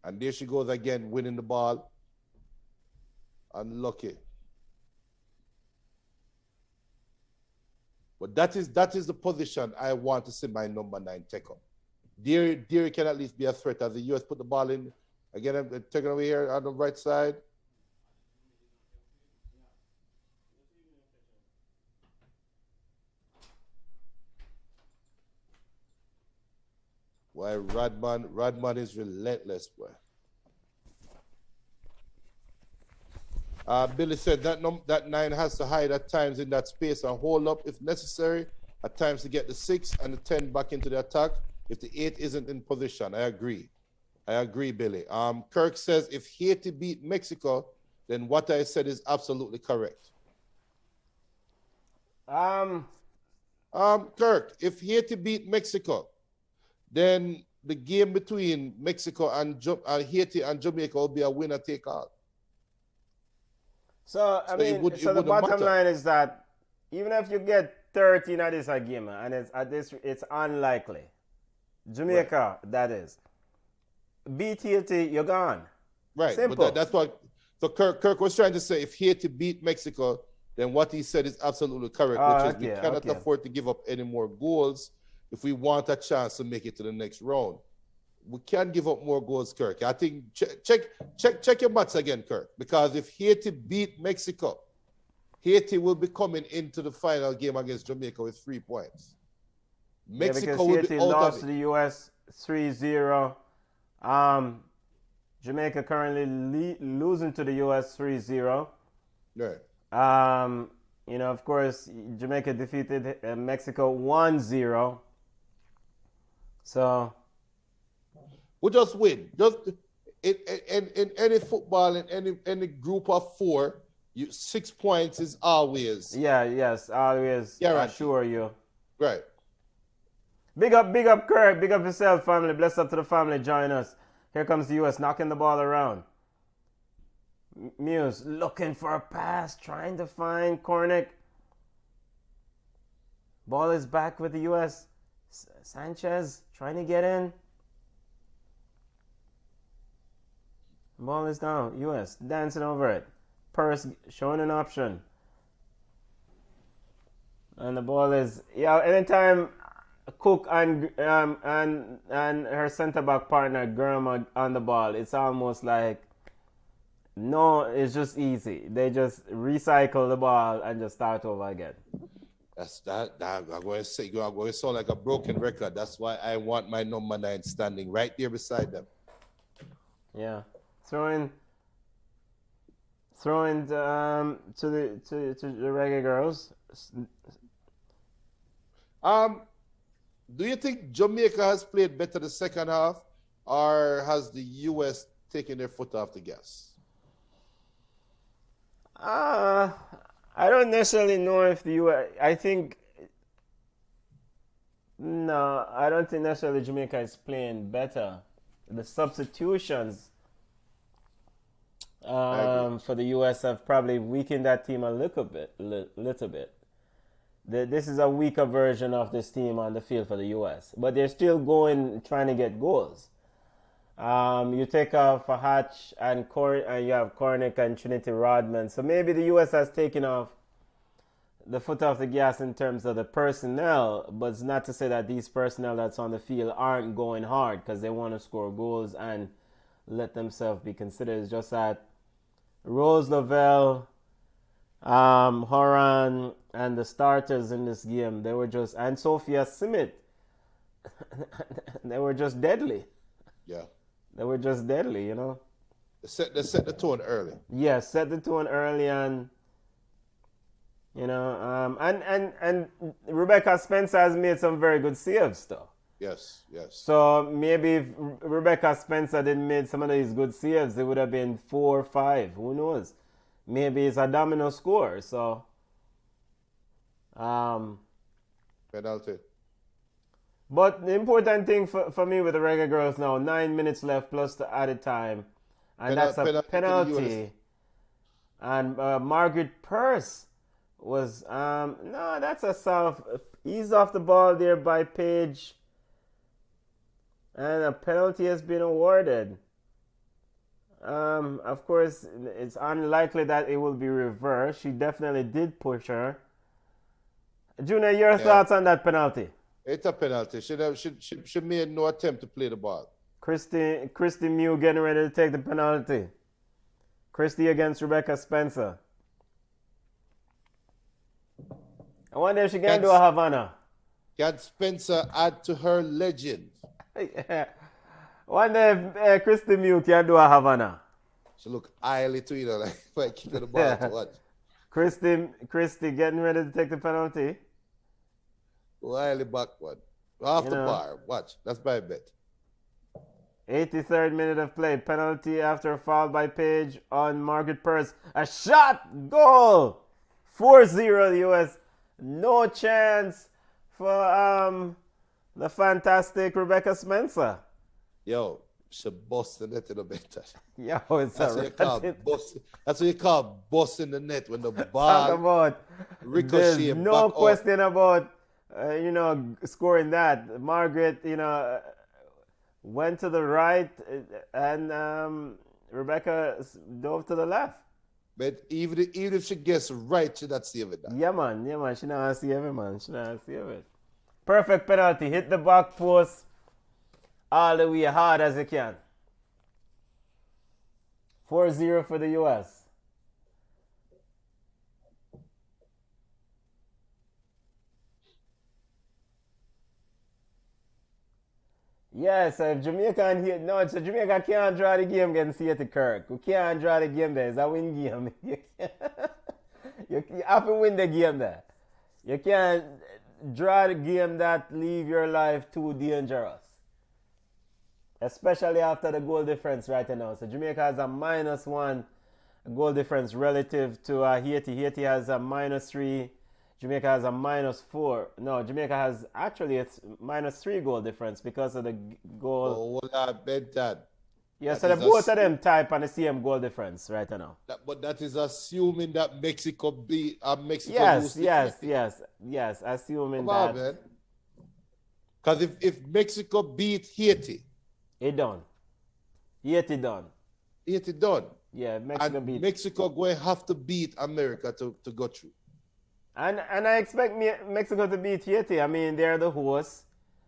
And there she goes again, winning the ball. Unlucky. But that is the position I want to see my number 9 take up. There can at least be a threat as the US put the ball in. Again, I'm taking away here on the right side. Why Rodman is relentless, boy. Billy said that 9 has to hide at times in that space and hold up if necessary, at times to get the 6 and the 10 back into the attack if the 8 isn't in position. I agree, Billy. Kirk says if Haiti beat Mexico, then what I said is absolutely correct. Kirk, if Haiti beat Mexico, then the game between Mexico and Haiti and Jamaica will be a winner take all. So the bottom line is that even if you get 13 at this game, and it's unlikely. Jamaica, right. That is. Beat Haiti, you're gone. Right. Simple. But that's what. So Kirk was trying to say, if Haiti beat Mexico, then what he said is absolutely correct, which is we cannot afford to give up any more goals if we want a chance to make it to the next round. We can't give up more goals, Kirk. I think check your maths again, Kirk, because if Haiti beat Mexico, Haiti will be coming into the final game against Jamaica with 3 points. Mexico will Haiti be out lost of it. to the US 3-0. Jamaica currently losing to the US 3-0. Right. Of course, Jamaica defeated Mexico 1-0. So we just win. Just in any football, in any group of 4, 6 points is always. Yeah, yes, always assure you. Right. Big up, Kirk. Big up yourself, family. Bless up to the family. Join us. Here comes the U.S. knocking the ball around. Muse looking for a pass, trying to find Cornick. Ball is back with the U.S. Sanchez trying to get in. Ball is down. U.S. dancing over it. Purse showing an option. And the ball is, anytime Cook and her center back partner Girlz on the ball, it's almost like it's just easy. They just recycle the ball and just start over again. I'm going to say you're going to sound like a broken record. That's why I want my number 9 standing right there beside them. Yeah, throwing to the Reggae Girlz. Do you think Jamaica has played better the second half, or has the US taken their foot off the gas? I don't necessarily know if the US. I don't think necessarily Jamaica is playing better. The substitutions for the US have probably weakened that team a little bit. This is a weaker version of this team on the field for the US, but they're still trying to get goals. You take off a Hatch and you have Cornick and Trinity Rodman, so maybe the US has taken off the foot off the gas in terms of the personnel, but it's not to say that these personnel that's on the field aren't going hard because they want to score goals and let themselves be considered. It's just that Rose Lavelle, Horan, and the starters in this game, and Sophia Simit, they were just deadly. Yeah. They were just deadly, you know. They set the tone early. Yeah, set the tone early, and you know, and Rebecca Spencer has made some very good saves, though. Yes. So maybe if Rebecca Spencer didn't make some of these good saves, it would have been 4 or 5. Who knows? Maybe it's a domino score. So, penalty. But the important thing for me with the Reggae Girlz now, 9 minutes left plus the added time, and that's a penalty. And Margaret Purse was that's a soft ease off the ball there by Page, and a penalty has been awarded. Of course, it's unlikely that it will be reversed. She definitely did push her. Junior, your thoughts on that penalty? It's a penalty. She made no attempt to play the ball. Christy Mew getting ready to take the penalty. Christy against Rebecca Spencer. I wonder if she can do a Havana. Can Spencer add to her legend? I wonder if Christy Mew can do a Havana. She look highly to you, like kicking the ball to watch. Christy getting ready to take the penalty. Highly backward. Off the bar. Watch. That's my bet. 83rd minute of play. Penalty after a foul by Page on Margaret Purse. A shot! Goal! 4-0 the US. No chance for the fantastic Rebecca Spencer. Yo, she busted the net in the net. Yo, it's that's what you call busting the net when the ball talk about ricochet. There's no question about scoring that. Margaret, went to the right, and Rebecca dove to the left. But even if she gets right, she not save it. Yeah, man. She not save it, man. Perfect penalty. Hit the back post all the way hard as you can. 4-0 for the US. Yes, if Jamaica here, no, so Jamaica can't draw the game against Haiti Kirk. We can't draw the game there. It's a win game. You have to win the game there. You can't draw the game that leave your life too dangerous. Especially after the goal difference right now. So Jamaica has a -1 goal difference relative to Haiti. Haiti has a -3. Jamaica has a -4. No, Jamaica has actually it's -3 goal difference because of the goal. Oh, well, I bet that. Yeah, That so the is both of them type on the same goal difference right now. But that is assuming that Mexico beat Mexico Yes, lose. yes. Assuming Come on, that man. Because if Mexico beat Haiti, it done. Haiti done. Haiti done. Yeah, Mexico And beat. Mexico going to have to beat America to go through. And I expect Mexico to beat Haiti. I mean, they're the hosts.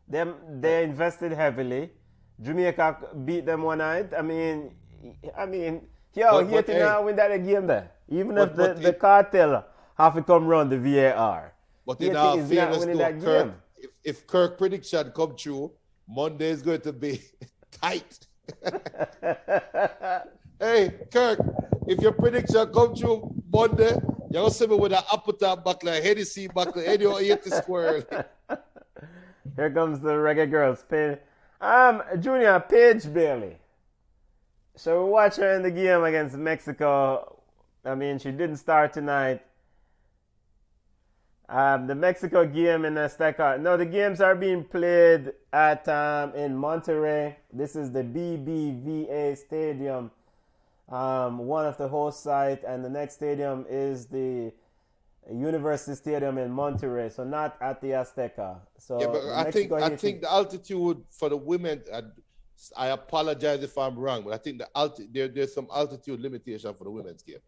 They invested heavily. Jamaica beat them one night. I mean, Haiti now win that game there. Even if the cartel have to come run the VAR. But Haiti in our is not fairness, winning though, that Kirk, game. if Kirk prediction come true, Monday is going to be tight. Hey, Kirk, if your prediction come true Monday, you're going to see me with an appetite buckler, Hennessy buckler, Eddie or 80 square. Here comes the Reggae Girlz. Junior, Paige Bailey. So we watch her in the game against Mexico. I mean, she didn't start tonight. The Mexico game in Azteca. No, the games are being played at in Monterrey. This is the BBVA Stadium, one of the host site, and the next stadium is the University Stadium in Monterrey. So not at the Azteca. So Yeah, but I think the altitude for the women. I apologize if I'm wrong, but I think there's some altitude limitation for the women's game.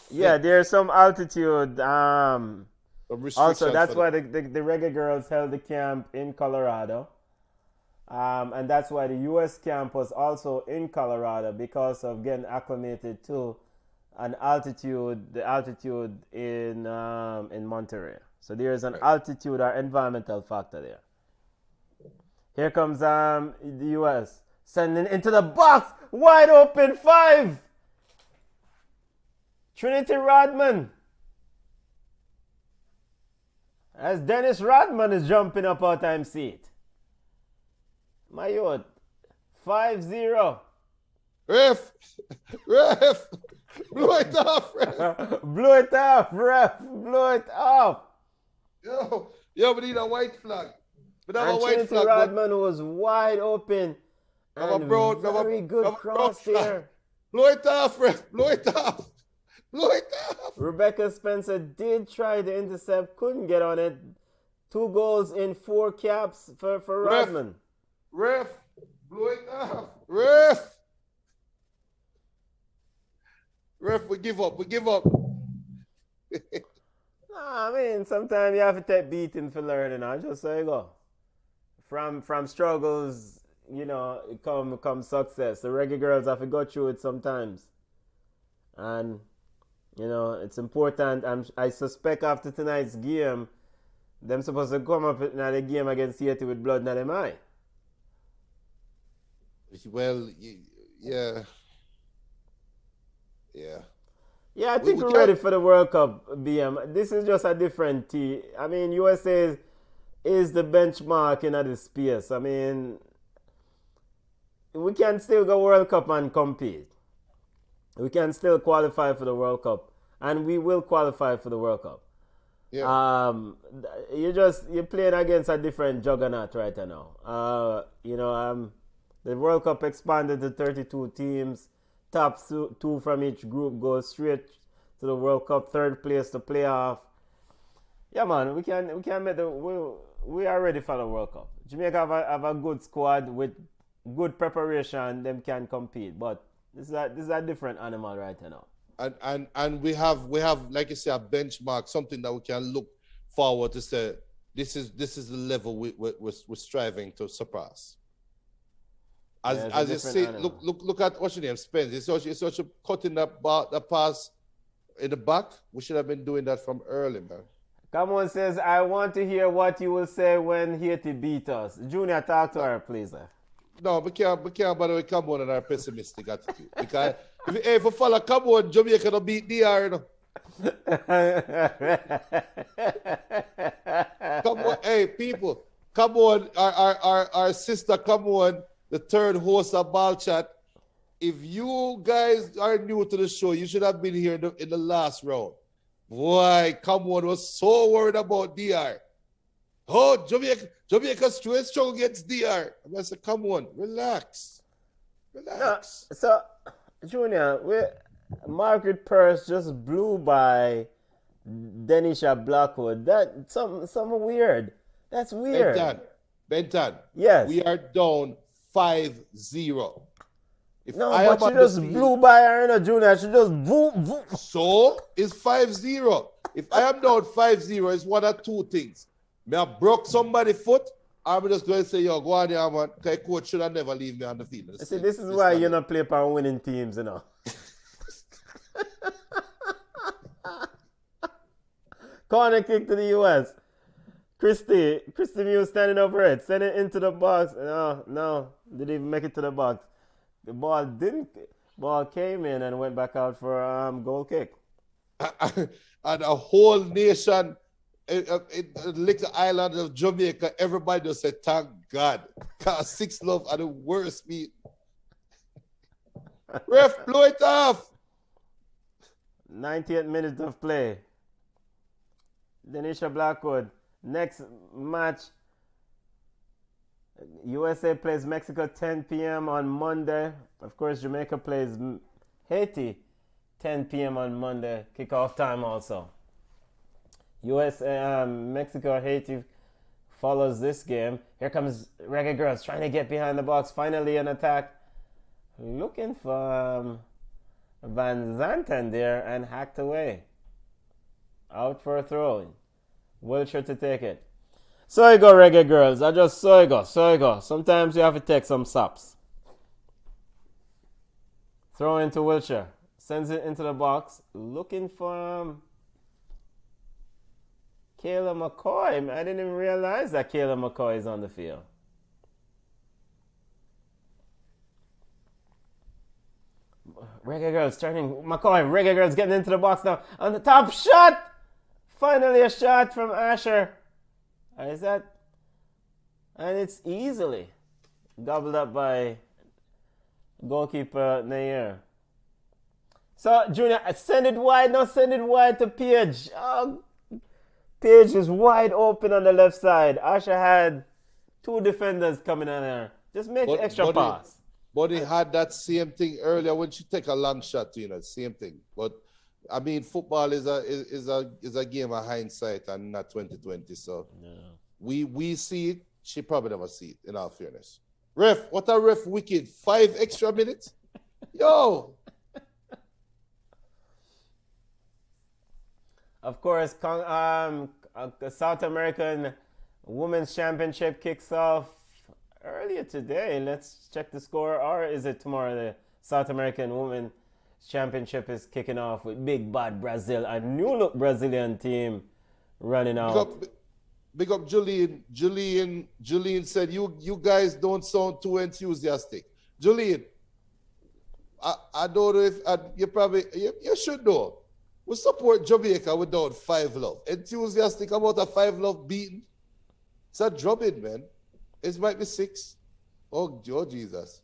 Yeah, there's some altitude. Also, that's why the Reggae Girlz held the camp in Colorado. And that's why the U.S. camp was also in Colorado because of getting acclimated to the altitude in Monterey. So there is an altitude or environmental factor there. Here comes the U.S. sending into the box, wide open 5. Trinity Rodman. As Dennis Rodman is jumping up our time seat. My youth, 5-0. Ref, blow it off, ref. Blow it off, ref. Blow it off. Yo, we need a white flag. And Trinity Rodman was wide open. And very good cross there. Blow it off, ref. Blow it off. Blow it off. Rebecca Spencer did try to intercept, couldn't get on it. 2 goals in 4 caps for Rodman. Ref, blow it off. Ref, we give up. I mean, sometimes you have to take beating for learning. I just say go. From struggles, come success. The Reggae Girlz have to go through it sometimes. And, it's important. I suspect after tonight's game, them supposed to come up in the game against Haiti with blood in their eye. Well, yeah. Yeah, I think we're ready for the World Cup, BM. This is just a different team. I mean, USA is the benchmark in this space. I mean, we can still go World Cup and compete. We can still qualify for the World Cup. And we will qualify for the World Cup. Yeah. You're playing against a different juggernaut right now. The World Cup expanded to 32 teams. Top 2 from each group go straight to the World Cup, 3rd place to playoff. Yeah, man, we can make we are ready for the World Cup. Jamaica have a good squad with good preparation. Them can compete, but this is a different animal right now. And we have like you say a benchmark, something that we can look forward to say this is the level we're striving to surpass. As you say, look at what's your name, Spence. It's such a cutting that pass in the back. We should have been doing that from early, man. Come on, says, I want to hear what you will say when Haiti beat us. Junior, talk to her, please. No, we can't bother with Cameroon and our pessimistic attitude. Because if we follow Cameroon, Jamaica don't beat DR, Come on, hey, people. Come on, our sister, come on. The 3rd host of Ballchat if you guys are new to the show, you should have been here in the last round. Boy, Cameron was so worried about DR. Oh, Jamaica's struggle against DR. I said, come on, relax. Relax. No, so, Junior, Margaret Purse just blew by Denisha Blackwood. That something weird. That's weird. Benton. Yes. We are down 5-0. No, but she just blew by her, Junior. She just boom. So it's 5-0. If I am down 5-0, it's one or two things. May I broke somebody's foot, I'm just going to say, yo, go on there, man. Okay, coach should have never leave me on the field. See, this is why you're not playing for winning teams, Corner kick to the U.S. Christy Mew standing over it, send it into the box. No, didn't even make it to the box. The ball came in and went back out for a goal kick. And a whole nation, in the little island of Jamaica, everybody just said, thank God. Because 6 love are the worst beat. Ref, blow it off. 90th minute of play. Denisha Blackwood. Next match, USA plays Mexico 10 p.m. on Monday. Of course, Jamaica plays Haiti 10 p.m. on Monday. Kickoff time also. Mexico, Haiti follows this game. Here comes Reggae Girlz trying to get behind the box. Finally an attack. Looking for Van Zanten there and hacked away. Out for a throw. Wilshire to take it. So you go, Reggae Girlz. I just so you go. Sometimes you have to take some saps. Throw into Wilshire. Sends it into the box. Looking for Kayla McCoy. I didn't even realize that Kayla McCoy is on the field. Reggae Girlz turning. McCoy. Reggae Girlz getting into the box now. On the top shot. Finally a shot from Asher. Is that? And it's easily gobbled up by goalkeeper Nair. So, Junior, send it wide to Page. Oh, Page is wide open on the left side. Asher had 2 defenders coming on there. Just make extra pass. But he had that same thing earlier when she take a long shot, same thing. But I mean, football is a game of hindsight and not 2020. So we see it. She probably never see it, in all fairness. Ref, what a ref wicked. 5 extra minutes? Yo! Of course, South American Women's Championship kicks off earlier today. Let's check the score. Or is it tomorrow? The South American Women's Championship is kicking off with big bad Brazil. A new look Brazilian team running out. Big up Julian. Julian said, you guys don't sound too enthusiastic. Julian, I don't know if you should know. We support Jamaica without 5 love. Enthusiastic about a 5 love beating. It's a drubbing, man. It might be 6. Oh Jesus.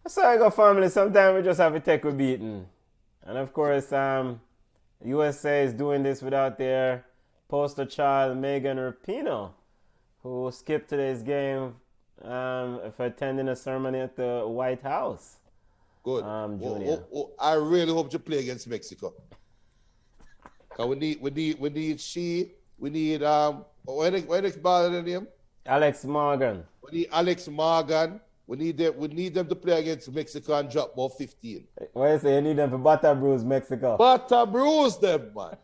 Sorry, go family. Sometimes we just have to take a beating. And of course, USA is doing this without their poster child, Megan Rapinoe, who skipped today's game for attending a ceremony at the White House. Good. Junior. I really hope you play against Mexico. Cause we need when next baller name? Alex Morgan. We need Alex Morgan. We need them to play against Mexico and drop about 15. What you say? You need them to butter bruise Mexico. Butter bruise them, man.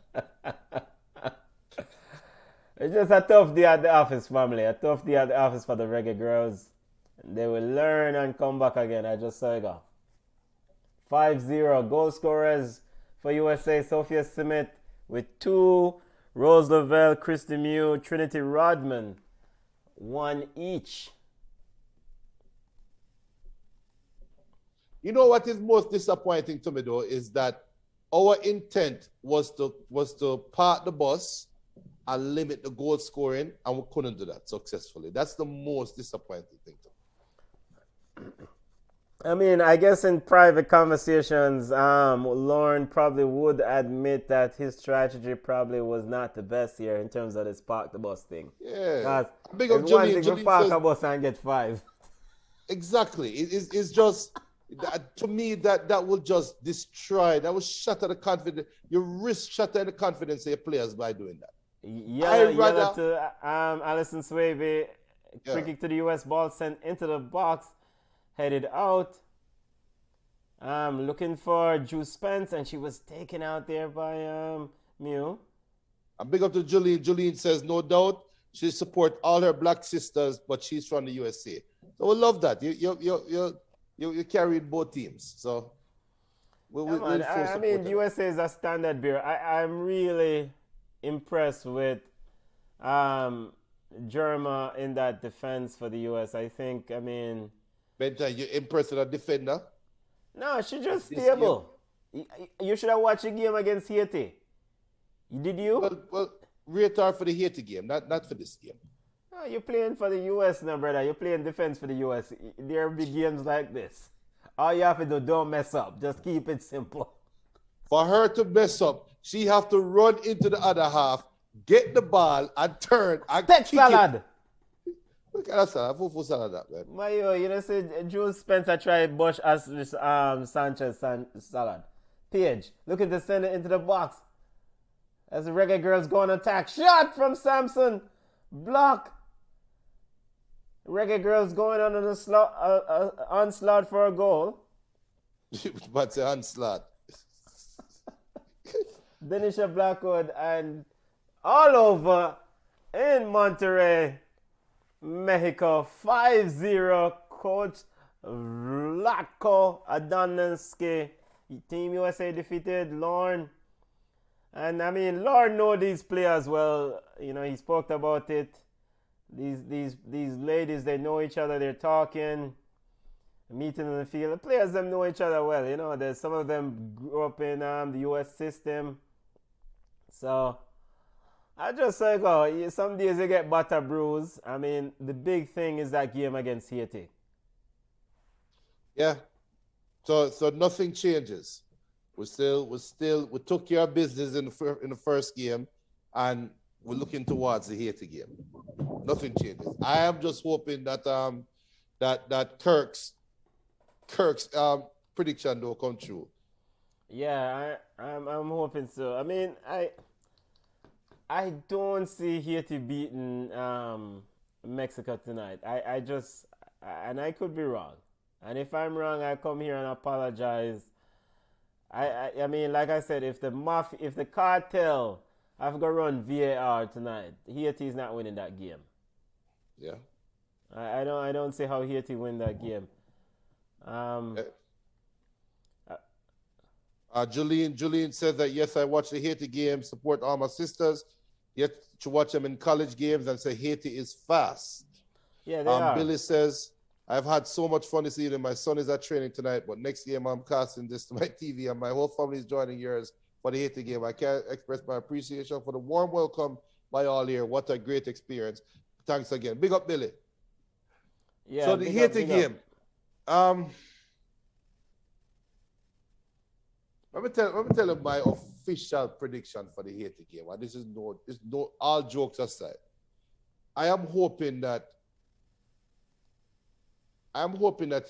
It's just a tough day at the office, family. A tough day at the office for the Reggae Girls. They will learn and come back again. I just saw it go. 5-0. Goal scorers for USA, Sophia Smith with 2. Rose Lavelle, Christy Mew, Trinity Rodman, 1 each. You know what is most disappointing to me though is that our intent was to park the bus and limit the goal scoring, and we couldn't do that successfully. That's the most disappointing thing to me. I mean, I guess in private conversations, Lauren probably would admit that his strategy probably was not the best here in terms of this park the bus thing. Yeah. Because Big it's up one Julian. thing to Julian park says a bus and get five. exactly. It's just to me that will just destroy. That will shatter the confidence. You risk shattering the confidence of your players by doing that. Yellow to Alison Swaby. Free Yeah. kick to the US, ball sent into the box, headed out. Looking for Drew Spence, and she was taken out there by Mew. And big up to Julian. Julian says, no doubt, she support all her black sisters, but she's from the USA. So we love that. You carried both teams. So we'll full I support mean, her. USA is a standard bearer. I'm really impressed with Germa in that defense for the US. I think, I mean... Benta, you impressed with a defender? No, she's just stable. You should have watched the game against Haiti. Did you? Well, rate her for the Haiti game, not for this game. No, you're playing for the US now, brother. You're playing defense for the US. There will be games like this. All you have to do, don't mess up. Just keep it simple. For her to mess up, she have to run into the other half, get the ball, and turn and Take kick salad. it. Look at that salad. Fufu salad, that man. Mayo, you know, say Drew Spencer tried Bush as Sanchez salad. Page, looking to send it into the box. As the Reggae Girls go on attack. Shot from Samson. Block. Reggae Girls going on an onslaught for a goal. But the onslaught. Denisha Blackwood and all over in Monterrey, Mexico. 5-0. Coach Vlatko Adamski. Team USA defeated Lorne. And I mean, Lord know these players well. You know, he spoke about it. These ladies, they know each other. They're talking, meeting in the field. The players, them know each other well. You know, there's some of them grew up in the U.S. system. So I just say, go. Some days you get butter bruise. I mean, the big thing is that game against Haiti. Yeah. So nothing changes. We took care of business in the first game, and we're looking towards the Haiti game. Nothing changes. I am just hoping that that Kirk's prediction will come true. Yeah, I'm hoping so. I mean, I don't see Haiti beating Mexico tonight. And I could be wrong. And if I'm wrong, I come here and apologize. I mean, like I said, if the cartel have to run VAR tonight, Haiti is not winning that game. Yeah. I don't see how Haiti win that game. Julian said that, yes, I watch the Haiti game, support all my sisters, yet to watch them in college games and say Haiti is fast. Yeah, they are. Billy says, I've had so much fun this evening. My son is at training tonight, but next game I'm casting this to my TV and my whole family is joining yours for the Haiti game. I can't express my appreciation for the warm welcome by all here. What a great experience. Thanks again. Big up, Billy. Yeah, so the Haiti game. Let me tell you my official prediction for the Haiti game. And this is no all jokes aside. I am hoping that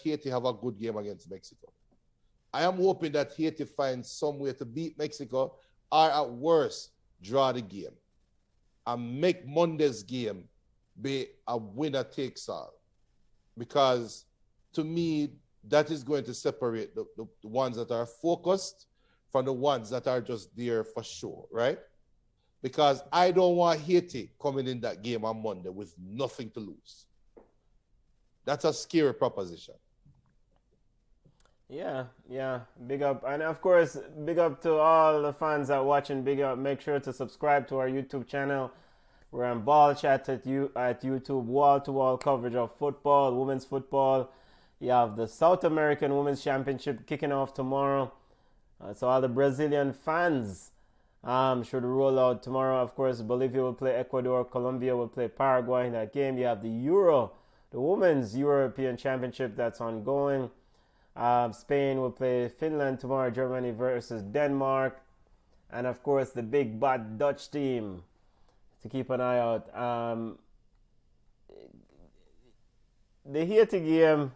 Haiti have a good game against Mexico. I am hoping that Haiti finds some way to beat Mexico or at worst draw the game and make Monday's game be a winner takes all. Because to me, that is going to separate the ones that are focused from the ones that are just there for sure, right? Because I don't want Haiti coming in that game on Monday with nothing to lose. That's a scary proposition. Yeah, big up. And of course, big up to all the fans that are watching. Big up. Make sure to subscribe to our YouTube channel. We're on Ballchat at YouTube. Wall-to-wall coverage of football, women's football. You have the South American Women's Championship kicking off tomorrow. So all the Brazilian fans should roll out tomorrow. Of course, Bolivia will play Ecuador. Colombia will play Paraguay in that game. You have the Euro, the Women's European Championship that's ongoing. Spain will play Finland tomorrow. Germany versus Denmark. And of course, the big bad Dutch team to keep an eye out. The Haiti game,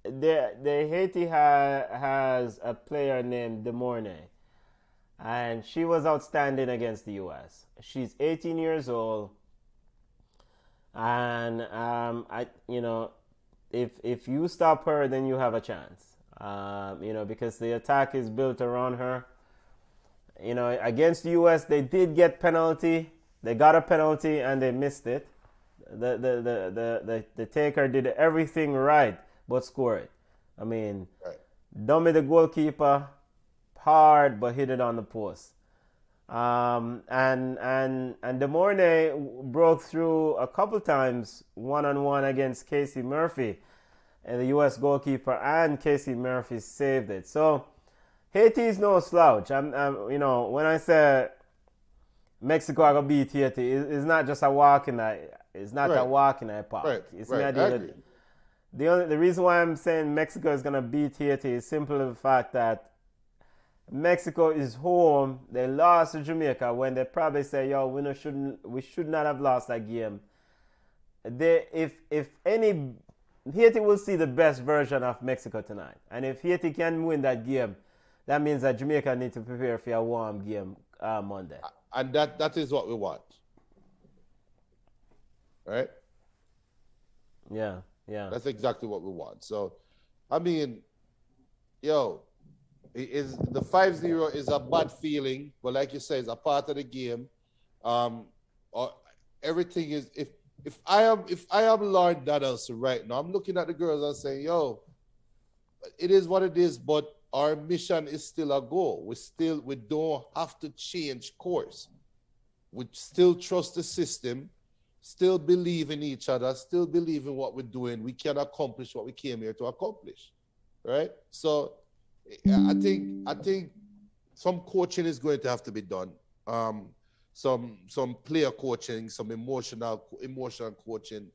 the Haiti has a player named Demorne, and she was outstanding against the U.S. She's 18 years old, and if you stop her, then you have a chance. Because the attack is built around her. Against the U.S., they did get penalty. They got a penalty and they missed it. The taker did everything right but score it. I mean, Right. Dummy the goalkeeper, hard but hit it on the post. And Demorne broke through a couple times one-on-one against Casey Murphy, and the U.S. goalkeeper, and Casey Murphy saved it. So Haiti is no slouch. When I say Mexico are gonna beat Haiti, it's not just a walk in that. It's not a walk in that park. Right. It's Right. the I idea agree. the reason why I'm saying Mexico is gonna beat Haiti is simply the fact that Mexico is home. They lost to Jamaica when they probably say, "Yo, we should not have lost that game." Haiti will see the best version of Mexico tonight, and if Haiti can win that game, that means that Jamaica need to prepare for a warm game Monday. And that is what we want. Right? Yeah. That's exactly what we want. So, I mean, the 5-0 is a bad feeling, but like you say, it's a part of the game. Everything is if I am Lord Donaldson right now, I'm looking at the girls and saying, it is what it is, but our mission is still a goal. We don't have to change course. We still trust the system, still believe in each other, still believe in what we're doing. We can accomplish what we came here to accomplish, right? So I think some coaching is going to have to be done. Some player coaching, some emotional coaching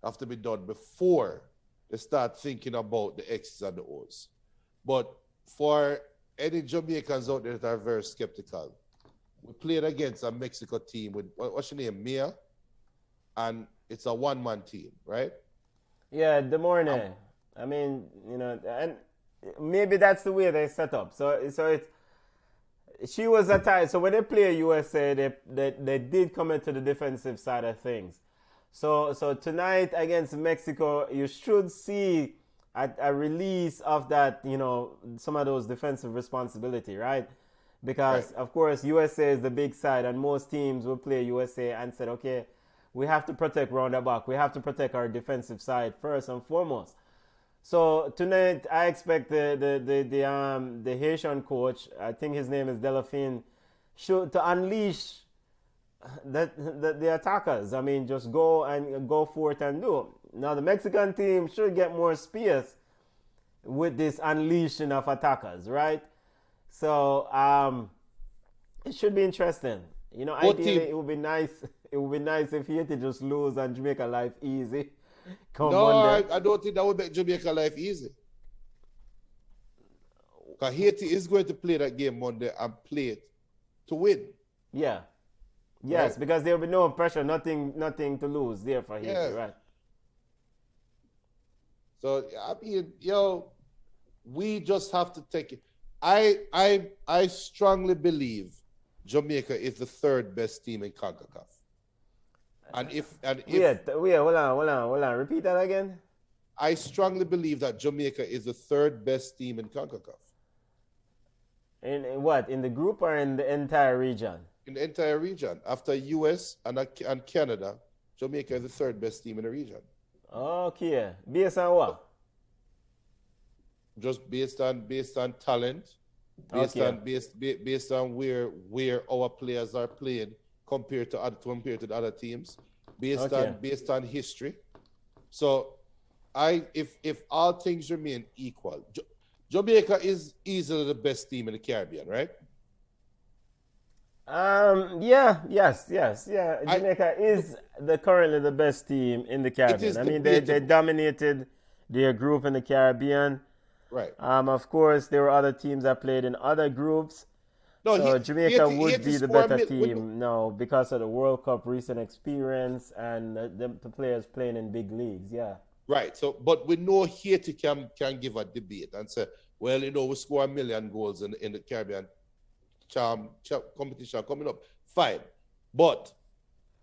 have to be done before they start thinking about the X's and the O's. But for any Jamaicans out there that are very skeptical, we played against a Mexico team with, what's your name, Mia? And it's a one-man team, right? Yeah, Demorne. I mean, and maybe that's the way they set up. She was attacked. So when they play USA, they did come into the defensive side of things. So tonight against Mexico, you should see a release of that, some of those defensive responsibility, right? Because of course USA is the big side, and most teams will play USA and said, okay, we have to protect round the back. We have to protect our defensive side first and foremost. So tonight, I expect the Haitian coach, I think his name is Delphine, to unleash the attackers. I mean, just go forth and do. Now the Mexican team should get more space with this unleashing of attackers, right? So it should be interesting. Ideally it would be nice. It would be nice if Haiti just lose and Jamaica life easy. I don't think that would make Jamaica life easy. Because Haiti is going to play that game Monday and play it to win. Yeah. Yes, Right. because there will be no pressure, nothing to lose there for Haiti, Yeah. right? So I mean, we just have to take it. I strongly believe Jamaica is the third best team in CONCACAF. And if Hold on. Repeat that again. I strongly believe that Jamaica is the third best team in CONCACAF. In what? In the group or in the entire region? In the entire region. After US and Canada, Jamaica is the third best team in the region. Okay. Based on what? Just based on talent, based on where our players are playing compared to the other teams, based on history. So if all things remain equal, Jamaica is easily the best team in the Caribbean, right? Yes. Jamaica is currently the best team in the Caribbean. I mean, they dominated their group in the Caribbean. Right. Of course, there were other teams that played in other groups. No, So Jamaica would be the better team now because of the World Cup recent experience and the players playing in big leagues. Yeah. Right. So, but we know Haiti can give a debate and say, well, you know, we score 1 million goals in the Caribbean competition coming up. Fine. But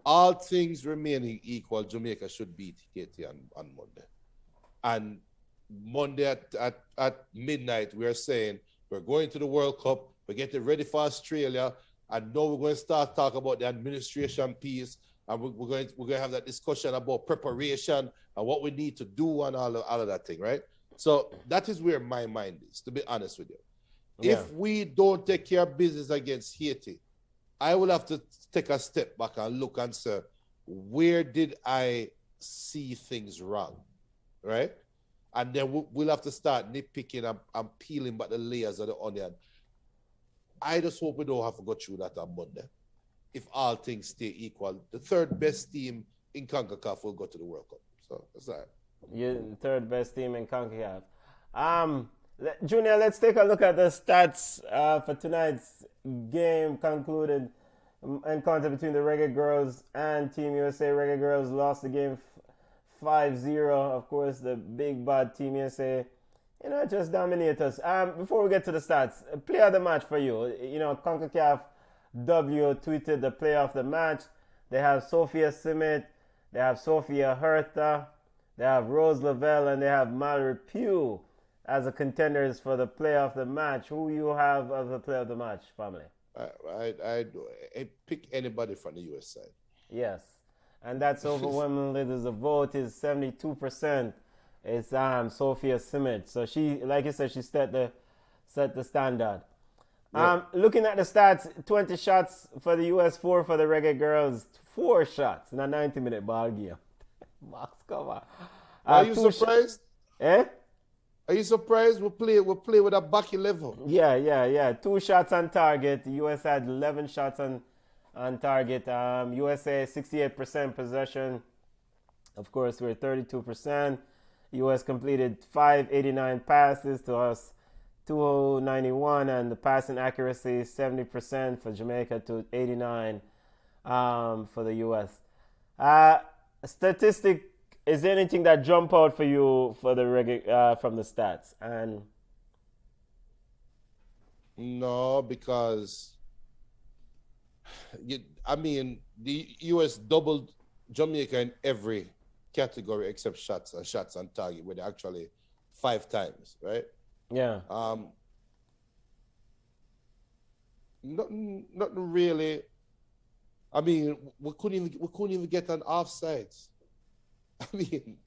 all things remaining equal, Jamaica should beat Haiti on Monday. And Monday at midnight, we are saying we're going to the World Cup. We're getting ready for Australia. And now we're going to start talking about the administration piece. And we're going to have that discussion about preparation and what we need to do and all of that thing, right? So that is where my mind is, to be honest with you. Yeah. If we don't take care of business against Haiti, I will have to take a step back and look and say, where did I see things wrong, right? And then we'll have to start nitpicking and peeling back the layers of the onion. I just hope we don't have to go through that on Monday. If all things stay equal, the third best team in CONCACAF will go to the World Cup. So that's that. You're the third best team in CONCACAF. Junior, let's take a look at the stats for tonight's game concluded encounter between the Reggae Girlz and Team USA. Reggae Girlz lost the game 5-0. Of course, the big bad Team USA, just dominate us. Before we get to the stats, player of the match for you. CONCACAF W tweeted the player of the match. They have Sophia Simmet, they have Sophia Hertha, they have Rose Lavelle, and they have Mallory Pugh as the contenders for the player of the match. Who you have as the player of the match, family? I pick anybody from the US side. Yes, and that's overwhelmingly the vote is 72%. It's Sophia Simmet. So she, like you said, she set the standard. Yeah. Looking at the stats, 20 shots for the US, 4 for the Reggae Girlz, 4 shots in a 90-minute ball game. Max, come on. Are you surprised? Are you surprised? We play with a back 11. Yeah. 2 shots on target. The US had 11 shots on target. USA 68% possession. Of course, we're 32%. US completed 589 passes to us. 291, and the passing accuracy 70% for Jamaica to 89 for the US. Statistic, is there anything that jump out for you for the Reggae from the stats? And no, because the US doubled Jamaica in every category except shots and shots on target, where they actually 5 times, right? Yeah. Nothing really. I mean, we couldn't even get an offsides. I mean,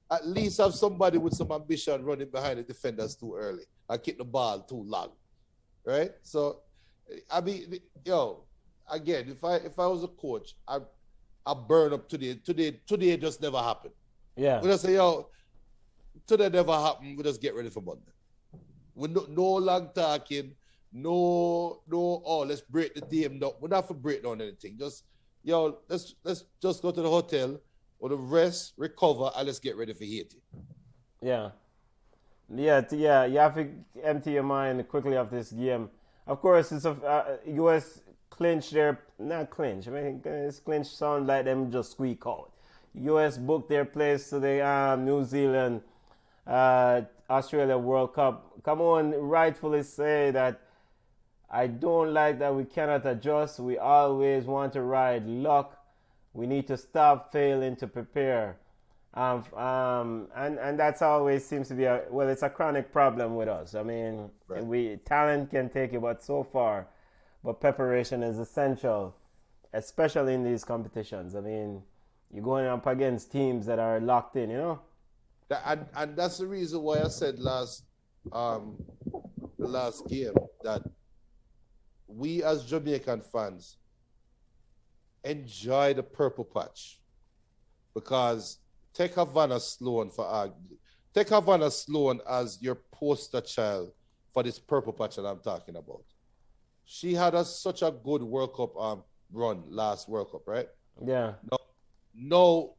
at least have somebody with some ambition running behind the defenders too early and kick the ball too long, right? So, I mean, again, if I was a coach, I burn up today. Today just never happened. Yeah. We just say, today never happened. We just get ready for Monday. We no long talking. No. Let's break the game down. We're not for break down anything. Just let's just go to the hotel or the rest, recover, and let's get ready for Haiti. Yeah. You have to empty your mind quickly of this game. Of course, it's US clinch their not clinch. I mean, it's clinch sound like them just squeak out. US booked their place to the New Zealand Australia World Cup. Come on, rightfully say that I don't like that we cannot adjust. We always want to ride luck. We need to stop failing to prepare. And that's always seems to be it's a chronic problem with us. I mean, right. Talent can take it, but so far, but preparation is essential, especially in these competitions. I mean, you're going up against teams that are locked in, And that's the reason why I said the last game that we as Jamaican fans enjoy the purple patch, because take Havana Sloan as your poster child for this purple patch that I'm talking about. She had such a good World Cup run last World Cup, right? Yeah. No,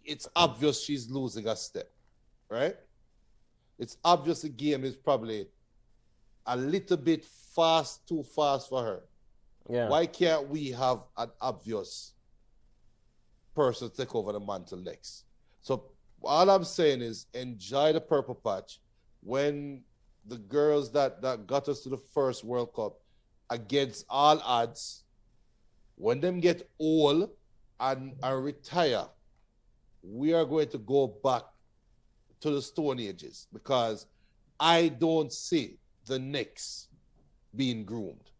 it's obvious she's losing a step. right? It's obvious the game is probably a little bit too fast for her. Yeah. Why can't we have an obvious person take over the mantle next? So all I'm saying is enjoy the purple patch. When the girls that got us to the first World Cup against all odds, when them get old and retire, we are going to go back to the Stone Ages, because I don't see the next being groomed.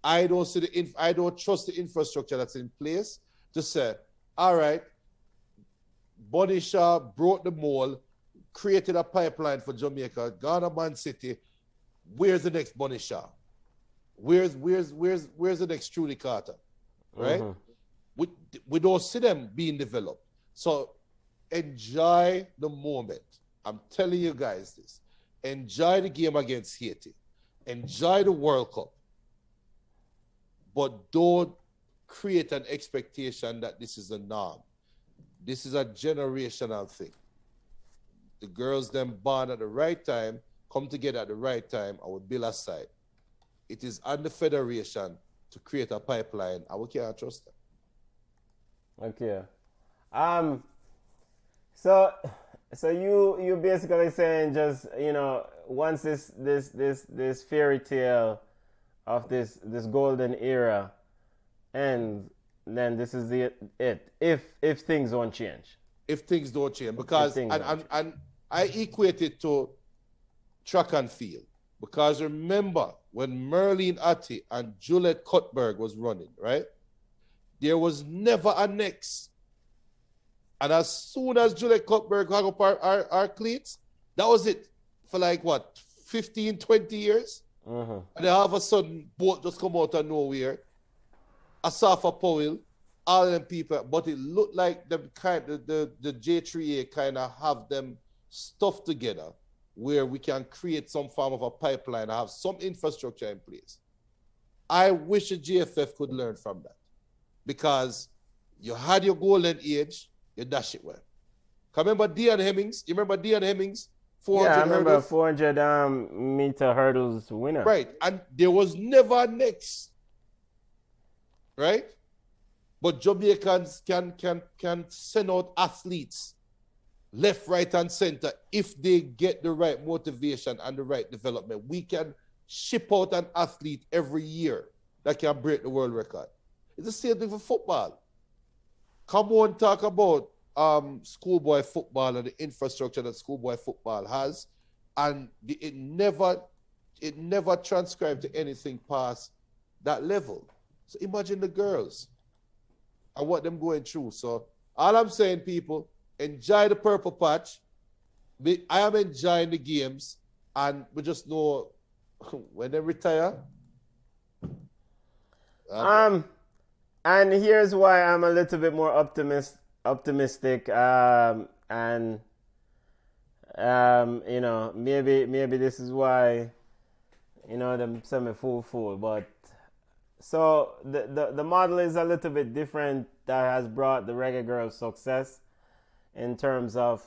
I don't see I don't trust the infrastructure that's in place to say, all right, Bunny Shaw broke the mold, created a pipeline for Jamaica, Ghana, Man City. Where's the next Bunny Shaw? Where's the next Trudy Carter? Right? We don't see them being developed. So enjoy the moment. I'm telling you guys this. Enjoy the game against Haiti. Enjoy the World Cup. But don't create an expectation that this is the norm. This is a generational thing. The girls them born at the right time, come together at the right time, and we build a side. It is on the federation to create a pipeline, and we can't trust them. Okay. So you basically saying, just, you know, once this fairy tale of this golden era ends, then this is it. If things don't change. If things don't change, because and I equate it to track and field, because remember when Merlene Atty and Juliet Cuthbert was running, right? There was never a next. And as soon as Juliet Cuthbert hung up our cleats, that was it for like what, 15, 20 years? And then all of a sudden, boat just come out of nowhere. Asafa Powell, all of them people, but it looked like the J3A kind of have them stuff together where we can create some form of a pipeline and have some infrastructure in place. I wish the JFF could learn from that, because you had your golden age, you dash it well. Remember Dion Hemmings? You remember Dion Hemmings? 400 yeah, I remember hurdles? 400 meter hurdles winner. Right, and there was never a next. Right? But Jamaicans can send out athletes left, right, and center if they get the right motivation and the right development. We can ship out an athlete every year that can break the world record. It's the same thing for football. Come on, talk about schoolboy football and the infrastructure that schoolboy football has, and it never transcribed to anything past that level. So imagine the girls and what them going through. So all I'm saying, people, enjoy the purple patch. I am enjoying the games, and we just know when they retire. And here's why I'm a little bit more optimistic. And you know, maybe this is why, you know, them semi-full, but so the model is a little bit different that has brought the Reggae Girls success in terms of,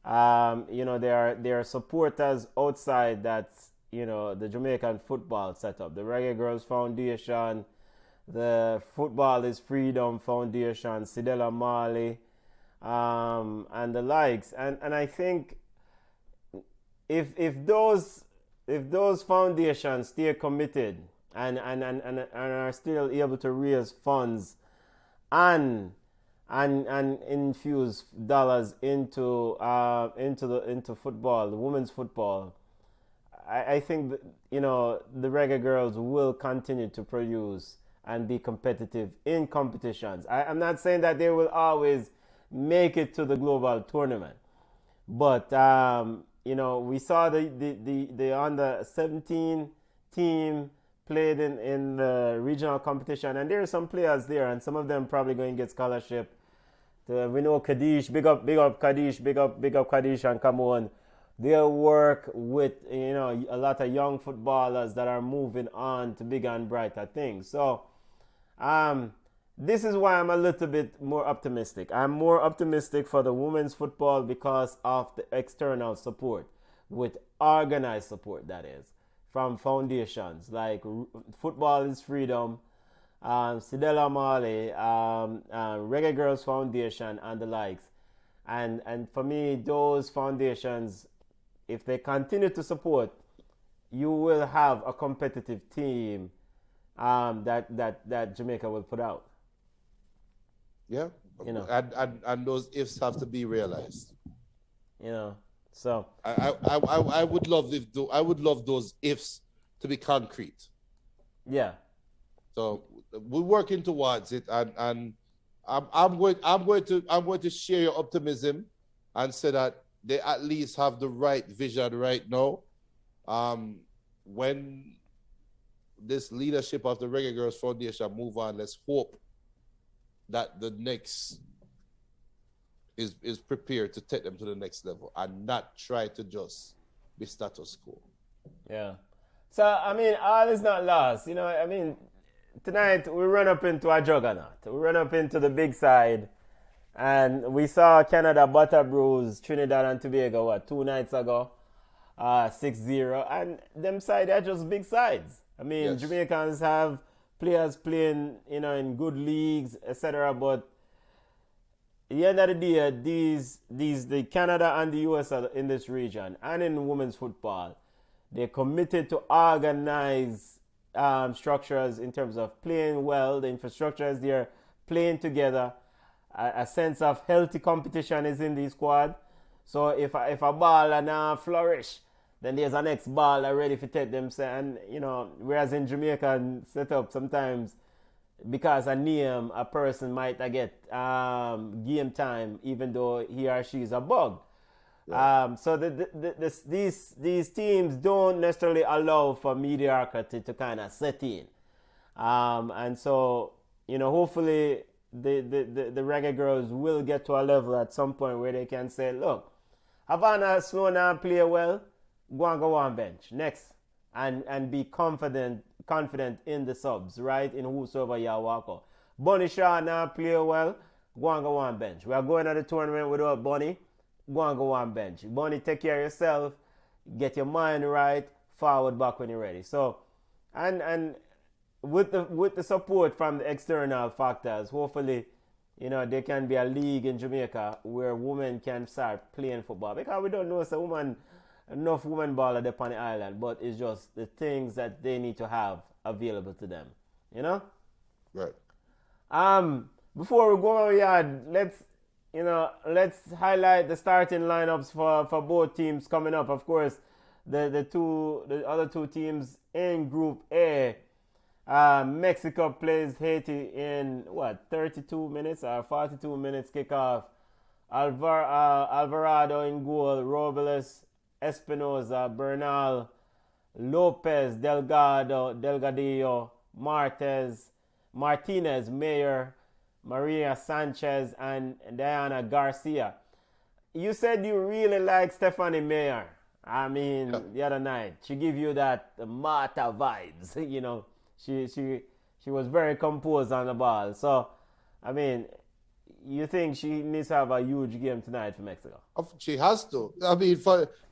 you know, there are supporters outside that, you know, the Jamaican football setup, the Reggae Girls Foundation, the Football is Freedom Foundation, Sidela Marley, and the likes, and I think if those foundations stay committed and are still able to raise funds and infuse dollars into football, the women's football, I think that, you know, the Reggae Girls will continue to produce and be competitive in competitions. I'm not saying that they will always make it to the global tournament, but you know, we saw the under 17 team played in the regional competition, and there are some players there, and some of them probably going to get scholarship. We know Kadish, big up Kadish, big up Kadish and Cameroon. They work with, you know, a lot of young footballers that are moving on to bigger and brighter things. So this is why I'm a little bit more optimistic. I'm more optimistic for the women's football because of the external support, with organized support, that is, from foundations like Football is Freedom, Sidela Marley, Reggae Girls Foundation, and the likes. And for me, those foundations, if they continue to support, you will have a competitive team that Jamaica will put out. Yeah, You know. and those ifs have to be realized. You know, so I would love those ifs to be concrete. yeah, So we're working towards it, and I'm going to share your optimism and say that they at least have the right vision right now. When this leadership of the Reggae Girls Foundation move on, let's hope that the next is prepared to take them to the next level and not try to just be status quo. yeah. So I mean, all is not lost. You know, I mean, tonight we run up into a juggernaut. We run up into the big side, and we saw Canada butter bruise Trinidad and Tobago 2 nights ago, 6-0, and them side are just big sides. I mean, Yes. Jamaicans have players playing, you know, in good leagues, etc. But at the end of the day, the Canada and the US are in this region and in women's football, they're committed to organize structures in terms of playing well. The infrastructure is there, playing together. A sense of healthy competition is in the squad. So if a ball now flourish, then there's a next ball ready to take them. And, you know, whereas in Jamaican setup, sometimes because a name, a person might get game time, even though he or she is a bug. Yeah. So these teams don't necessarily allow for mediocrity to kind of set in. And so, you know, hopefully the Reggae Girls will get to a level at some point where they can say, look, Havana slow down, play well, go on bench next, and be confident in the subs, right? In whosoever you walk out. Bunny Shaw now play well, go on bench. We are going to the tournament without Bunny, go on bench. Bunny, take care of yourself, get your mind right, forward back when you're ready. So, and with the support from the external factors, hopefully, you know, there can be a league in Jamaica where women can start playing football. Because we don't know enough women ballers upon the island, but it's just the things that they need to have available to them. You know? Right. Before we go on, let's highlight the starting lineups for both teams coming up. Of course, the other two teams in Group A. Mexico plays Haiti in 32 minutes or 42 minutes kickoff. Alvarado in goal, Robles, Espinoza, Bernal, Lopez, Delgadillo, Martinez, Mayer, Maria Sanchez, and Diana Garcia. You said you really like Stephanie Mayer. I mean, The other night she gave you that Marta vibes. You know, she was very composed on the ball. So, I mean, you think she needs to have a huge game tonight for Mexico? She has to. I mean,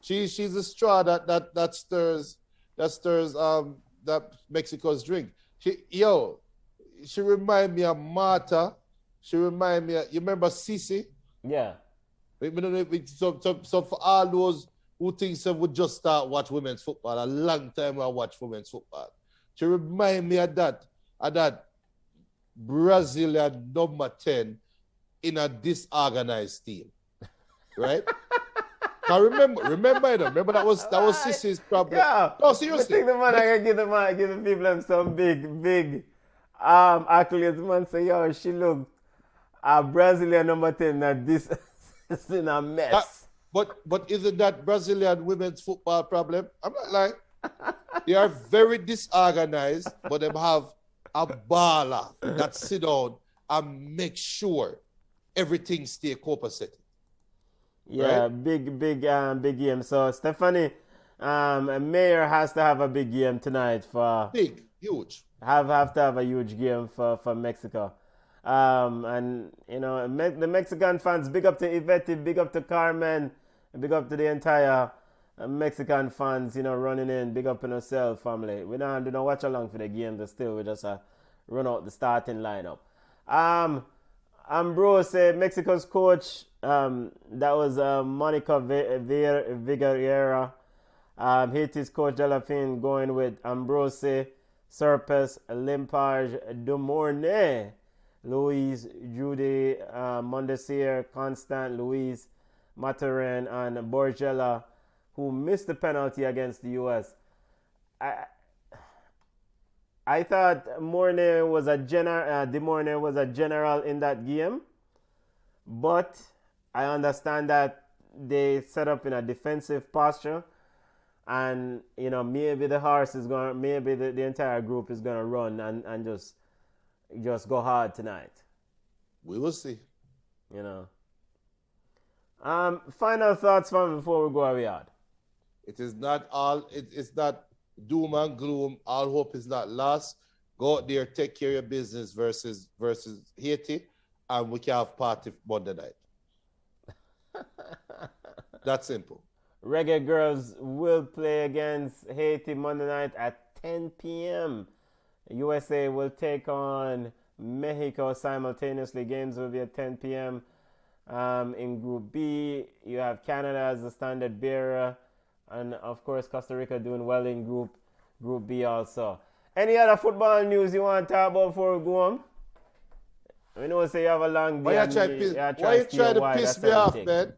she's a straw that stirs that Mexico's drink. She remind me of Marta. She remind me of, you remember Sisi? Yeah. So for all those who think they would just start watch women's football, a long time I watch women's football. She remind me of that Brazilian number 10 in a disorganized team, right? Now remember that was Sisi's problem. Yeah. No, seriously. I think I can give the people some big accolades. Man, say, yo, she looked a Brazilian number 10 that this is in a mess. But isn't that Brazilian women's football problem? I'm not lying. They are very disorganized, but they have a baller that sit down and make sure everything stay copacetic. Yeah, right? big game. So Stephanie Mayer has to have a big game tonight for Huge. have to have a huge game for Mexico. And, you know, the Mexican fans, big up to Ivete, big up to Carmen, big up to the entire Mexican fans, you know, running in, big up in ourselves, family. We don't do no watch along for the game, but still, we just run out the starting lineup. Ambrose, Mexico's coach, that was Monica Vigariera. Haiti's coach Delapine going with Ambrose, Serpes, Limpage, Dumornay, Louise, Judy, Mondesier, Constant, Louise, Maturin, and Borgella, who missed the penalty against the U.S. I thought Mornay was a Demornay was a general in that game, but I understand that they set up in a defensive posture, and you know maybe the horse is going, maybe the entire group is going to run and just go hard tonight. We will see. You know. Final thoughts from before we go ahead. It is not all. It's not doom and gloom. All hope is not lost. Go out there, take care of your business versus Haiti, and we can have party Monday night. That's simple. Reggae Girlz will play against Haiti Monday night at 10 p.m. USA will take on Mexico simultaneously. Games will be at 10 p.m. In Group B, you have Canada as the standard bearer, and of course Costa Rica doing well in Group B also. Any other football news you want to talk about before we go on? We know say you have a long day. Why you trying to piss me off, man?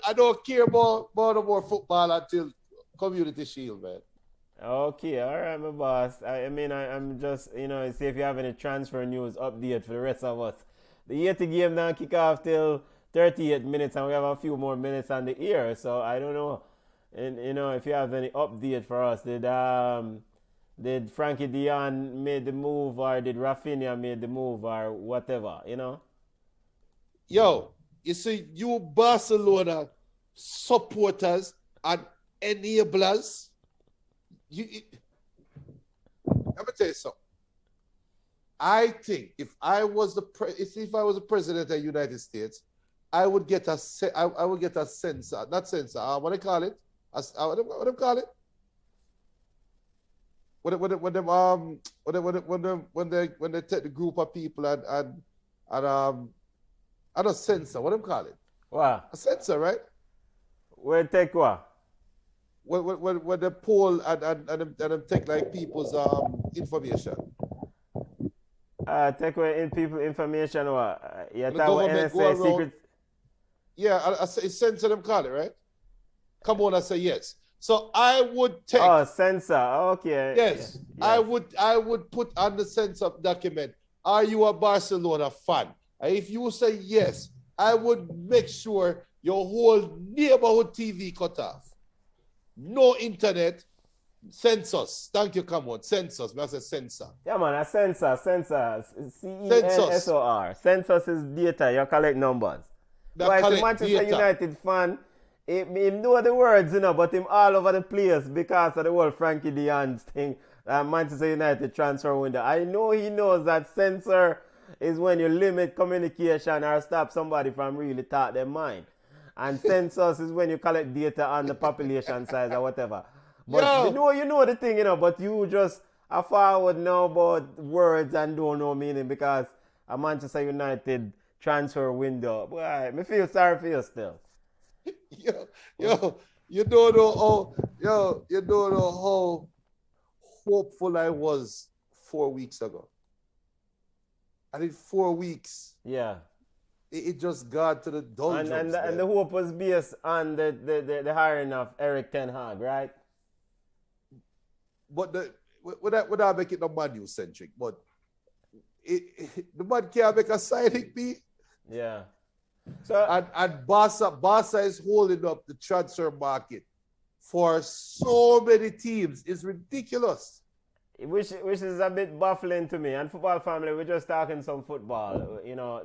I don't care about no more football until Community Shield, man. Okay, all right, my boss. I'm just, you know, see if you have any transfer news update for the rest of us. The Haiti game now kick off till 38 minutes, and we have a few more minutes on the air. So I don't know, and you know, if you have any update for us, did Frankie Dion made the move, or did Rafinha made the move, or whatever, you know? Yo, you see, you Barcelona supporters and enablers. Let me tell you something. I think if I was the president of the United States, I would get a sensor, not sensor. What do they call it? What do they call it? When they take the group of people and a sensor. What do they call it? What? A sensor, right? Where take what? When they poll and them take like people's information. Take away in people information. What? You The talk about NSA secret. Yeah, it's censor them call it, right? Come on, I say yes. So I would take. Oh, censor. Okay. Yes, yeah. I would put on the censor document. Are you a Barcelona fan? And if you say yes, I would make sure your whole neighborhood TV cut off. No internet. Census. Thank you, come on. Census. I say censor. Yeah, man, a censor. CENSOR. Census is data. You collect numbers. But if Manchester United fan, he know the words, you know, but him all over the place because of the whole Frankie Dion's thing. Manchester United transfer window. I know he knows that censor is when you limit communication or stop somebody from really talk their mind. And census is when you collect data on the population size or whatever. But you know the thing, you know, but you just are forward now about words and don't know meaning because a Manchester United transfer window. Boy, me feel sorry for you still. You don't know how hopeful I was 4 weeks ago. I did 4 weeks. Yeah. It just got to the doldrums. And the hope was based on the hiring of Eric Ten Hag, right? But would I make it no Man centric? But the man can't make a signing be. Yeah. So and Barca is holding up the transfer market for so many teams. It's ridiculous. Which is a bit baffling to me. And football family, we're just talking some football. You know,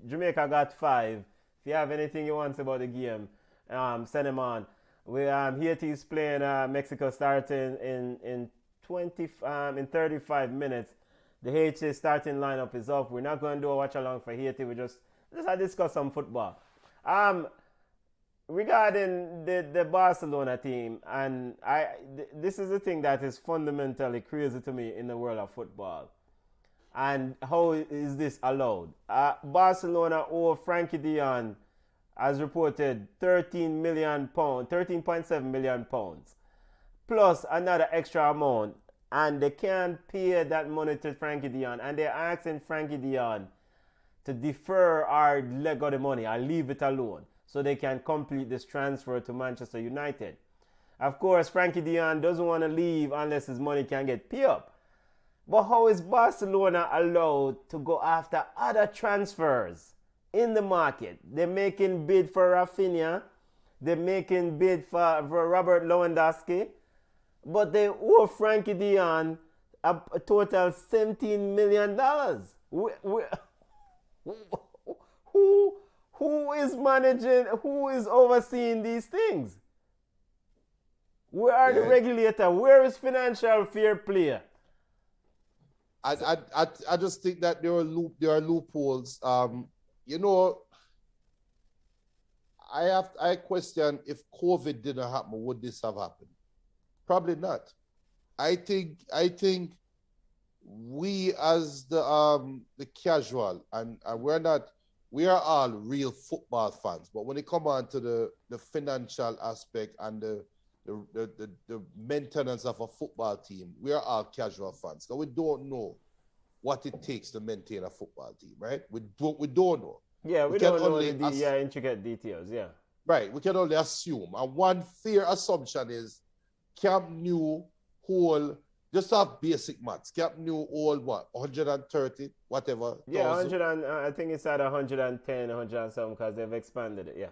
Jamaica got 5. If you have anything you want about the game, send them on. Haiti is playing Mexico starting in 35 minutes. The Haiti starting lineup is up. We're not going to do a watch along for Haiti. We just discuss some football. Regarding the Barcelona team, and this is the thing that is fundamentally crazy to me in the world of football. And how is this allowed? Barcelona owe Frankie de Jong, as reported, £13.7 million, plus another extra amount, and they can't pay that money to Frankie de Jong, and they're asking Frankie de Jong to defer or let go the money or leave it alone so they can complete this transfer to Manchester United. Of course, Frankie de Jong doesn't want to leave unless his money can get paid up. But how is Barcelona allowed to go after other transfers in the market? They're making bid for Rafinha. They're making bid for Robert Lewandowski. But they owe Frankie de Jong a total $17 million. Who is managing, who is overseeing these things? Where are the regulator? Where is financial fair play? I just think that there are loopholes. You know, I question if COVID didn't happen, would this have happened? Probably not. I think we as the casual, and we are all real football fans, but when it comes on to the financial aspect and the maintenance of a football team, we are all casual fans. So we don't know what it takes to maintain a football team, right? We don't know. Yeah, we don't know the intricate details, yeah. Right, we can only assume. And one fair assumption is Camp Nou hold, just have basic maths. Camp Nou hold what, 130, whatever? Yeah, 100 and, I think it's at 110, 107 because they've expanded it, yeah.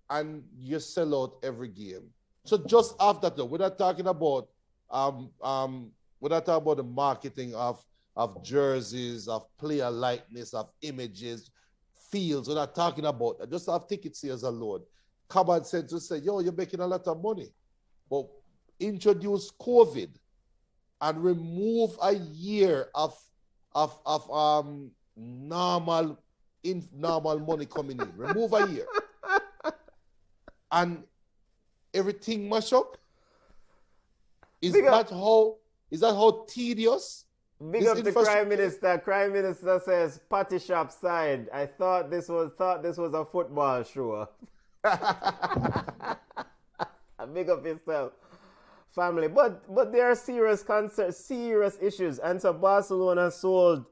And you sell out every game. So just after that, we're not talking about the marketing of jerseys, of player likeness, of images, fields. We're not talking about that. Just have ticket sales alone. Common sense to say, yo, you're making a lot of money. But introduce COVID and remove a year of normal money coming in. Remove a year. And everything mash up? Is that how tedious? Big up the Crime Minister. Crime Minister says, "Patty shop side. I thought this was a football show." Big up yourself, family. But there are serious concerns, serious issues, and so Barcelona sold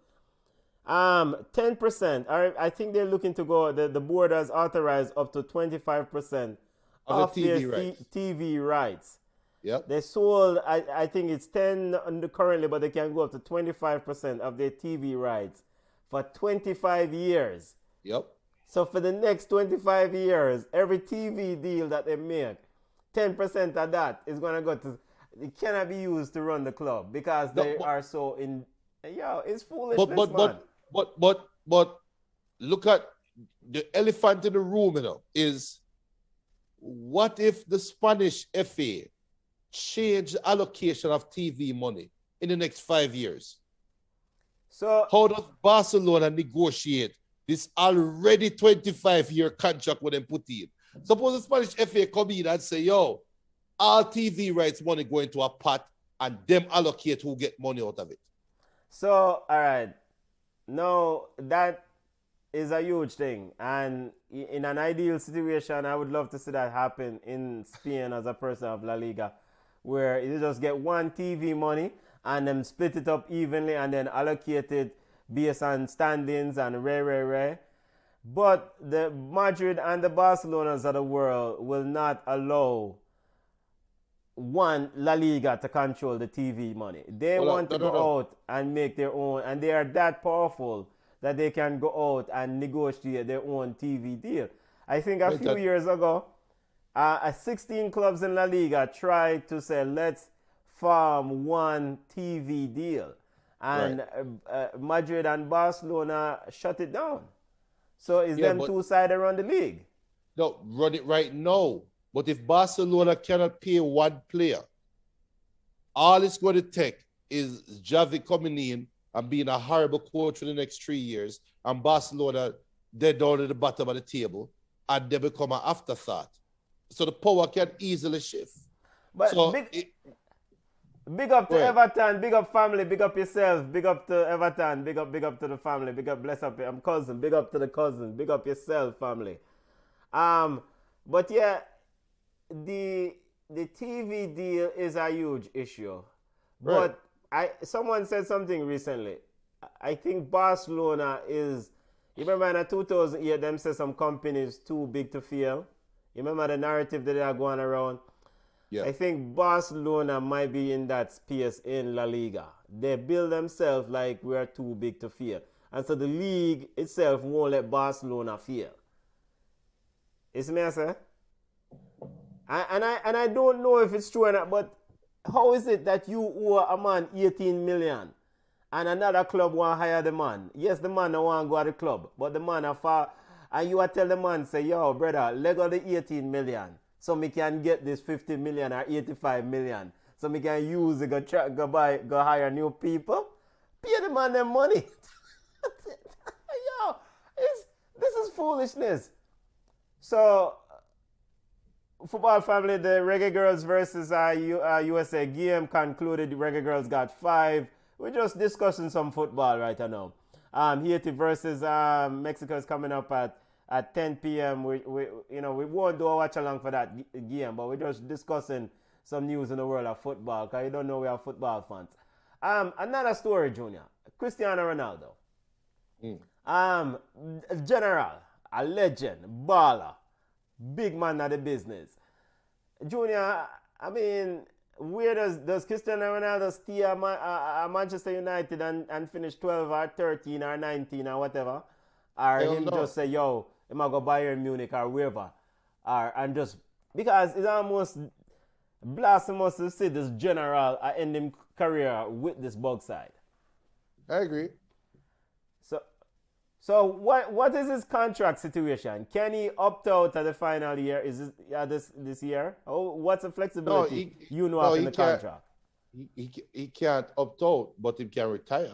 10%. I think they're looking to go. The board has authorized up to 25% of their TV rights. Yep. They sold, I think it's 10 currently, but they can go up to 25% of their TV rights for 25 years. Yep. So for the next 25 years, every TV deal that they make, 10% of that is going to go to, it cannot be used to run the club because they are so in, it's foolishness, man. But look at the elephant in the room, is what if the Spanish FA change the allocation of TV money in the next 5 years? So how does Barcelona negotiate this already 25-year contract with them put in? Suppose the Spanish FA come in and say, yo, all TV rights money go into a pot and them allocate who get money out of it. So, all right. Now, that is a huge thing. And in an ideal situation, I would love to see that happen in Spain as a person of La Liga, where you just get one TV money and then split it up evenly and then allocate it based on standings and rare. But the Madrid and the Barcelonas of the world will not allow one La Liga to control the TV money. They want to go out and make their own, and they are that powerful that they can go out and negotiate their own TV deal. I think a few years ago, 16 clubs in La Liga tried to say, let's form one TV deal. And Madrid and Barcelona shut it down. So is them two sides around the league? No, run it right now. But if Barcelona cannot pay one player, all it's going to take is Javi coming in and being a horrible coach for the next 3 years, and Barcelona, they're down at the bottom of the table, and they become an afterthought. So the power can easily shift. But so big up to Everton, big up family, big up yourself, big up to Everton, big up to the family, big up, bless up, I'm cousin, big up to the cousin, big up yourself, family. But yeah, the TV deal is a huge issue. But someone said something recently. I think Barcelona is, you remember in 2008, them said some companies too big to fail. You remember the narrative that they are going around? Yeah. I think Barcelona might be in that space in La Liga. They build themselves like we are too big to fail. And so the league itself won't let Barcelona fail. You see me, I say? And I don't know if it's true or not, but how is it that you owe a man 18 million and another club want to hire the man? Yes, the man don't want to go to the club, but the man are far, and you are tell the man, say, yo, brother, let go the 18 million so me can get this 50 million or 85 million so me can use it, go hire new people. Pay the man them money. Yo, this is foolishness. So, football family, the Reggae Girlz versus USA game concluded. The Reggae Girlz got 5. We're just discussing some football right now. Haiti versus Mexico is coming up at 10 p.m. We won't do a watch along for that game, but we're just discussing some news in the world of football because you don't know we are football fans. Another story, Junior. Cristiano Ronaldo. General, a legend, baller, big man of the business. Junior, I mean, where does Cristiano Ronaldo stay at Manchester United and finish 12 or 13 or 19 or whatever? Or him just say, yo, he might go Bayern Munich or wherever. And just, because it's almost blasphemous to see this general ending career with this bug side. I agree. So what is his contract situation? Can he opt out at the final year? Is this year? What's the flexibility in the contract? He can't opt out, but he can retire.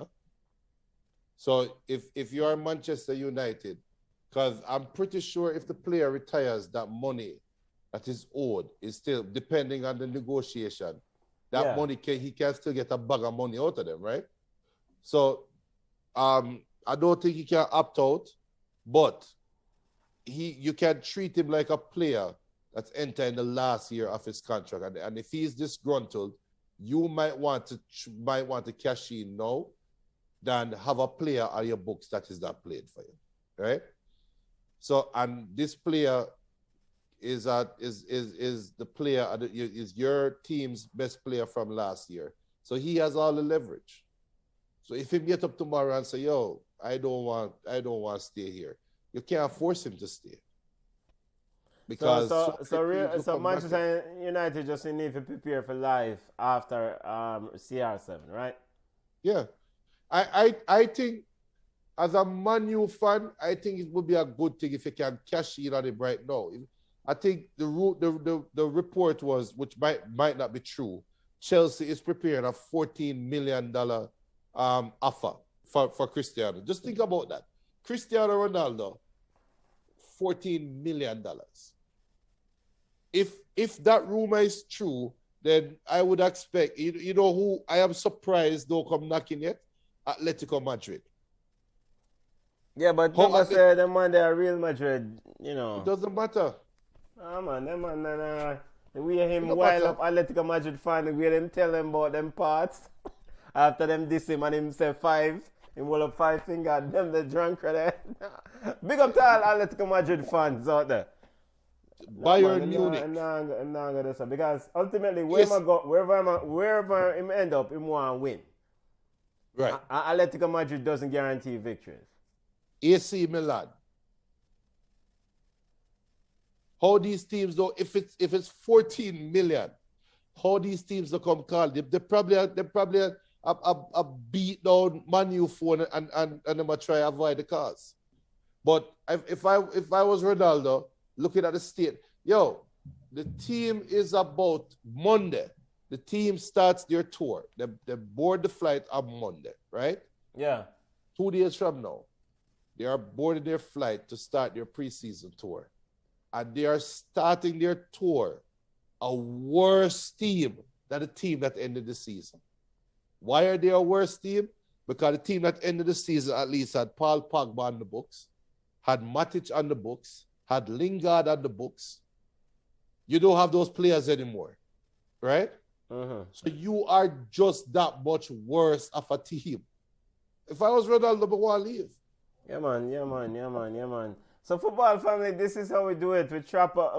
So if you are Manchester United, because I'm pretty sure if the player retires, that money that is owed is still, depending on the negotiation, that money he can still get a bag of money out of them, right? So I don't think he can opt out, but you can treat him like a player that's entering the last year of his contract. And if he's disgruntled, you might want to cash in now than have a player on your books that is not played for you, right? So, and this player is the player, is your team's best player from last year. So he has all the leverage. So if he get up tomorrow and say, yo, I don't want to stay here, you can't force him to stay. Because so Manchester United just need to prepare for life after CR7, right? Yeah. I think as a Man U fan, I think it would be a good thing if you can cash in on him right now. I think the report was, which might not be true, Chelsea is preparing a $14 million offer for Cristiano. Just think about that. Cristiano Ronaldo, $14 million. If that rumor is true, then I would expect, you know who I am surprised don't come knocking yet? Atletico Madrid. Yeah, but don't say them man, they are Real Madrid, you know. It doesn't matter. Man, them man, the way him wild up Atletico Madrid fan, the way them tell him about them parts. After them diss him and him say 5, him hold up 5 finger, them the drunk there. Big up to all Atletico Madrid fans out there. Bayern Munich. I'm not gonna say, because ultimately wherever him end up, him want to win. Right. Atletico Madrid doesn't guarantee victories. AC Milan. How these teams though, if it's 14 million, how these teams will come call? They probably a beat down Man U phone and them a try to avoid the cause. But if I was Ronaldo, looking at the state, the team is about Monday. The team starts their tour. They board the flight on Monday, right? Yeah. 2 days from now, they are boarding their flight to start their preseason tour. And they are starting their tour a worse team than the team that ended the season. Why are they a worse team? Because the team that ended the season at least had Paul Pogba on the books, had Matic on the books, had Lingard on the books. You don't have those players anymore, right? So you are just that much worse of a team. If I was Ronaldo, I want to leave. Yeah, man. So, football family, this is how we do it.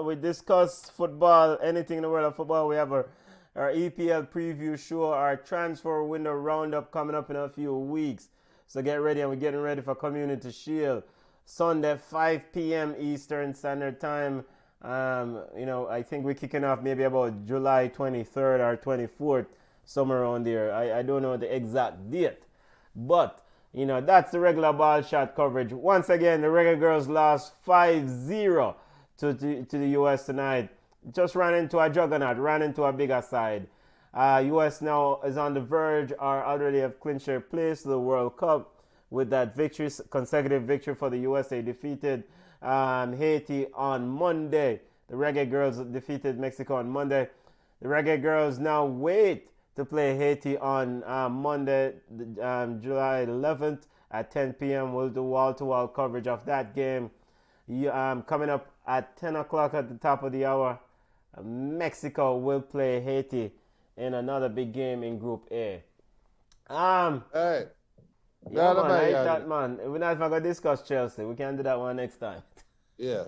We discuss football, anything in the world of football. We have our EPL preview show, our transfer window roundup coming up in a few weeks. So get ready, and we're getting ready for Community Shield. Sunday, 5 p.m. Eastern Standard Time. I think we're kicking off maybe about July 23rd or 24th, somewhere around there. I don't know the exact date. But, that's the regular ball shot coverage. Once again, the Reggae Girls lost 5-0 to the U.S. tonight. Just ran into a juggernaut, ran into a bigger side. U.S. now is on the verge or already have clinched their place to the World Cup with that consecutive victory for the USA. Defeated Haiti on Monday. The Reggae Girls defeated Mexico on Monday. The Reggae Girls now wait to play Haiti on Monday, July 11th at 10 p.m. We'll do wall-to-wall coverage of that game. Coming up at 10 o'clock at the top of the hour, Mexico will play Haiti in another big game in Group A. Hey. Yeah, man, I hate that, man. We're not even going to discuss Chelsea. We can do that one next time. Yeah.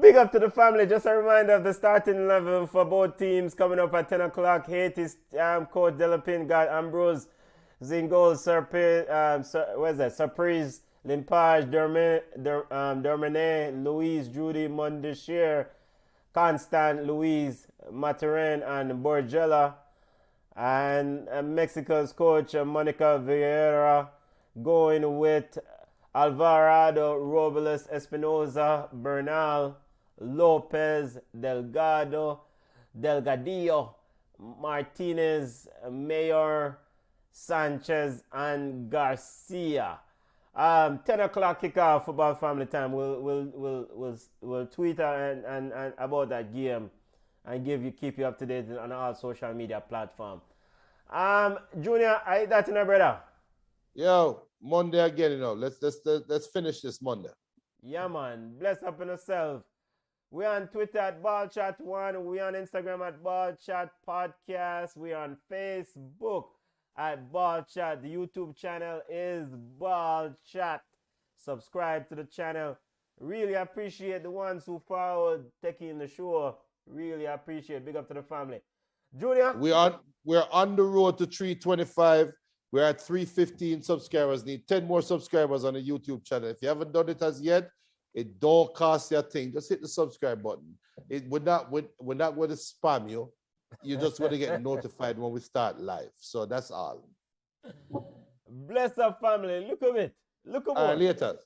Big up to the family. Just a reminder of the starting 11 for both teams coming up at 10 o'clock. Haiti's coach Delapin got Ambrose, Zingol, Surprise, Limpage, Dermene, Louise, Judy, Mondesir, Constant, Louise, Maturin, and Borgella. And Mexico's coach Monica Vieira going with Alvarado, Robles, Espinoza, Bernal, Lopez, Delgadillo, Martinez, Mayor, Sanchez, and Garcia. 10 o'clock kickoff, football family time. We'll tweet and about that game and keep you up to date on all social media platforms. Junior, I that in a brother. Yo, Monday again, Let's finish this Monday. Yeah, man. Bless up in yourself. We're on Twitter at Ballchat1. We're on Instagram at Ballchat Podcast. We're on Facebook at Ballchat. The YouTube channel is Ballchat. Subscribe to the channel. Really appreciate the ones who followed taking the show. Really appreciate. Big up to the family. Junior? We're on the road to 325. We're at 315 subscribers. Need 10 more subscribers on the YouTube channel. If you haven't done it as yet, it don't cost you a thing. Just hit the subscribe button. We're not going to spam you. You're just going to get notified when we start live. So that's all. Bless up, family. Look at it. Look at it. Later.